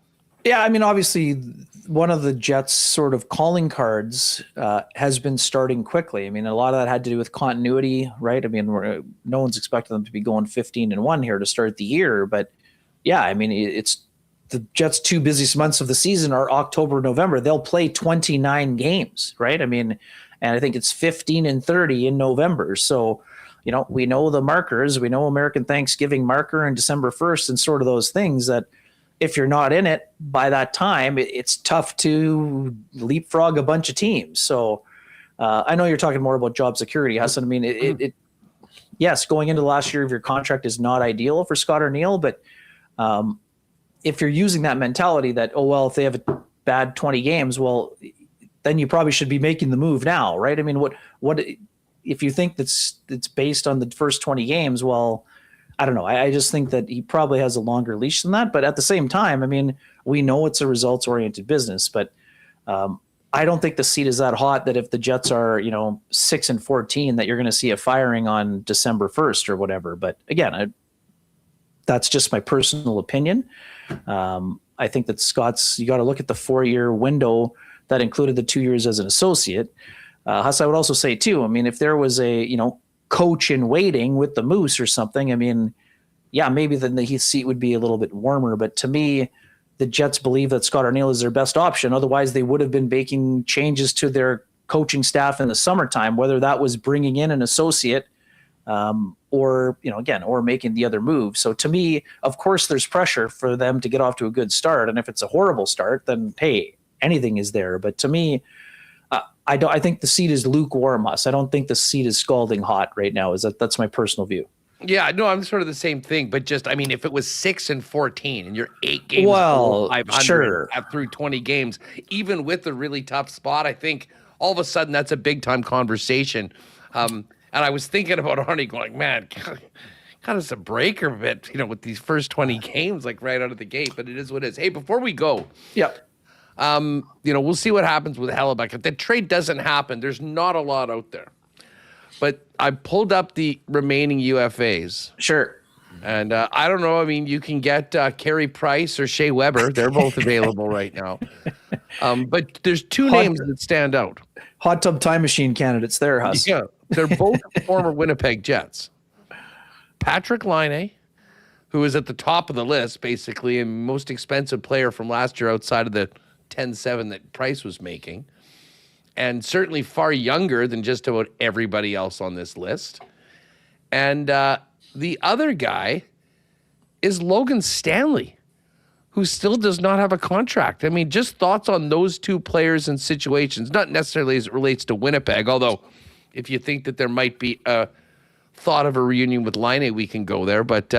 Yeah, I mean, obviously, one of the Jets' sort of calling cards has been starting quickly. I mean, a lot of that had to do with continuity, right? I mean, no one's expecting them to be going 15-1 here to start the year. But yeah, I mean, it's the Jets' two busiest months of the season are October, November. They'll play 29 games, right? I mean, and I think it's 15 and 30 in November. So, we know the markers. We know American Thanksgiving marker and December 1st and sort of those things that if you're not in it by that time, it's tough to leapfrog a bunch of teams. So I know you're talking more about job security, Hassan. I mean, yes, going into the last year of your contract is not ideal for Scott Arniel, but if you're using that mentality that, if they have a bad 20 games, well, then you probably should be making the move now, right? I mean, what if you think it's based on the first 20 games? Well, I don't know. I just think that he probably has a longer leash than that. But at the same time, I mean, we know it's a results-oriented business, but I don't think the seat is that hot that if the Jets are, 6-14, that you're going to see a firing on December 1st or whatever. But again, that's just my personal opinion. I think that you got to look at the 4-year window that included the 2 years as an associate. Huss, I would also say too, I mean, if there was a, coach in waiting with the Moose or something, I mean, yeah, maybe then the seat would be a little bit warmer. But to me, the Jets believe that Scott Arniel is their best option. Otherwise, they would have been making changes to their coaching staff in the summertime, whether that was bringing in an associate or making the other move. So to me, of course, there's pressure for them to get off to a good start. And if it's a horrible start, then, hey, anything is there. But to me, I think the seat is lukewarm, Huss. I don't think the seat is scalding hot right now. That's my personal view. Yeah, no, I'm sort of the same thing, but just, I mean, if it was 6-14 and you're 8 games well, 500 sure, through 20 games, even with the really tough spot, I think all of a sudden that's a big time conversation. And I was thinking about Arnie going, man, kind of a breaker bit, with these first 20 games, like right out of the gate, but it is what it is. Hey, before we go, we'll see what happens with Hellebuyck. If the trade doesn't happen, there's not a lot out there. But I pulled up the remaining UFAs. Sure. And I don't know. I mean, you can get Carey Price or Shea Weber. They're both available right now. But there's two names that stand out. Hot tub time machine candidates there, Huss. Yeah. They're both former Winnipeg Jets. Patrick Laine, who is at the top of the list, basically, and most expensive player from last year outside of the 10-7 that Price was making. And certainly far younger than just about everybody else on this list. And the other guy is Logan Stanley, who still does not have a contract. I mean, just thoughts on those two players and situations, not necessarily as it relates to Winnipeg, although if you think that there might be a thought of a reunion with Laine, we can go there. But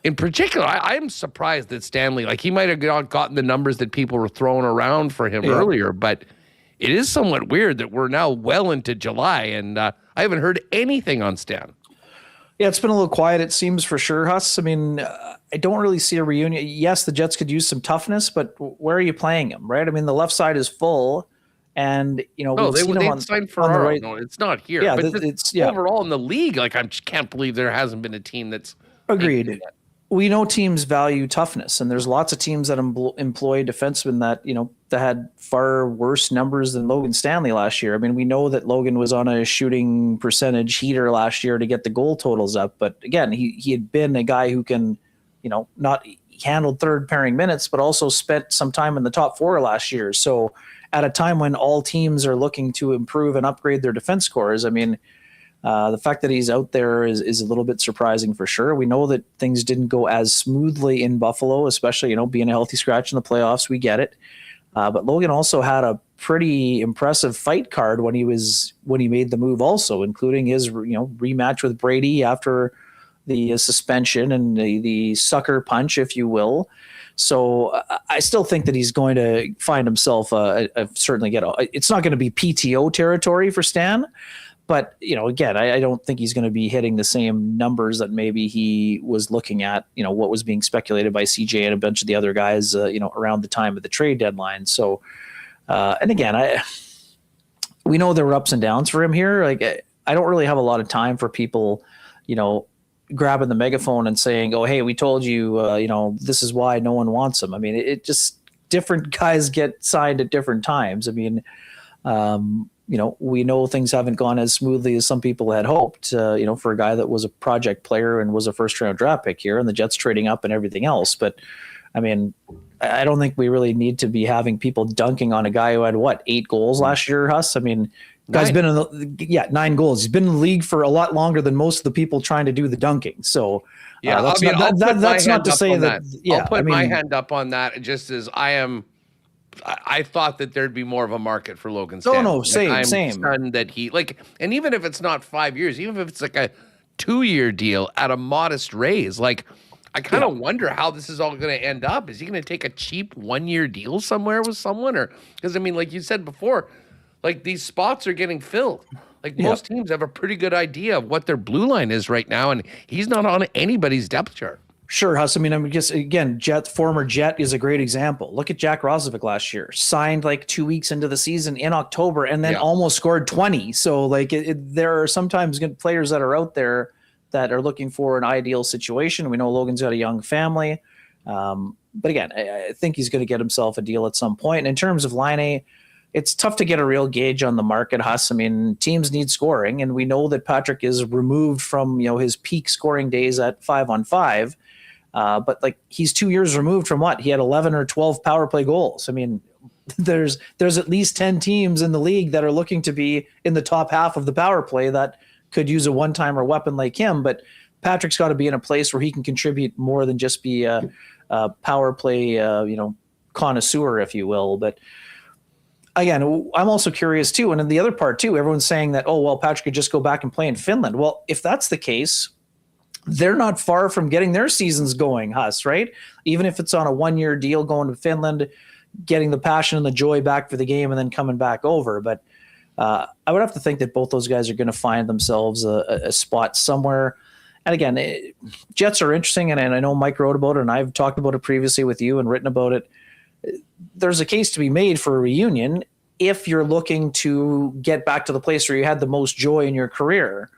in particular, I am surprised that Stanley, like he might have gotten the numbers that people were throwing around for him earlier, but it is somewhat weird that we're now well into July and I haven't heard anything on Stan. Yeah, it's been a little quiet, it seems, for sure, Huss. I mean, I don't really see a reunion. Yes, the Jets could use some toughness, but where are you playing him, right? I mean, the left side is full, and, they signed Ferraro. Right. No, it's not here. Yeah, but it's overall in the league, like I just can't believe there hasn't been a team that's agreed. We know teams value toughness, and there's lots of teams that employ defensemen that, that had far worse numbers than Logan Stanley last year. I mean, we know that Logan was on a shooting percentage heater last year to get the goal totals up. But again, he had been a guy who can, not handled third pairing minutes, but also spent some time in the top four last year. So at a time when all teams are looking to improve and upgrade their defense scores, I mean, the fact that he's out there is a little bit surprising for sure. We know that things didn't go as smoothly in Buffalo, especially, being a healthy scratch in the playoffs. We get it. But Logan also had a pretty impressive fight card when he made the move also, including his, rematch with Brady after the suspension and the sucker punch, if you will. So I still think that he's going to find himself certainly it's not going to be PTO territory for Stan. But, again, I don't think he's going to be hitting the same numbers that maybe he was looking at, what was being speculated by CJ and a bunch of the other guys, around the time of the trade deadline. So, and again, we know there were ups and downs for him here. Like, I don't really have a lot of time for people, grabbing the megaphone and saying, oh, hey, we told you, this is why no one wants him. I mean, it just different guys get signed at different times. I mean, we know things haven't gone as smoothly as some people had hoped, for a guy that was a project player and was a first-round draft pick here, and the Jets trading up and everything else. But, I mean, I don't think we really need to be having people dunking on a guy who had, 8 goals last year, Huss? I mean, guy's been in 9 goals. He's been in the league for a lot longer than most of the people trying to do the dunking. So, that's not to say that. I'll put my hand up on that just as I thought that there'd be more of a market for Logan Stanley. No, same. I'm stunned that and even if it's not 5 years, even if it's like a 2-year deal at a modest raise, like I kind of wonder how this is all going to end up. Is he going to take a cheap 1-year deal somewhere with someone, or because I mean, like you said before, like these spots are getting filled. Like most teams have a pretty good idea of what their blue line is right now, and he's not on anybody's depth chart. Sure, Huss. I mean, I'm just, again, former Jet is a great example. Look at Jack Roslovic last year. Signed like 2 weeks into the season in October and then almost scored 20. So, like, there are sometimes good players that are out there that are looking for an ideal situation. We know Logan's got a young family. But again, I think he's going to get himself a deal at some point. And in terms of Laine, it's tough to get a real gauge on the market, Huss. I mean, teams need scoring, and we know that Patrick is removed from, his peak scoring days at 5-on-5. But like he's 2 years removed from what? He had 11 or 12 power play goals. I mean, there's at least 10 teams in the league that are looking to be in the top half of the power play that could use a one-timer weapon like him. But Patrick's got to be in a place where he can contribute more than just be a power play, connoisseur, if you will. But again, I'm also curious too. And then the other part too, everyone's saying that, oh, well, Patrick could just go back and play in Finland. Well, if that's the case, they're not far from getting their seasons going, Huss, right? Even if it's on a 1-year deal going to Finland, getting the passion and the joy back for the game and then coming back over. But I would have to think that both those guys are going to find themselves a spot somewhere. And again, Jets are interesting, and I know Mike wrote about it, and I've talked about it previously with you and written about it. There's a case to be made for a reunion if you're looking to get back to the place where you had the most joy in your career.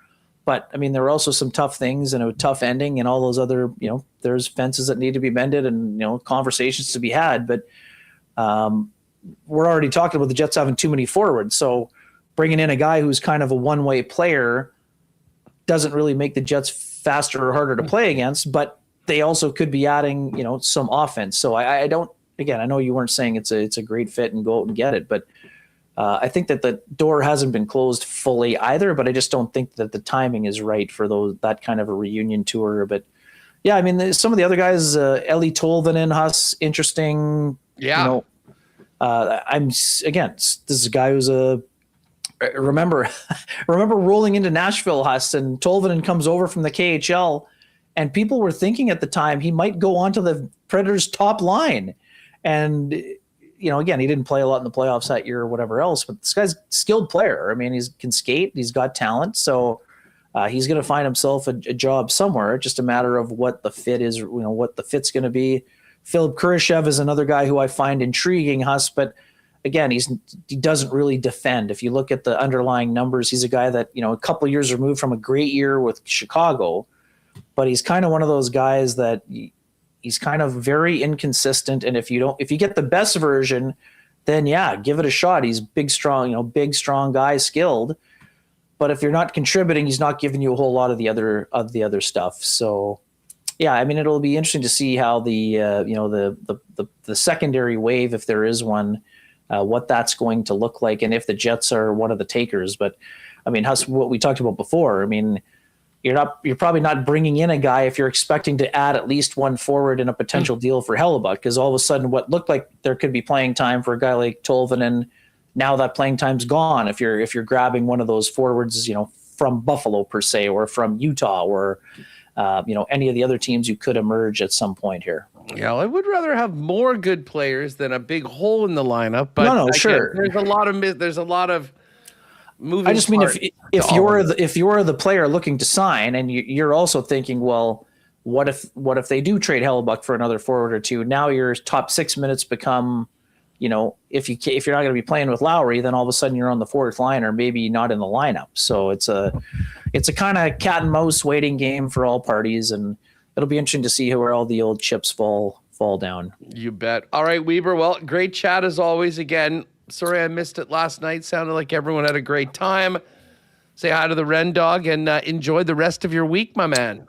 But I mean, there are also some tough things and a tough ending and all those other, there's fences that need to be mended and, conversations to be had. But we're already talking about the Jets having too many forwards. So bringing in a guy who's kind of a one-way player doesn't really make the Jets faster or harder to play against, but they also could be adding, some offense. So I don't, again, I know you weren't saying it's a great fit and go out and get it, but I think that the door hasn't been closed fully either, but I just don't think that the timing is right for that kind of a reunion tour. But yeah, I mean, some of the other guys, Eli Tolvanen, Huss, interesting. Yeah. This is a guy who's remember rolling into Nashville, Huss, and Tolvanen comes over from the KHL, and people were thinking at the time he might go onto the Predators' top line. And, again, he didn't play a lot in the playoffs that year or whatever else, but this guy's a skilled player. I mean, he can skate, he's got talent. So he's going to find himself a job somewhere. It's just a matter of what the fit is, what the fit's going to be. Philip Kurashev is another guy who I find intriguing, Huss, but again, he doesn't really defend. If you look at the underlying numbers, he's a guy that, a couple of years removed from a great year with Chicago, but he's kind of one of those guys that he's kind of very inconsistent. And if you get the best version, then yeah, give it a shot. He's big, strong guy, skilled. But if you're not contributing, he's not giving you a whole lot of the other stuff. So yeah, I mean, it'll be interesting to see how the secondary wave, if there is one, what that's going to look like, and if the Jets are one of the takers. But I mean, Huss, what we talked about before, I mean, you're probably not bringing in a guy if you're expecting to add at least one forward in a potential deal for Hellebuyck, because all of a sudden what looked like there could be playing time for a guy like Tolvanen, now that playing time's gone. If you're grabbing one of those forwards, from Buffalo per se, or from Utah, or any of the other teams who could emerge at some point here. Yeah, I would rather have more good players than a big hole in the lineup. But no, sure. There's a lot of moving. I just mean if you're the player looking to sign, and you're also thinking, well, what if they do trade Hellebuyck for another forward or two? Now your top 6 minutes become, if you're not going to be playing with Lowry, then all of a sudden you're on the fourth line or maybe not in the lineup. So it's a kind of cat and mouse waiting game for all parties, and it'll be interesting to see where all the old chips fall down. You bet. All right, Wiebe. Well, great chat as always. Again, sorry I missed it last night. Sounded like everyone had a great time. Say hi to the Ren Dog and enjoy the rest of your week, my man.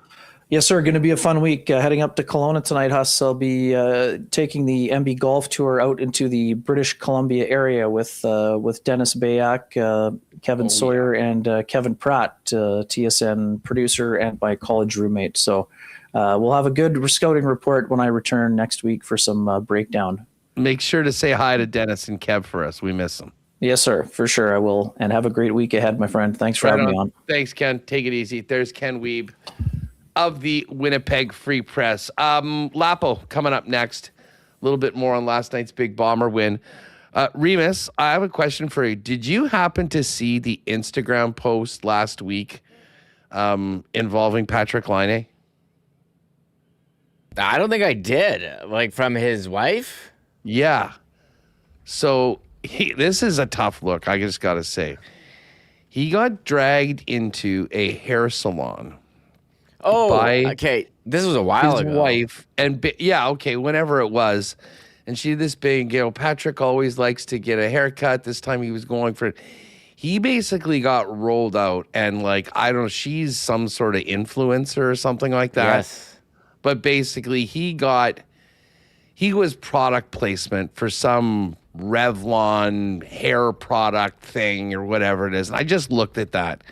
Yes, sir. Going to be a fun week. Heading up to Kelowna tonight, Huss. I'll be taking the MB Golf Tour out into the British Columbia area with Dennis Bayak, Kevin Sawyer, and Kevin Pratt, TSN producer and my college roommate. So we'll have a good scouting report when I return next week for some breakdown. Make sure to say hi to Dennis and Kev for us. We miss them. Yes, sir. For sure, I will. And have a great week ahead, my friend. Thanks for having me on. Thanks, Ken. Take it easy. There's Ken Wiebe of the Winnipeg Free Press. Lapo coming up next. A little bit more on last night's big Bomber win. Remis, I have a question for you. Did you happen to see the Instagram post last week involving Patrick Laine? I don't think I did. Like, from his wife? Yeah. So this is a tough look, I just got to say. He got dragged into a hair salon. Oh, okay. This was a while ago. His wife, and whenever it was. And she did this big, Patrick always likes to get a haircut. This time he was going for it. He basically got rolled out, and I don't know, she's some sort of influencer or something like that. Yes. But basically he was product placement for some Revlon hair product thing or whatever it is. And I just looked at that.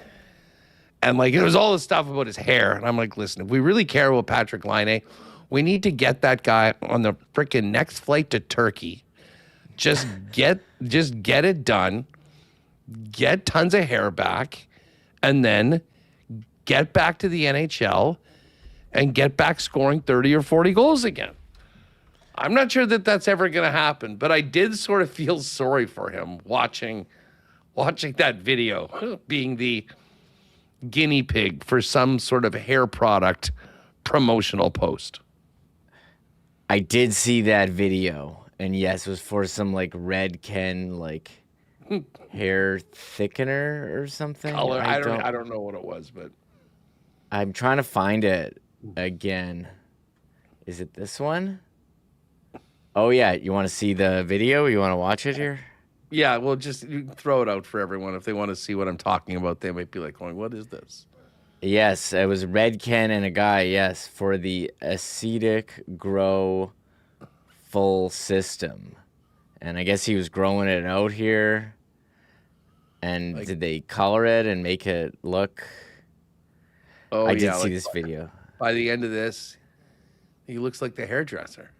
And it was all the stuff about his hair. And I'm like, listen, if we really care about Patrick Laine, we need to get that guy on the freaking next flight to Turkey Just get it done. Get tons of hair back, and then get back to the NHL and get back scoring 30 or 40 goals again. I'm not sure that that's ever going to happen, but I did sort of feel sorry for him watching that video, being the guinea pig for some sort of hair product promotional post. I did see that video, and yes, it was for some like Red Ken hair thickener or something. Color. I don't know what it was, but I'm trying to find it again. Is it this one? Oh yeah, you want to see the video? You want to watch it here? Yeah, well, just throw it out for everyone. If they want to see what I'm talking about, they might be like going, what is this? Yes, it was Red Ken and a guy, yes, for the acetic grow full system. And I guess he was growing it out here. And did they color it and make it look? Oh, I did see this video. By the end of this, he looks like the hairdresser.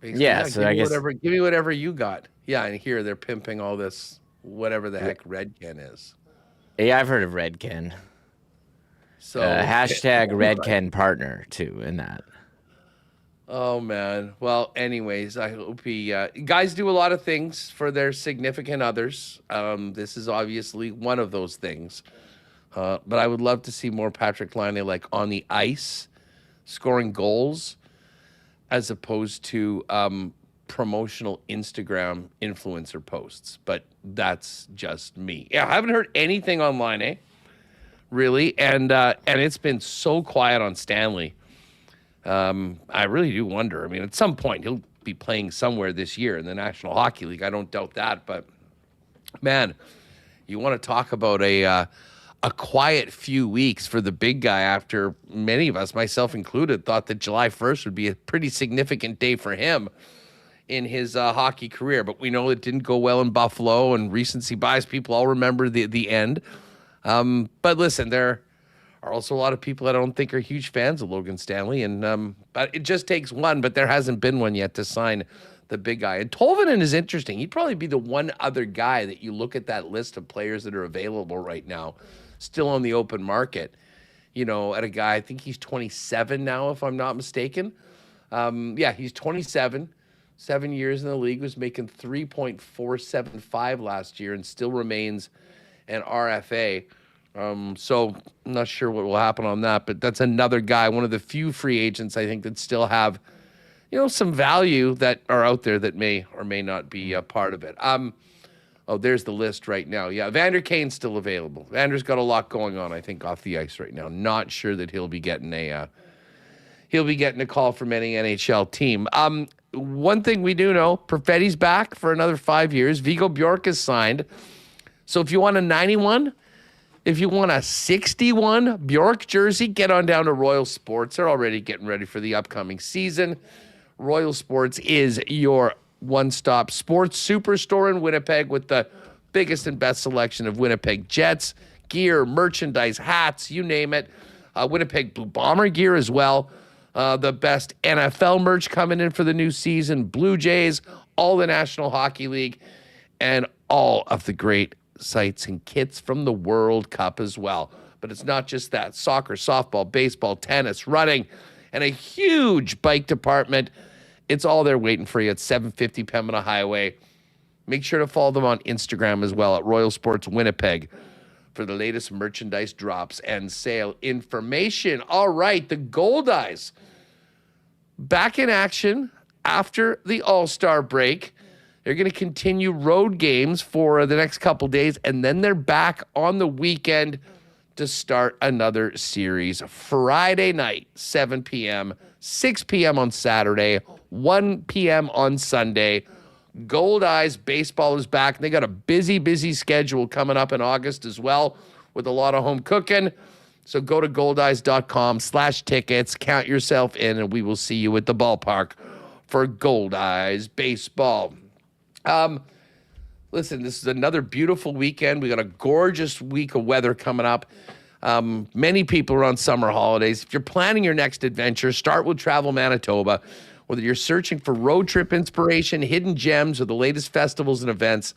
Basically, yeah, so I guess give me whatever you got. Yeah, and here they're pimping all this, whatever the heck Red Ken is. Yeah, I've heard of Red Ken. So hashtag Red Ken partner too in that. Oh man. Well, anyways, I hope he guys do a lot of things for their significant others. This is obviously one of those things. But I would love to see more Patrick Laine like on the ice, scoring goals, as opposed to promotional Instagram influencer posts. But that's just me. Yeah, I haven't heard anything on Laine, really, and it's been so quiet on Stanley. I really do wonder. I mean, at some point he'll be playing somewhere this year in the National Hockey League. I don't doubt that. But man, you want to talk about a quiet few weeks for the big guy after many of us, myself included, thought that July 1st would be a pretty significant day for him in his hockey career. But we know it didn't go well in Buffalo, and recency bias, people all remember the end. But listen, there are also a lot of people I don't think are huge fans of Logan Stanley, and but it just takes one, but there hasn't been one yet to sign the big guy. And Tolvanen is interesting. He'd probably be the one other guy that you look at that list of players that are available right now, still on the open market, you know, at a guy, I think he's 27 now, if I'm not mistaken. Yeah, he's 27, 7 years in the league, was making $3.475 last year and still remains an RFA. So I'm not sure what will happen on that, but that's another guy, one of the few free agents I think that still have, you know, some value that are out there that may or may not be a part of it. Oh, there's the list right now. Yeah, Vander Kane's still available. Vander's got a lot going on, I think, off the ice right now. Not sure that he'll be getting a call from any NHL team. One thing we do know, Perfetti's back for another 5 years. Viggo Bjork is signed. So if you want a 91, if you want a 61 Bjork jersey, get on down to Royal Sports. They're already getting ready for the upcoming season. Royal Sports is your one-stop sports superstore in Winnipeg with the biggest and best selection of Winnipeg Jets gear, merchandise, hats, you name it. Winnipeg Blue Bomber gear as well. The best NFL merch coming in for the new season, Blue Jays, all the National Hockey League, and all of the great sites and kits from the World Cup as well. But it's not just that. Soccer, softball, baseball, tennis, running, and a huge bike department. It's all there waiting for you at 750 Pembina Highway. Make sure to follow them on Instagram as well at Royal Sports Winnipeg for the latest merchandise drops and sale information. All right, the Goldeyes back in action after the All-Star break. They're going to continue road games for the next couple days, and then they're back on the weekend to start another series. Friday night, 7 p.m., 6 p.m. on Saturday, 1 p.m. on Sunday. Goldeyes baseball is back. They got a busy schedule coming up in August as well with a lot of home cooking. So go to goldeyes.com/tickets, count yourself in, and we will see you at the ballpark for Goldeyes baseball. Listen, this is another beautiful weekend. We got a gorgeous week of weather coming up. Many people are on summer holidays. If you're planning your next adventure, start with Travel Manitoba. Whether you're searching for road trip inspiration, hidden gems, or the latest festivals and events,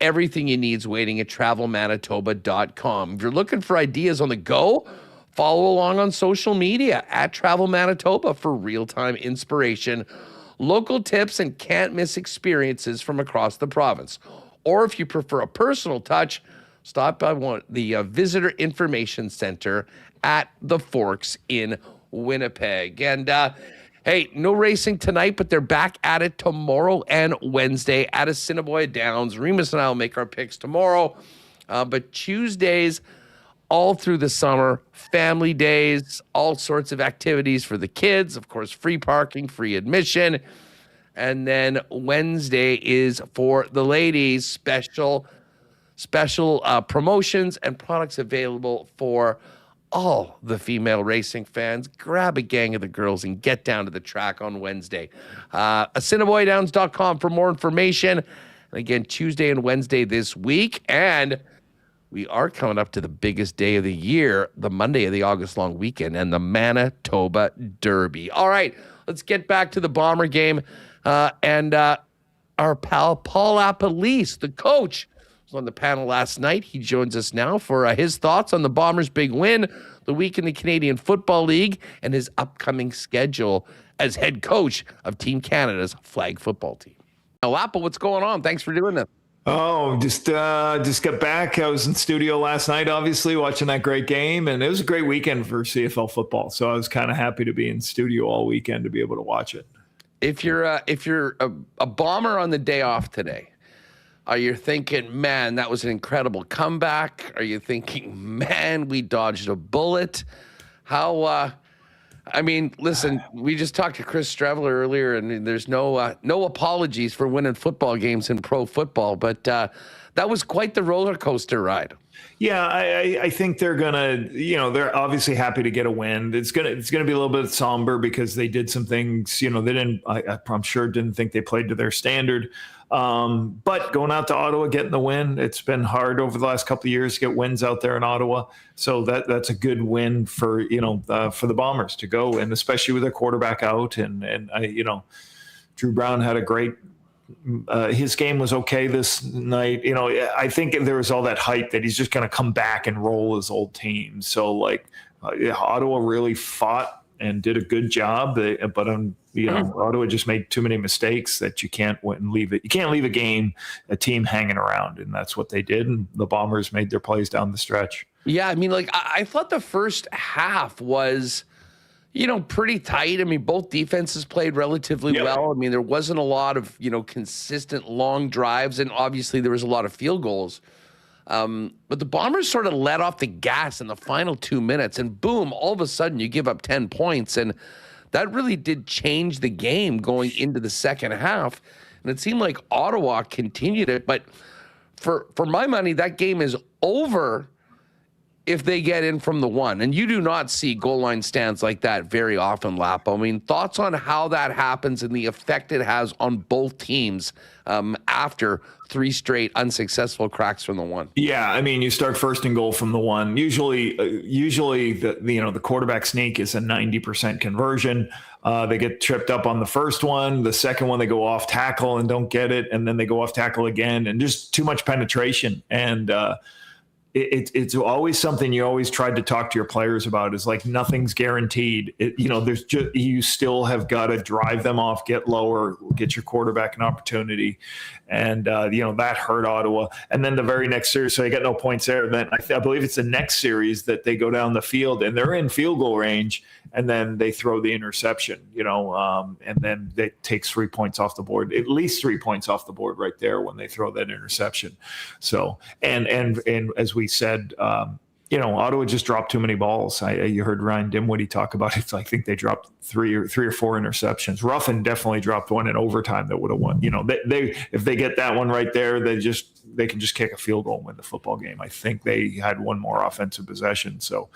everything you need is waiting at travelmanitoba.com. If you're looking for ideas on the go, follow along on social media at Travel Manitoba for real-time inspiration, local tips, and can't-miss experiences from across the province. Or if you prefer a personal touch, stop by the Visitor Information Center at the Forks in Winnipeg. And hey, no racing tonight, but they're back at it tomorrow and Wednesday at Assiniboia Downs. Remis and I will make our picks tomorrow. But Tuesdays, all through the summer, family days, all sorts of activities for the kids. Of course, free parking, free admission. And then Wednesday is for the ladies, special promotions and products available for all the female racing fans. Grab a gang of the girls and get down to the track on Wednesday. AssiniboiaDowns.com for more information. And again, Tuesday and Wednesday this week. And we are coming up to the biggest day of the year, the Monday of the August long weekend, and the Manitoba Derby. All right, let's get back to the Bomber game. And our pal, Paul LaPolice, the coach, was on the panel last night. He joins us now for his thoughts on the Bombers' big win, the week in the Canadian Football League, and his upcoming schedule as head coach of Team Canada's flag football team. Now, Lapa, what's going on? Thanks for doing this. Oh, just got back. I was in studio last night, obviously, watching that great game, and it was a great weekend for CFL football. So I was kind of happy to be in studio all weekend to be able to watch it. If you're a Bomber on the day off today, are you thinking, man, that was an incredible comeback? Are you thinking, man, we dodged a bullet? How? I mean, listen, we just talked to Chris Streveler earlier, and there's no apologies for winning football games in pro football, but that was quite the roller coaster ride. Yeah, I think they're gonna, they're obviously happy to get a win. It's gonna be a little bit somber because they did some things, they didn't. I'm sure didn't think they played to their standard. But going out to Ottawa, getting the win, it's been hard over the last couple of years to get wins out there in Ottawa. So that's a good win for the Bombers to go, and especially with their quarterback out, and Drew Brown had a great. His game was okay this night. I think there was all that hype that he's just going to come back and roll his old team. So Ottawa really fought and did a good job, but Ottawa just made too many mistakes that you can't leave it. You can't leave a team hanging around, and that's what they did. And the Bombers made their plays down the stretch. Yeah, I mean, I thought the first half was, pretty tight. I mean, both defenses played relatively well. I mean, there wasn't a lot of, consistent long drives, and obviously there was a lot of field goals. But the Bombers sort of let off the gas in the final 2 minutes, and boom, all of a sudden you give up 10 points. And that really did change the game going into the second half. And it seemed like Ottawa continued it. But for my money, that game is over if they get in from the one. And you do not see goal line stands like that very often, Lapo. I mean, thoughts on how that happens and the effect it has on both teams after 3 straight unsuccessful cracks from the one? Yeah, I mean, you start first and goal from the one. Usually the quarterback sneak is a 90% conversion. They get tripped up on the first one. The second one, they go off tackle and don't get it. And then they go off tackle again, and just too much penetration. And it's always something you always tried to talk to your players about, is like, nothing's guaranteed. There's just, you still have got to drive them off, get lower, get your quarterback an opportunity. And, that hurt Ottawa. And then the very next series, so they got no points there. Then I believe it's the next series that they go down the field and they're in field goal range, and then they throw the interception, and then it takes 3 points off the board, at least 3 points off the board right there when they throw that interception. So, and as we said, Ottawa just dropped too many balls. You heard Ryan Dimwitty talk about it. I think they dropped three or four interceptions. Ruffin definitely dropped one in overtime that would have won. They if they get that one right there, they can just kick a field goal and win the football game. I think they had one more offensive possession. So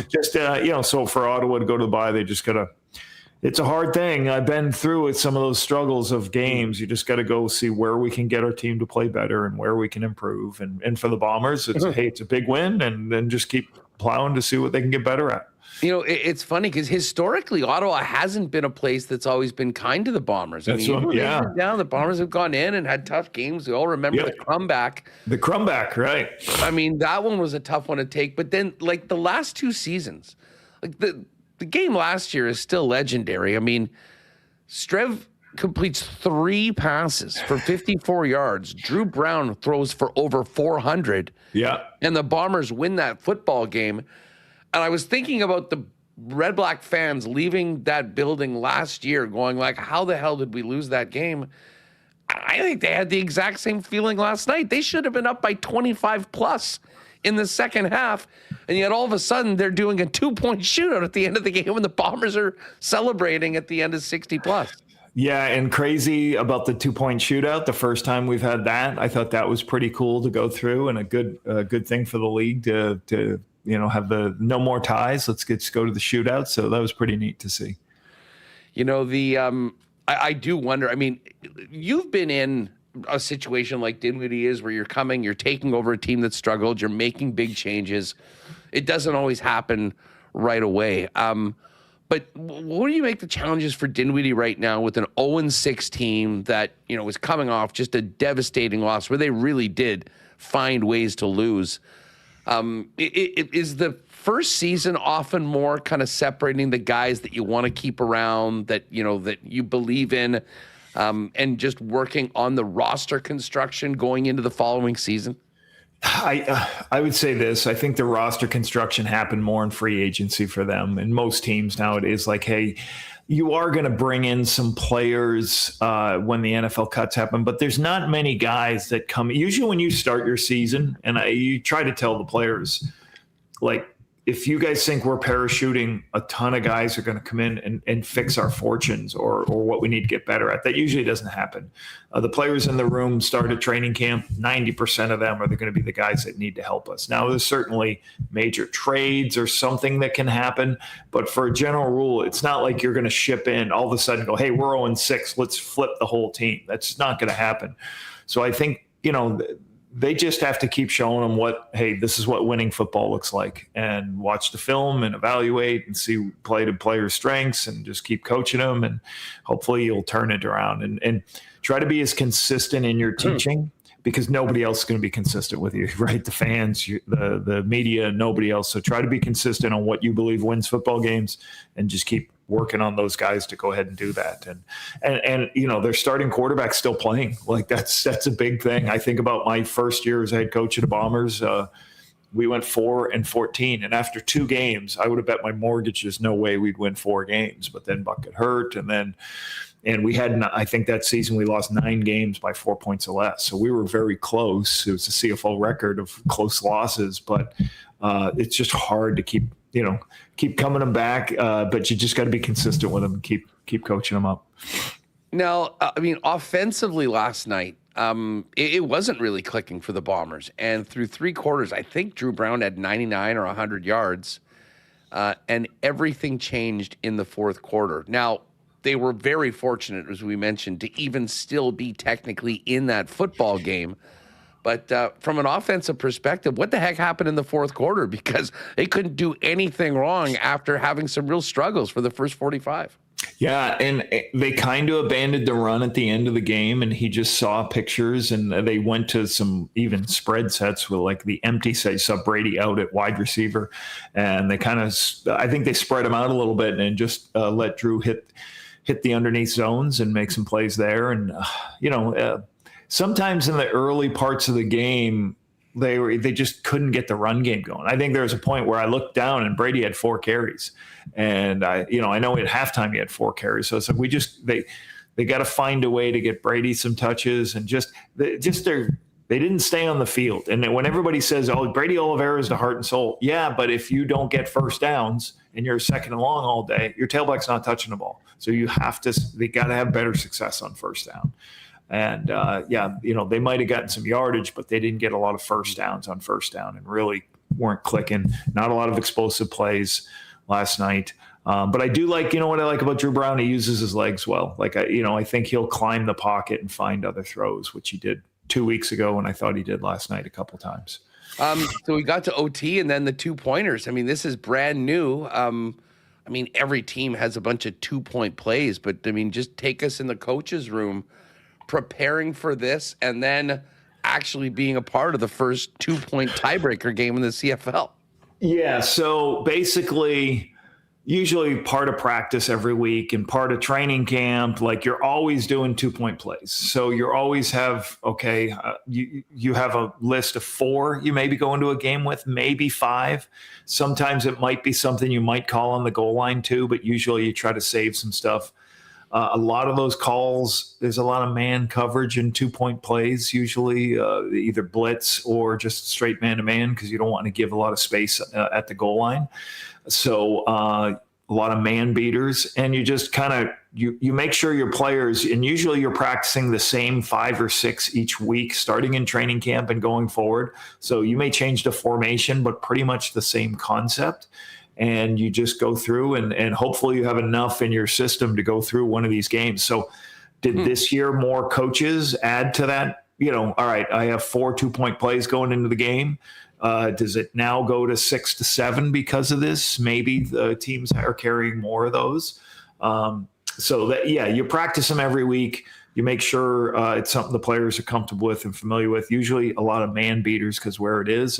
just so for Ottawa to go to the bye, they just gotta. It's a hard thing. I've been through with some of those struggles of games. You just got to go see where we can get our team to play better and where we can improve. And for the Bombers, it's a big win, and then just keep plowing to see what they can get better at. It's funny because historically, Ottawa hasn't been a place that's always been kind to the Bombers. That's the Bombers have gone in and had tough games. We all remember the comeback. The comeback, right? I mean, that one was a tough one to take. But then, like the last two seasons, like the game last year is still legendary. I mean, Strev completes 3 passes for 54 yards. Drew Brown throws for over 400. Yeah. And the Bombers win that football game. And I was thinking about the Red Black fans leaving that building last year going like, how the hell did we lose that game? I think they had the exact same feeling last night. They should have been up by 25 plus in the second half. And yet all of a sudden they're doing a 2-point shootout at the end of the game when the Bombers are celebrating at the end of 60 plus. Yeah, and crazy about the 2-point shootout. The first time we've had that, I thought that was pretty cool to go through, and a good thing for the league to have the no more ties. Let's go to the shootout. So that was pretty neat to see. I do wonder. I mean, you've been in a situation like Dinwiddie is, where you're taking over a team that struggled, you're making big changes. It doesn't always happen right away. But what do you make the challenges for Dinwiddie right now with an 0-6 team that, was coming off just a devastating loss where they really did find ways to lose? Is the first season often more kind of separating the guys that you want to keep around, that you believe in, and just working on the roster construction going into the following season? I would say this. I think the roster construction happened more in free agency for them. And most teams nowadays, like, hey, you are going to bring in some players when the NFL cuts happen, but there's not many guys that come. Usually when you start your season, and you try to tell the players, like, if you guys think we're parachuting, a ton of guys are going to come in and fix our fortunes or what we need to get better at. That usually doesn't happen. The players in the room start at training camp. 90% of them are going to be the guys that need to help us. Now, there's certainly major trades or something that can happen, but for a general rule, it's not like you're going to ship in all of a sudden go, hey, we're 0-6, let's flip the whole team. That's not going to happen. So I think, they just have to keep showing them hey, this is what winning football looks like, and watch the film and evaluate and see play to players' strengths and just keep coaching them. And hopefully you'll turn it around and try to be as consistent in your teaching, because nobody else is going to be consistent with you, right? The fans, the media, nobody else. So try to be consistent on what you believe wins football games, and just keep working on those guys to go ahead and do that. And their starting quarterback's still playing. Like that's a big thing. I think about my first year as head coach of the Bombers. We went 4-14, and after 2 games, I would have bet my mortgage there's no way we'd win 4 games. But then Buck got hurt, and we had, I think that season we lost 9 games by 4 points or less. So we were very close. It was a CFL record of close losses, but it's just hard to keep coming them back. But you just got to be consistent with them and keep coaching them up. Now, offensively last night, it wasn't really clicking for the Bombers. And through 3 quarters, I think Drew Brown had 99 or 100 yards, and everything changed in the fourth quarter. Now, they were very fortunate, as we mentioned, to even still be technically in that football game. But from an offensive perspective, what the heck happened in the fourth quarter? Because they couldn't do anything wrong after having some real struggles for the first 45. Yeah, and they kind of abandoned the run at the end of the game, and he just saw pictures, and they went to some even spread sets with like the empty set. You saw Brady out at wide receiver, and they kind of, I think they spread him out a little bit and just let Drew hit the underneath zones and make some plays there. And, sometimes in the early parts of the game, they just couldn't get the run game going. I think there was a point where I looked down and Brady had 4 carries, and I know at halftime he had 4 carries. So it's like they got to find a way to get Brady some touches, and they didn't stay on the field. And then when everybody says, "Oh, Brady Oliveira is the heart and soul," yeah, but if you don't get first downs and you're second and long all day, your tailback's not touching the ball. So they got to have better success on first down. And they might have gotten some yardage, but they didn't get a lot of first downs on first down, and really weren't clicking. Not a lot of explosive plays last night. But I do like, what I like about Drew Brown, he uses his legs well. Like, I think he'll climb the pocket and find other throws, which he did 2 weeks ago, and I thought he did last night a couple times. So we got to OT and then the 2-pointers. I mean, this is brand new. I mean, every team has a bunch of 2-point plays, but I mean, just take us in the coach's room preparing for this and then actually being a part of the first 2-point tiebreaker game in the CFL. Yeah. So basically, usually part of practice every week and part of training camp, like you're always doing 2-point plays. So you always have, you have a list of 4 you maybe go into a game with, maybe 5. Sometimes it might be something you might call on the goal line too, but usually you try to save some stuff. A lot of those calls, there's a lot of man coverage in 2-point plays, usually either blitz or just straight man-to-man because you don't want to give a lot of space at the goal line. So a lot of man beaters, and you just kind of you make sure your players, and usually you're practicing the same 5 or 6 each week, starting in training camp and going forward. So you may change the formation, but pretty much the same concept. And you just go through and hopefully you have enough in your system to go through one of these games. So did this year more coaches add to that? All right, I have 4 2-point plays going into the game. Does it now go to 6 to 7 because of this? Maybe the teams are carrying more of those. So that, you practice them every week. You make sure it's something the players are comfortable with and familiar with. Usually a lot of man beaters because where it is,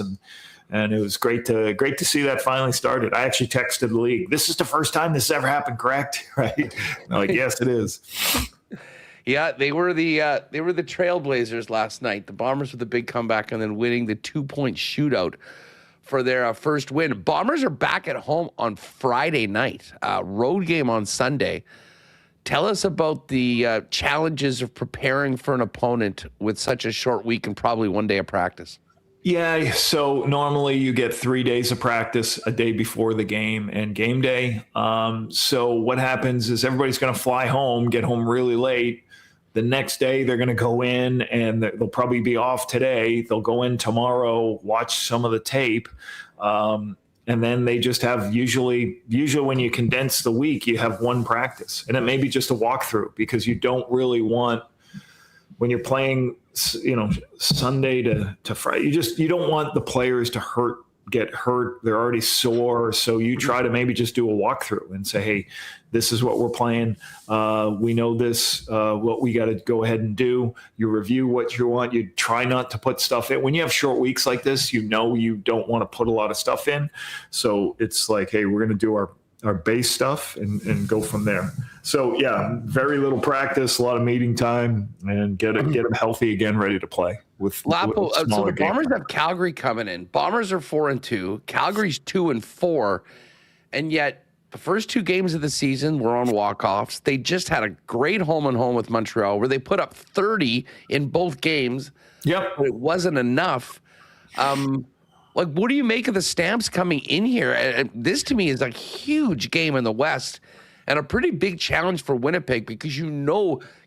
and it was great to see that finally started. I actually texted the league. This is the first time this has ever happened, correct? Right? I'm like, yes, it is. Yeah, they were the Trailblazers last night. The Bombers with a big comeback and then winning the 2-point shootout for their first win. Bombers are back at home on Friday night. Road game on Sunday. Tell us about the challenges of preparing for an opponent with such a short week and probably one day of practice. Yeah, so normally you get 3 days of practice, a day before the game and game day. So what happens is everybody's going to fly home, get home really late. The next day they're going to go in and they'll probably be off today. They'll go in tomorrow, watch some of the tape. And then they just have usually when you condense the week, you have one practice. And it may be just a walkthrough because you don't really want, when you're playing, Sunday to Friday, you don't want the players to get hurt. They're already sore. So you try to maybe just do a walkthrough and say, hey, this is what we're playing. We know this, what we got to go ahead and do. You review what you want. You try not to put stuff in. When you have short weeks like this, you don't want to put a lot of stuff in. So it's like, hey, we're going to do our base stuff and go from there. So yeah, very little practice, a lot of meeting time, and get them healthy again, ready to play with Lapo. So the Bombers have Calgary coming in. Bombers are 4-2. Calgary's 2-4, and yet the first 2 games of the season were on walk-offs. They just had a great home-and-home with Montreal, where they put up 30 in both games. Yep, but it wasn't enough. What do you make of the Stamps coming in here? This, to me, is a huge game in the West and a pretty big challenge for Winnipeg because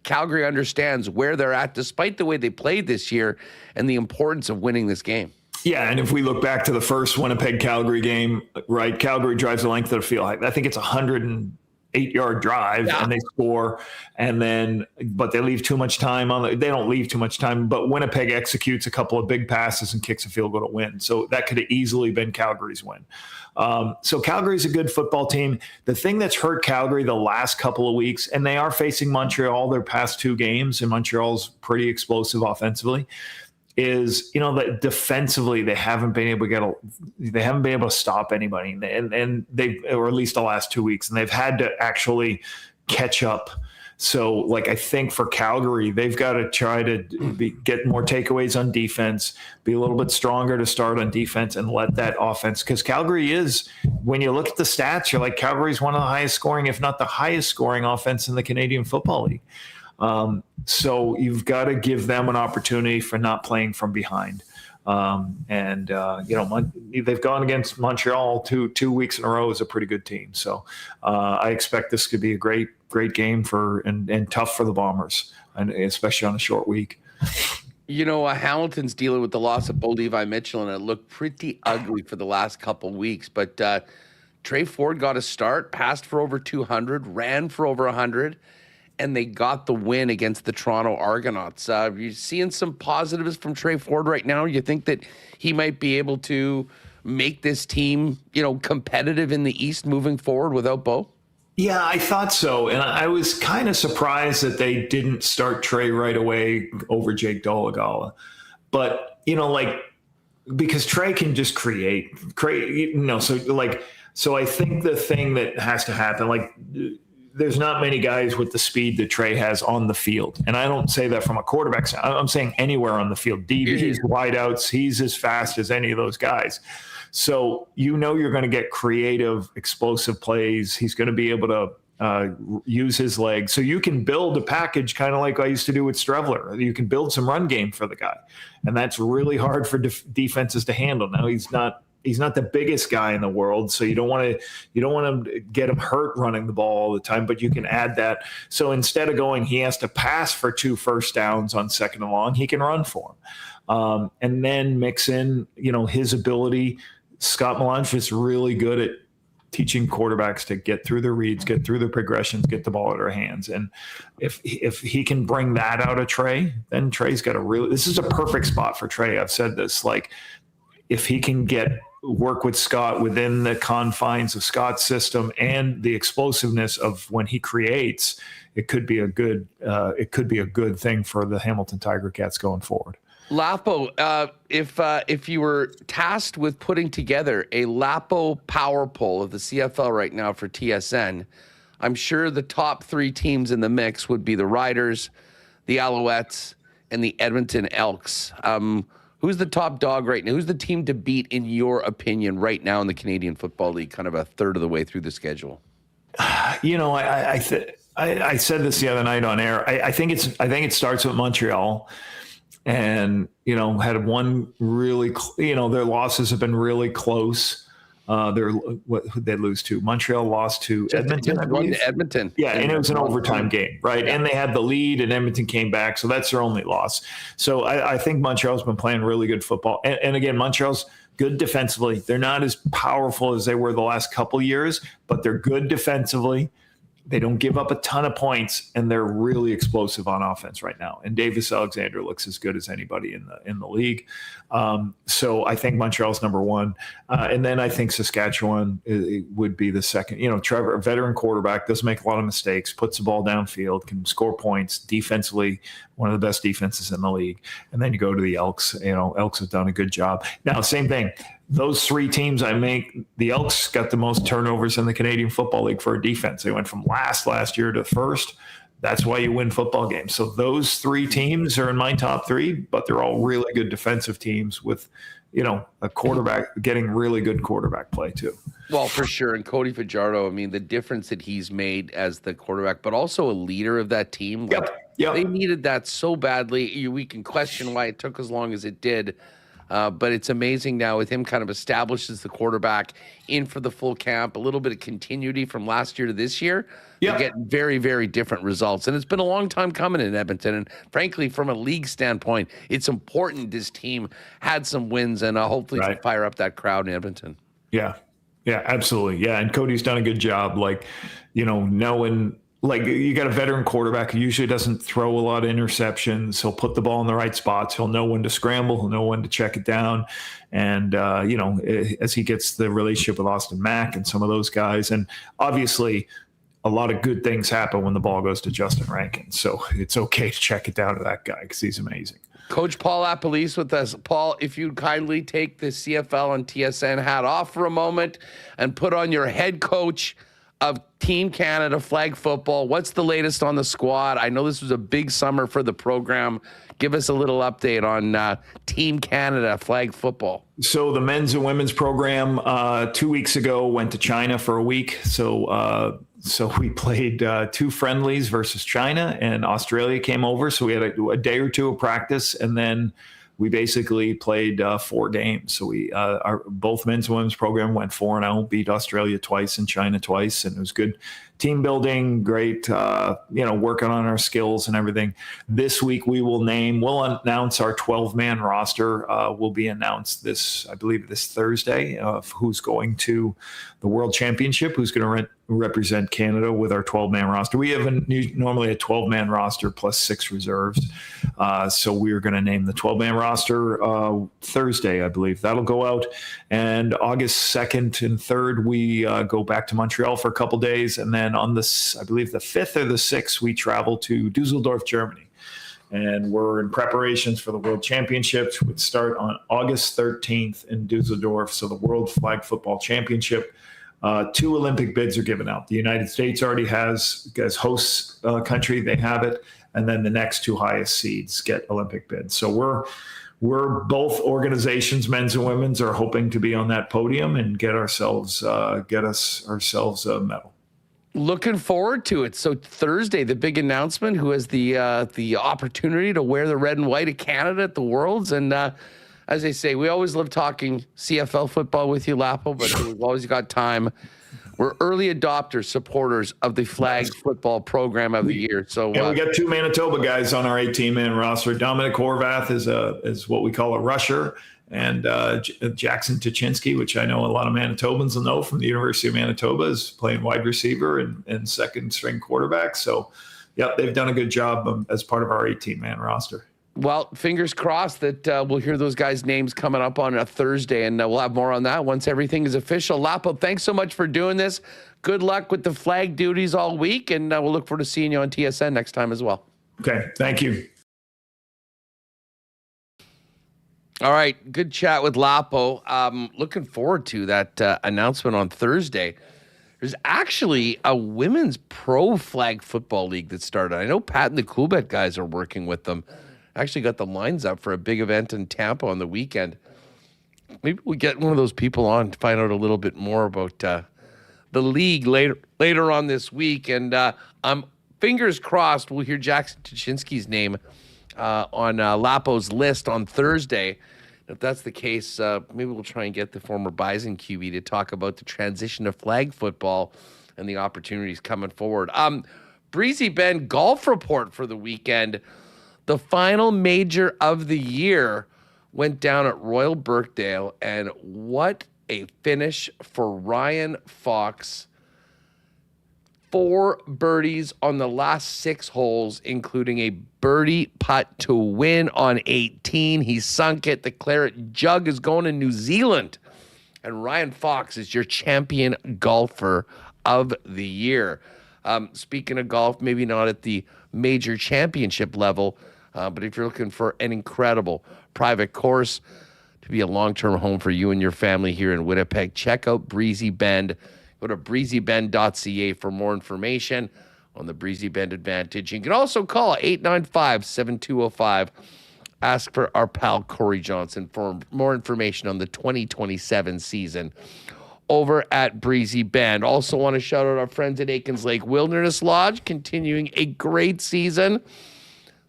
Calgary understands where they're at despite the way they played this year and the importance of winning this game. Yeah, and if we look back to the first Winnipeg-Calgary game, right, Calgary drives the length of the field. I think it's 108-yard drive, and they score, but they leave too much time they don't leave too much time, but Winnipeg executes a couple of big passes and kicks a field goal to win. So that could have easily been Calgary's win. So Calgary's a good football team. The thing that's hurt Calgary the last couple of weeks, and they are facing Montreal their past 2 games, and Montreal's pretty explosive offensively, is that defensively they haven't been able to stop anybody, and they, or at least the last 2 weeks, and they've had to actually catch up. So I think for Calgary, they've got to try to get more takeaways on defense, be a little bit stronger to start on defense, and let that offense, because Calgary is, when you look at the stats, you're like, Calgary's one of the highest scoring, if not the highest scoring offense in the Canadian Football League. So you've got to give them an opportunity for not playing from behind. They've gone against Montreal two weeks in a row as a pretty good team. So I expect this could be a great game and tough for the Bombers, and especially on a short week. Hamilton's dealing with the loss of Bo Levi Mitchell, and it looked pretty ugly for the last couple weeks. But Trey Ford got a start, passed for over 200, ran for over 100. and they got the win against the Toronto Argonauts. You're seeing some positives from Trey Ford right now. You think that he might be able to make this team, competitive in the East moving forward without Bo? Yeah, I thought so. And I was kind of surprised that they didn't start Trey right away over Jake Dolegala. But, because Trey can just create, so I think the thing that has to happen, there's not many guys with the speed that Trey has on the field. And I don't say that from a quarterback side. I'm saying anywhere on the field. DBs, wideouts, he's as fast as any of those guys. So you're going to get creative, explosive plays. He's going to be able to use his legs. So you can build a package kind of like I used to do with Streveler. You can build some run game for the guy. And that's really hard for defenses to handle. Now he's not the biggest guy in the world, so you don't want to get him hurt running the ball all the time, but you can add that. So instead of going, he has to pass for 2 first downs on 2nd and long, he can run for him. And then mix in, his ability. Scott Melange is really good at teaching quarterbacks to get through the reads, get through the progressions, get the ball at our hands. And if he can bring that out of Trey, then Trey's got this is a perfect spot for Trey. I've said this, if he can work with Scott within the confines of Scott's system and the explosiveness of when he creates, it could be a good thing for the Hamilton Tiger Cats going forward. Lapo, if you were tasked with putting together a Lapo power poll of the CFL right now for TSN, I'm sure the top 3 teams in the mix would be the Riders, the Alouettes, and the Edmonton Elks. Who's the top dog right now? Who's the team to beat, in your opinion, right now in the Canadian Football League, kind of a third of the way through the schedule? I said this the other night on air. I think it starts with Montreal. And, had one really, their losses have been really close. Who'd they lose to? Montreal lost to Edmonton, I believe. Edmonton. Yeah, and it was an overtime game, right? Yeah. And they had the lead, and Edmonton came back, so that's their only loss. So I think Montreal's been playing really good football. And again, Montreal's good defensively. They're not as powerful as they were the last couple years, but they're good defensively. They don't give up a ton of points, and they're really explosive on offense right now. And Davis Alexander looks as good as anybody in the league. So I think Montreal's number 1. And then I think Saskatchewan would be the second. Trevor, a veteran quarterback, doesn't make a lot of mistakes, puts the ball downfield, can score points defensively, one of the best defenses in the league. And then you go to the Elks. Elks have done a good job. Now, same thing. Those 3 teams the Elks got the most turnovers in the Canadian Football League for a defense. They went from last year to first. That's why you win football games. So those 3 teams are in my top 3, but they're all really good defensive teams with, a quarterback getting really good quarterback play too. Well, for sure. And Cody Fajardo, the difference that he's made as the quarterback, but also a leader of that team. Yep. They needed that so badly. We can question why it took as long as it did. But it's amazing now with him kind of established as the quarterback in for the full camp, a little bit of continuity from last year to this year. You get very, very different results. And it's been a long time coming in Edmonton. And frankly, from a league standpoint, it's important this team had some wins and hopefully can fire up that crowd in Edmonton. Yeah, absolutely. Yeah, and Cody's done a good job, knowing – you got a veteran quarterback who usually doesn't throw a lot of interceptions. He'll put the ball in the right spots. He'll know when to scramble. He'll know when to check it down. And, as he gets the relationship with Austin Mack and some of those guys. And obviously a lot of good things happen when the ball goes to Justin Rankin. So it's okay to check it down to that guy because he's amazing. Coach Paul LaPolice with us. Paul, if you'd kindly take the CFL and TSN hat off for a moment and put on your head coach of Team Canada flag football. What's the latest on the squad? I know this was a big summer for the program. Give us a little update on Team Canada flag football. So the men's and women's program 2 weeks ago went to China for a week. So we played 2 friendlies versus China, and Australia came over. So we had a day or 2 of practice, and then we basically played 4 games. So our both men's and women's program went 4-0, beat Australia twice and China twice, and it was good team building, great, working on our skills and everything. This week we'll announce our 12-man roster. Will be announced this Thursday of who's going to the World Championship, who's going to represent Canada with our 12-man roster. We have normally a 12-man roster plus 6 reserves. So we're going to name the 12-man roster Thursday, I believe. That'll go out. And August 2nd and 3rd, we go back to Montreal for a couple days. And then on this, I believe the 5th or the 6th, we travel to Dusseldorf, Germany. And we're in preparations for the World Championships, which start on August 13th in Dusseldorf. So the World Flag Football Championship. 2 Olympic bids are given out. The United States already has, as host country, they have it. And then the next 2 highest seeds get Olympic bids. So we're both organizations, men's and women's, are hoping to be on that podium and get ourselves a medal. Looking forward to it. So Thursday, the big announcement, who has the opportunity to wear the red and white of Canada at the Worlds. And as I say, we always love talking CFL football with you, Lapo, but we've always got time. We're early adopters, supporters of the flag football program of the year. So we got 2 Manitoba guys on our 18-man roster. Dominic Horvath is what we call a rusher, and Jackson Tuchinski, which I know a lot of Manitobans will know from the University of Manitoba, is playing wide receiver and second-string quarterback. So, they've done a good job as part of our 18-man roster. Well, fingers crossed that we'll hear those guys' names coming up on a Thursday, and we'll have more on that once everything is official. Lapo, thanks so much for doing this. Good luck with the flag duties all week, and we'll look forward to seeing you on TSN next time as well. Okay, thank you. All right, good chat with Lapo. Looking forward to that announcement on Thursday. There's actually a women's pro flag football league that started. I know Pat and the Coolbet guys are working with them. Actually got the lines up for a big event in Tampa on the weekend. Maybe we get one of those people on to find out a little bit more about the league later on this week. And I'm fingers crossed we'll hear Jackson Tuchinski's name on Lapo's list on Thursday. If that's the case, maybe we'll try and get the former Bison QB to talk about the transition to flag football and the opportunities coming forward. Breezy Bend golf report for the weekend. The final major of the year went down at Royal Birkdale, and what a finish for Ryan Fox. 4 birdies on the last 6 holes, including a birdie putt to win on 18. He sunk it. The claret jug is going to New Zealand, and Ryan Fox is your champion golfer of the year. Speaking of golf, maybe not at the major championship level, but if you're looking for an incredible private course to be a long-term home for you and your family here in Winnipeg, check out Breezy Bend. Go to breezybend.ca for more information on the Breezy Bend Advantage. You can also call 895-7205. Ask for our pal Corey Johnson for more information on the 2027 season over at Breezy Bend. Also want to shout out our friends at Aikens Lake Wilderness Lodge, continuing a great season.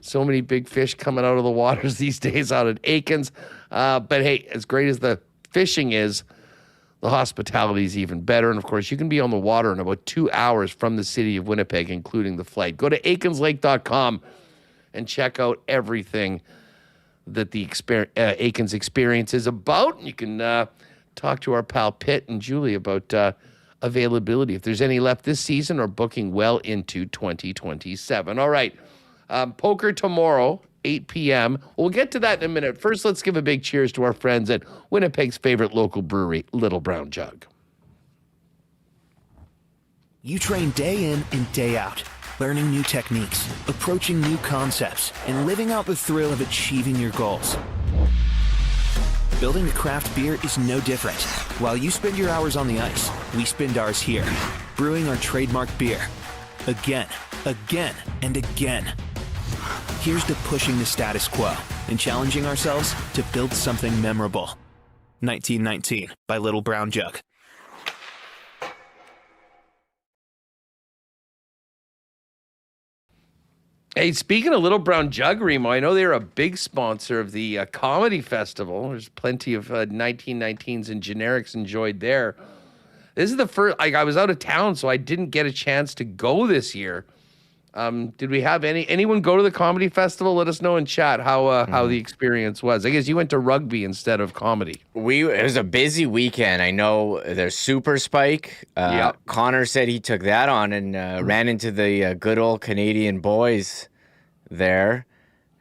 So many big fish coming out of the waters these days out at Aikens. But hey, as great as the fishing is, the hospitality is even better. And of course, you can be on the water in about 2 hours from the city of Winnipeg, including the flight. Go to aikenslake.com and check out everything that the Aikens experience is about. You can talk to our pal Pitt and Julie about availability, if there's any left this season or booking well into 2027. All right. Poker tomorrow, 8 p.m. We'll get to that in a minute. First, let's give a big cheers to our friends at Winnipeg's favorite local brewery, Little Brown Jug. You train day in and day out, learning new techniques, approaching new concepts, and living out the thrill of achieving your goals. Building a craft beer is no different. While you spend your hours on the ice, we spend ours here, brewing our trademark beer. Again, and again. Here's to pushing the status quo and challenging ourselves to build something memorable. 1919 by Little Brown Jug. Hey, speaking of Little Brown Jug, Remo, I know they're a big sponsor of the comedy festival. There's plenty of 1919s and generics enjoyed there. This is the first, like, I was out of town, so I didn't get a chance to go this year. Did we have anyone go to the comedy festival? Let us know in chat how the experience was. I guess you went to rugby instead of comedy. It was a busy weekend. I know there's Super Spike. Connor said he took that on and ran into the good old Canadian boys there.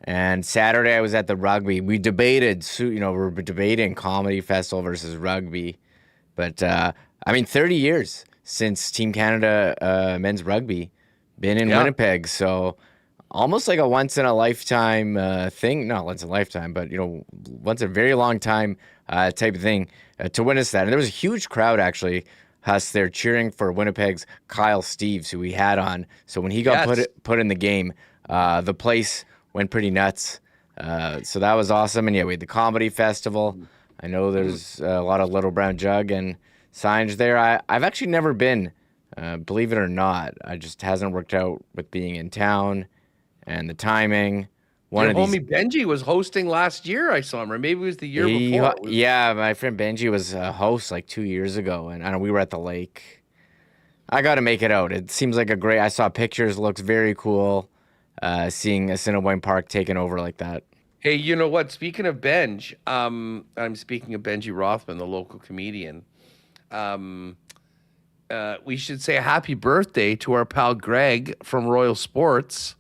And Saturday I was at the rugby. We debated, we're debating comedy festival versus rugby. But 30 years since Team Canada men's rugby been in Winnipeg, so almost like a once in a lifetime thing. Not once in a lifetime, but once a very long time type of thing to witness that. And there was a huge crowd actually, Huss, there cheering for Winnipeg's Kyle Steeves, who we had on. So when he got put in the game, the place went pretty nuts. So that was awesome. And we had the comedy festival. I know there's a lot of Little Brown Jug and signage there. I've actually never been. Believe it or not, I just hasn't worked out with being in town and the timing. Your homie Benji was hosting last year. I saw him, or maybe it was the year before. Yeah, my friend Benji was a host like 2 years ago, and I know we were at the lake. I got to make it out. It seems like I saw pictures. Looks very cool. Seeing Assiniboine Park taken over like that. Hey, you know what? Speaking of Benj, I'm speaking of Benji Rothman, the local comedian. We should say a happy birthday to our pal Greg from Royal Sports.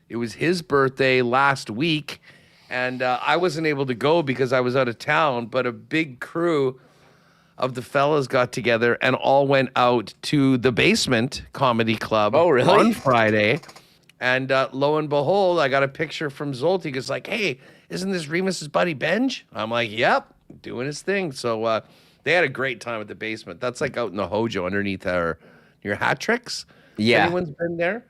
It was his birthday last week, and I wasn't able to go because I was out of town, but a big crew of the fellas got together and all went out to the Basement Comedy Club on Friday. And lo and behold, I got a picture from Zolti. He goes like, hey, isn't this Remis's buddy Benj? I'm like, yep, doing his thing. So they had a great time at the Basement. That's like out in the Hojo underneath your hat tricks. Yeah. If anyone's been there,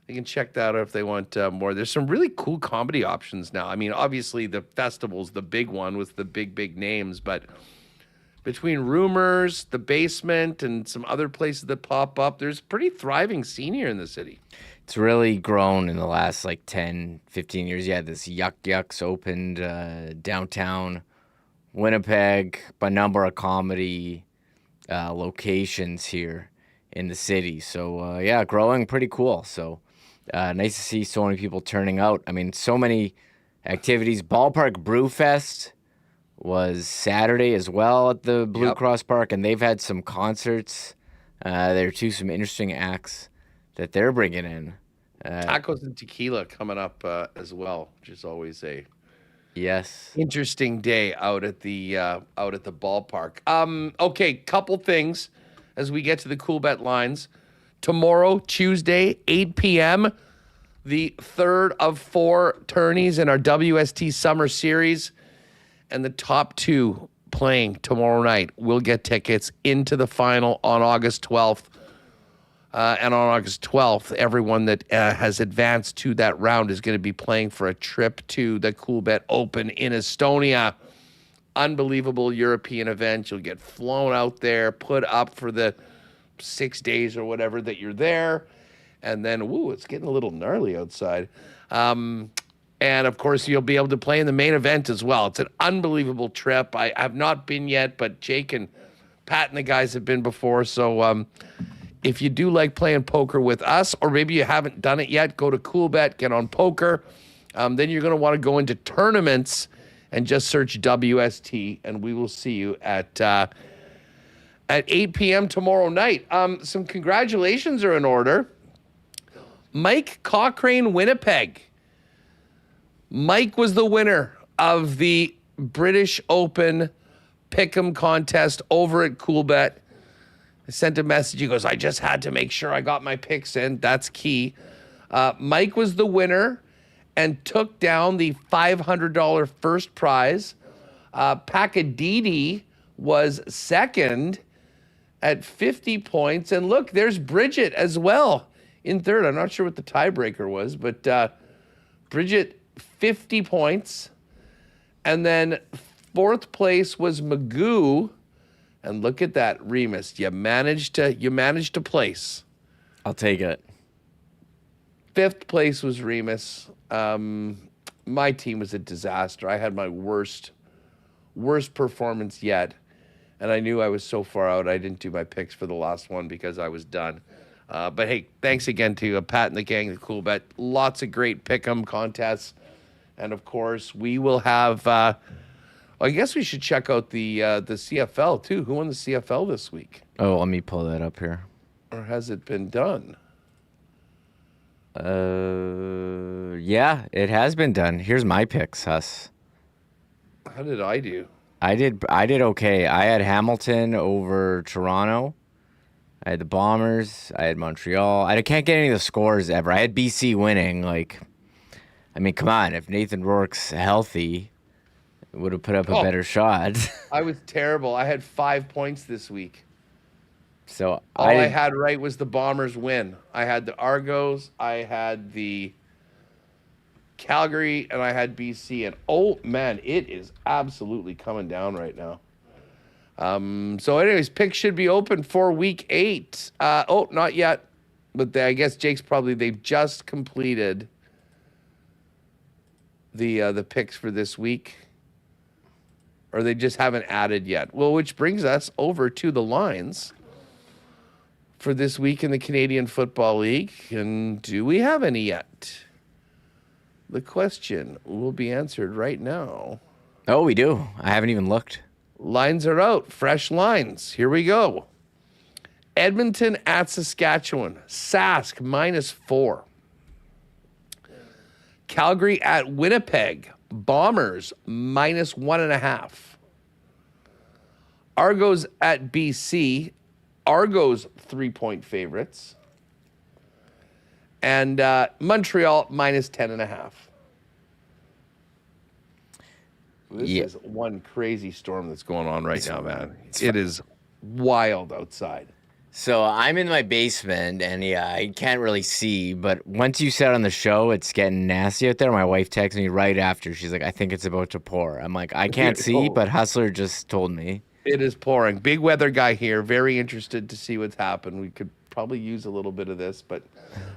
they can check that out if they want more. There's some really cool comedy options now. I mean, obviously the festival's the big one with the big names, but between Rumors, the Basement, and some other places that pop up, there's a pretty thriving scene here in the city. It's really grown in the last 10, 15 years. Yeah, this Yucks opened downtown Winnipeg, a number of comedy locations here in the city. So, growing pretty cool. So, nice to see so many people turning out. I mean, so many activities. Ballpark Brewfest was Saturday as well at the Blue Cross Park, and they've had some concerts there too, some interesting acts that they're bringing in. Tacos and tequila coming up as well, which is always a interesting day out at the ballpark. Okay, couple things as we get to the Coolbet lines. Tomorrow, Tuesday, 8 p.m., the third of 4 tourneys in our WST Summer Series, and the top 2 playing tomorrow night will get tickets into the final on August 12th. And on August 12th, everyone that has advanced to that round is going to be playing for a trip to the Coolbet Open in Estonia. Unbelievable European event. You'll get flown out there, put up for the 6 days or whatever that you're there. And then, it's getting a little gnarly outside. And, of course, you'll be able to play in the main event as well. It's an unbelievable trip. I have not been yet, but Jake and Pat and the guys have been before. So, if you do like playing poker with us, or maybe you haven't done it yet, go to Coolbet, get on poker. Then you're going to want to go into tournaments and just search WST, and we will see you at 8 p.m. tomorrow night. Some congratulations are in order. Mike Cochrane, Winnipeg. Mike was the winner of the British Open Pick'em contest over at Coolbet. I sent a message. He goes, I just had to make sure I got my picks in. That's key. Mike was the winner and took down the $500 first prize. Pakadidi was second at 50 points. And look, there's Bridget as well in third. I'm not sure what the tiebreaker was, but Bridget, 50 points. And then fourth place was Magoo. And look at that, Remis. You managed to place. I'll take it. Fifth place was Remis. My team was a disaster. I had my worst performance yet. And I knew I was so far out, I didn't do my picks for the last one because I was done. But hey, thanks again to Pat and the gang, the Coolbet. Lots of great pick'em contests. And of course, we will have, I guess we should check out the CFL too. Who won the CFL this week? Oh, let me pull that up here. Or has it been done? Yeah, it has been done. Here's my picks, Huss. How did I do? I did okay. I had Hamilton over Toronto. I had the Bombers. I had Montreal. I can't get any of the scores ever. I had BC winning. Like, I mean, come on. If Nathan Rourke's healthy, it would have put up a better shot. I was terrible. I had 5 points this week. So all I had right was the Bombers win. I had the Argos. I had the Calgary, and I had BC. And oh man, it is absolutely coming down right now. So anyways, picks should be open for week 8. Not yet, but I guess they've just completed the picks for this week, or they just haven't added yet. Well, which brings us over to the lines for this week in the Canadian Football League. And do we have any yet? The question will be answered right now. Oh, we do. I haven't even looked. Lines are out. Fresh lines. Here we go. Edmonton at Saskatchewan. Sask -4. Calgary at Winnipeg. Bombers -1.5. Argos at BC. Argos 3-point favorites. And Montreal -10.5. This is one crazy storm that's going on right now, man. It is wild outside. So I'm in my basement, and I can't really see. But once you said on the show it's getting nasty out there, my wife texted me right after. She's like, I think it's about to pour. I'm like, I can't see, but Hustler just told me. It is pouring. Big weather guy here. Very interested to see what's happened. We could probably use a little bit of this, but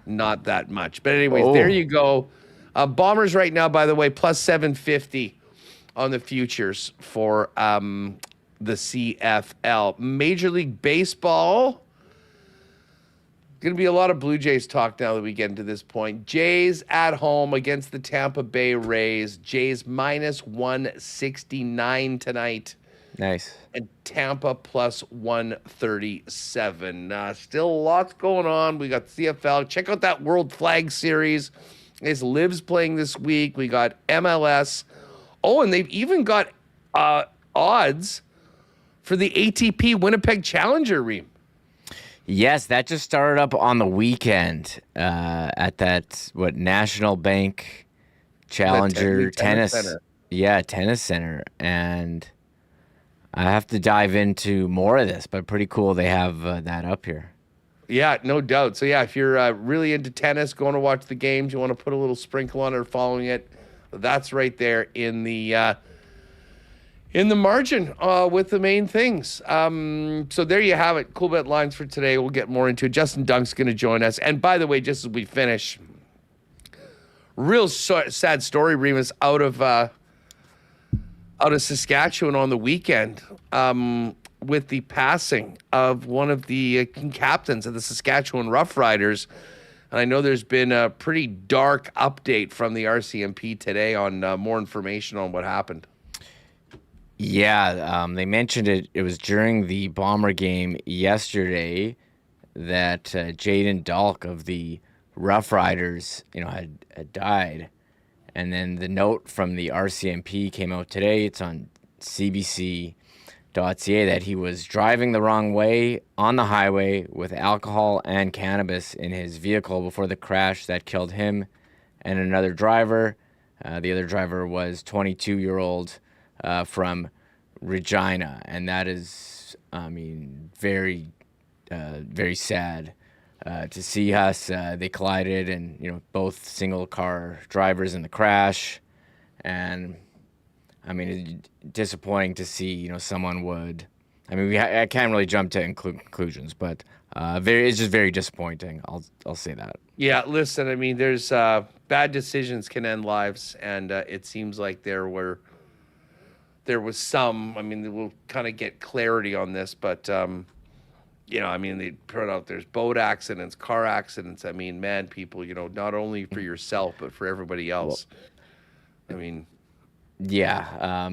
not that much. But anyways, there you go. Bombers right now, by the way, +750 on the futures for the CFL. Major League Baseball. Going to be a lot of Blue Jays talk now that we get into this point. Jays at home against the Tampa Bay Rays. Jays -169 tonight. Nice. And Tampa +137. Still lots going on. We got CFL. Check out that World Flag Series. It's Livs playing this week. We got MLS. Oh, and they've even got odds for the ATP Winnipeg Challenger, Reem. Yes, that just started up on the weekend at that National Bank Challenger tennis center. Yeah, tennis center. And I have to dive into more of this, but pretty cool they have that up here. Yeah, no doubt. So yeah, if you're really into tennis, going to watch the games, you want to put a little sprinkle on it or following it, that's right there in the margin with the main things. So there you have it. Coolbet lines for today. We'll get more into it. Justin Dunk's going to join us. And by the way, just as we finish, real sad story, Remis, out of Saskatchewan on the weekend with the passing of one of the captains of the Saskatchewan Roughriders. And I know there's been a pretty dark update from the RCMP today on more information on what happened. Yeah, they mentioned it. It was during the Bomber game yesterday that Jaden Dalk of the Rough Riders, had died. And then the note from the RCMP came out today. It's on CBC.ca that he was driving the wrong way on the highway with alcohol and cannabis in his vehicle before the crash that killed him and another driver. The other driver was 22-year-old from Regina, and that is, very, very sad to see us. They collided, and both single-car drivers in the crash, and it's disappointing to see someone would. I can't really jump to conclusions, but it's just very disappointing. I'll say that. Yeah, listen, there's bad decisions can end lives, and it seems like there there was some. I mean, we'll kind of get clarity on this, but you know, I mean, they put out there's boat accidents, car accidents. I mean, man, people, you know, not only for yourself but for everybody else. I mean, yeah,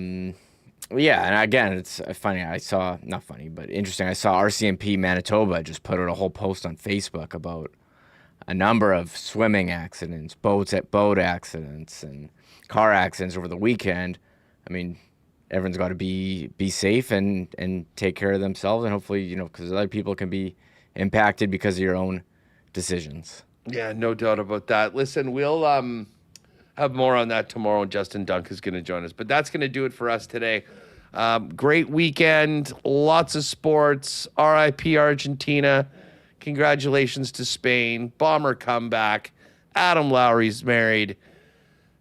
yeah, and again, it's funny. Not funny, but interesting. I saw RCMP Manitoba just put out a whole post on Facebook about a number of swimming accidents, boat accidents, and car accidents over the weekend. I mean, everyone's got to be safe and take care of themselves, and hopefully, you know, because other people can be impacted because of your own decisions. Yeah, no doubt about that. Listen, we'll have more on that tomorrow. Justin Dunk is going to join us, but that's going to do it for us today. Great weekend, lots of sports. RIP Argentina. Congratulations to Spain. Bomber comeback. Adam Lowry's married.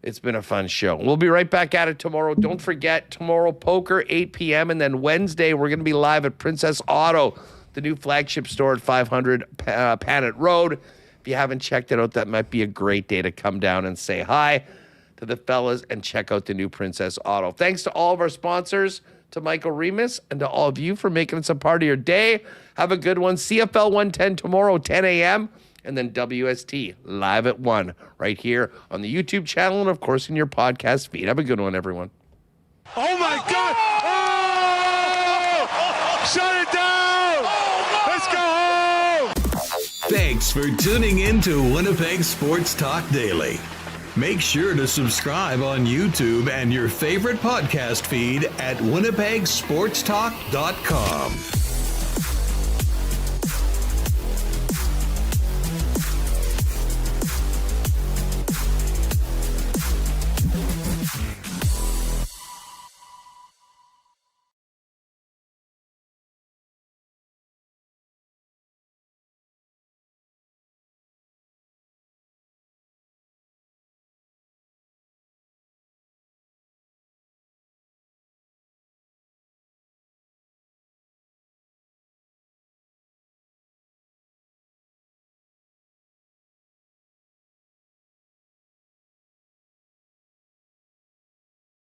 It's been a fun show. We'll be right back at it tomorrow. Don't forget, tomorrow, poker, 8 p.m. And then Wednesday, we're going to be live at Princess Auto, the new flagship store at 500 Panet Road. If you haven't checked it out, that might be a great day to come down and say hi to the fellas and check out the new Princess Auto. Thanks to all of our sponsors, to Michael Remis, and to all of you for making us a part of your day. Have a good one. CFL 110 tomorrow, 10 a.m., and then WST live at 1 right here on the YouTube channel and, of course, in your podcast feed. Have a good one, everyone. Oh, my God. Oh! Shut it down. Let's go home. Thanks for tuning in to Winnipeg Sports Talk Daily. Make sure to subscribe on YouTube and your favorite podcast feed at winnipegsportstalk.com.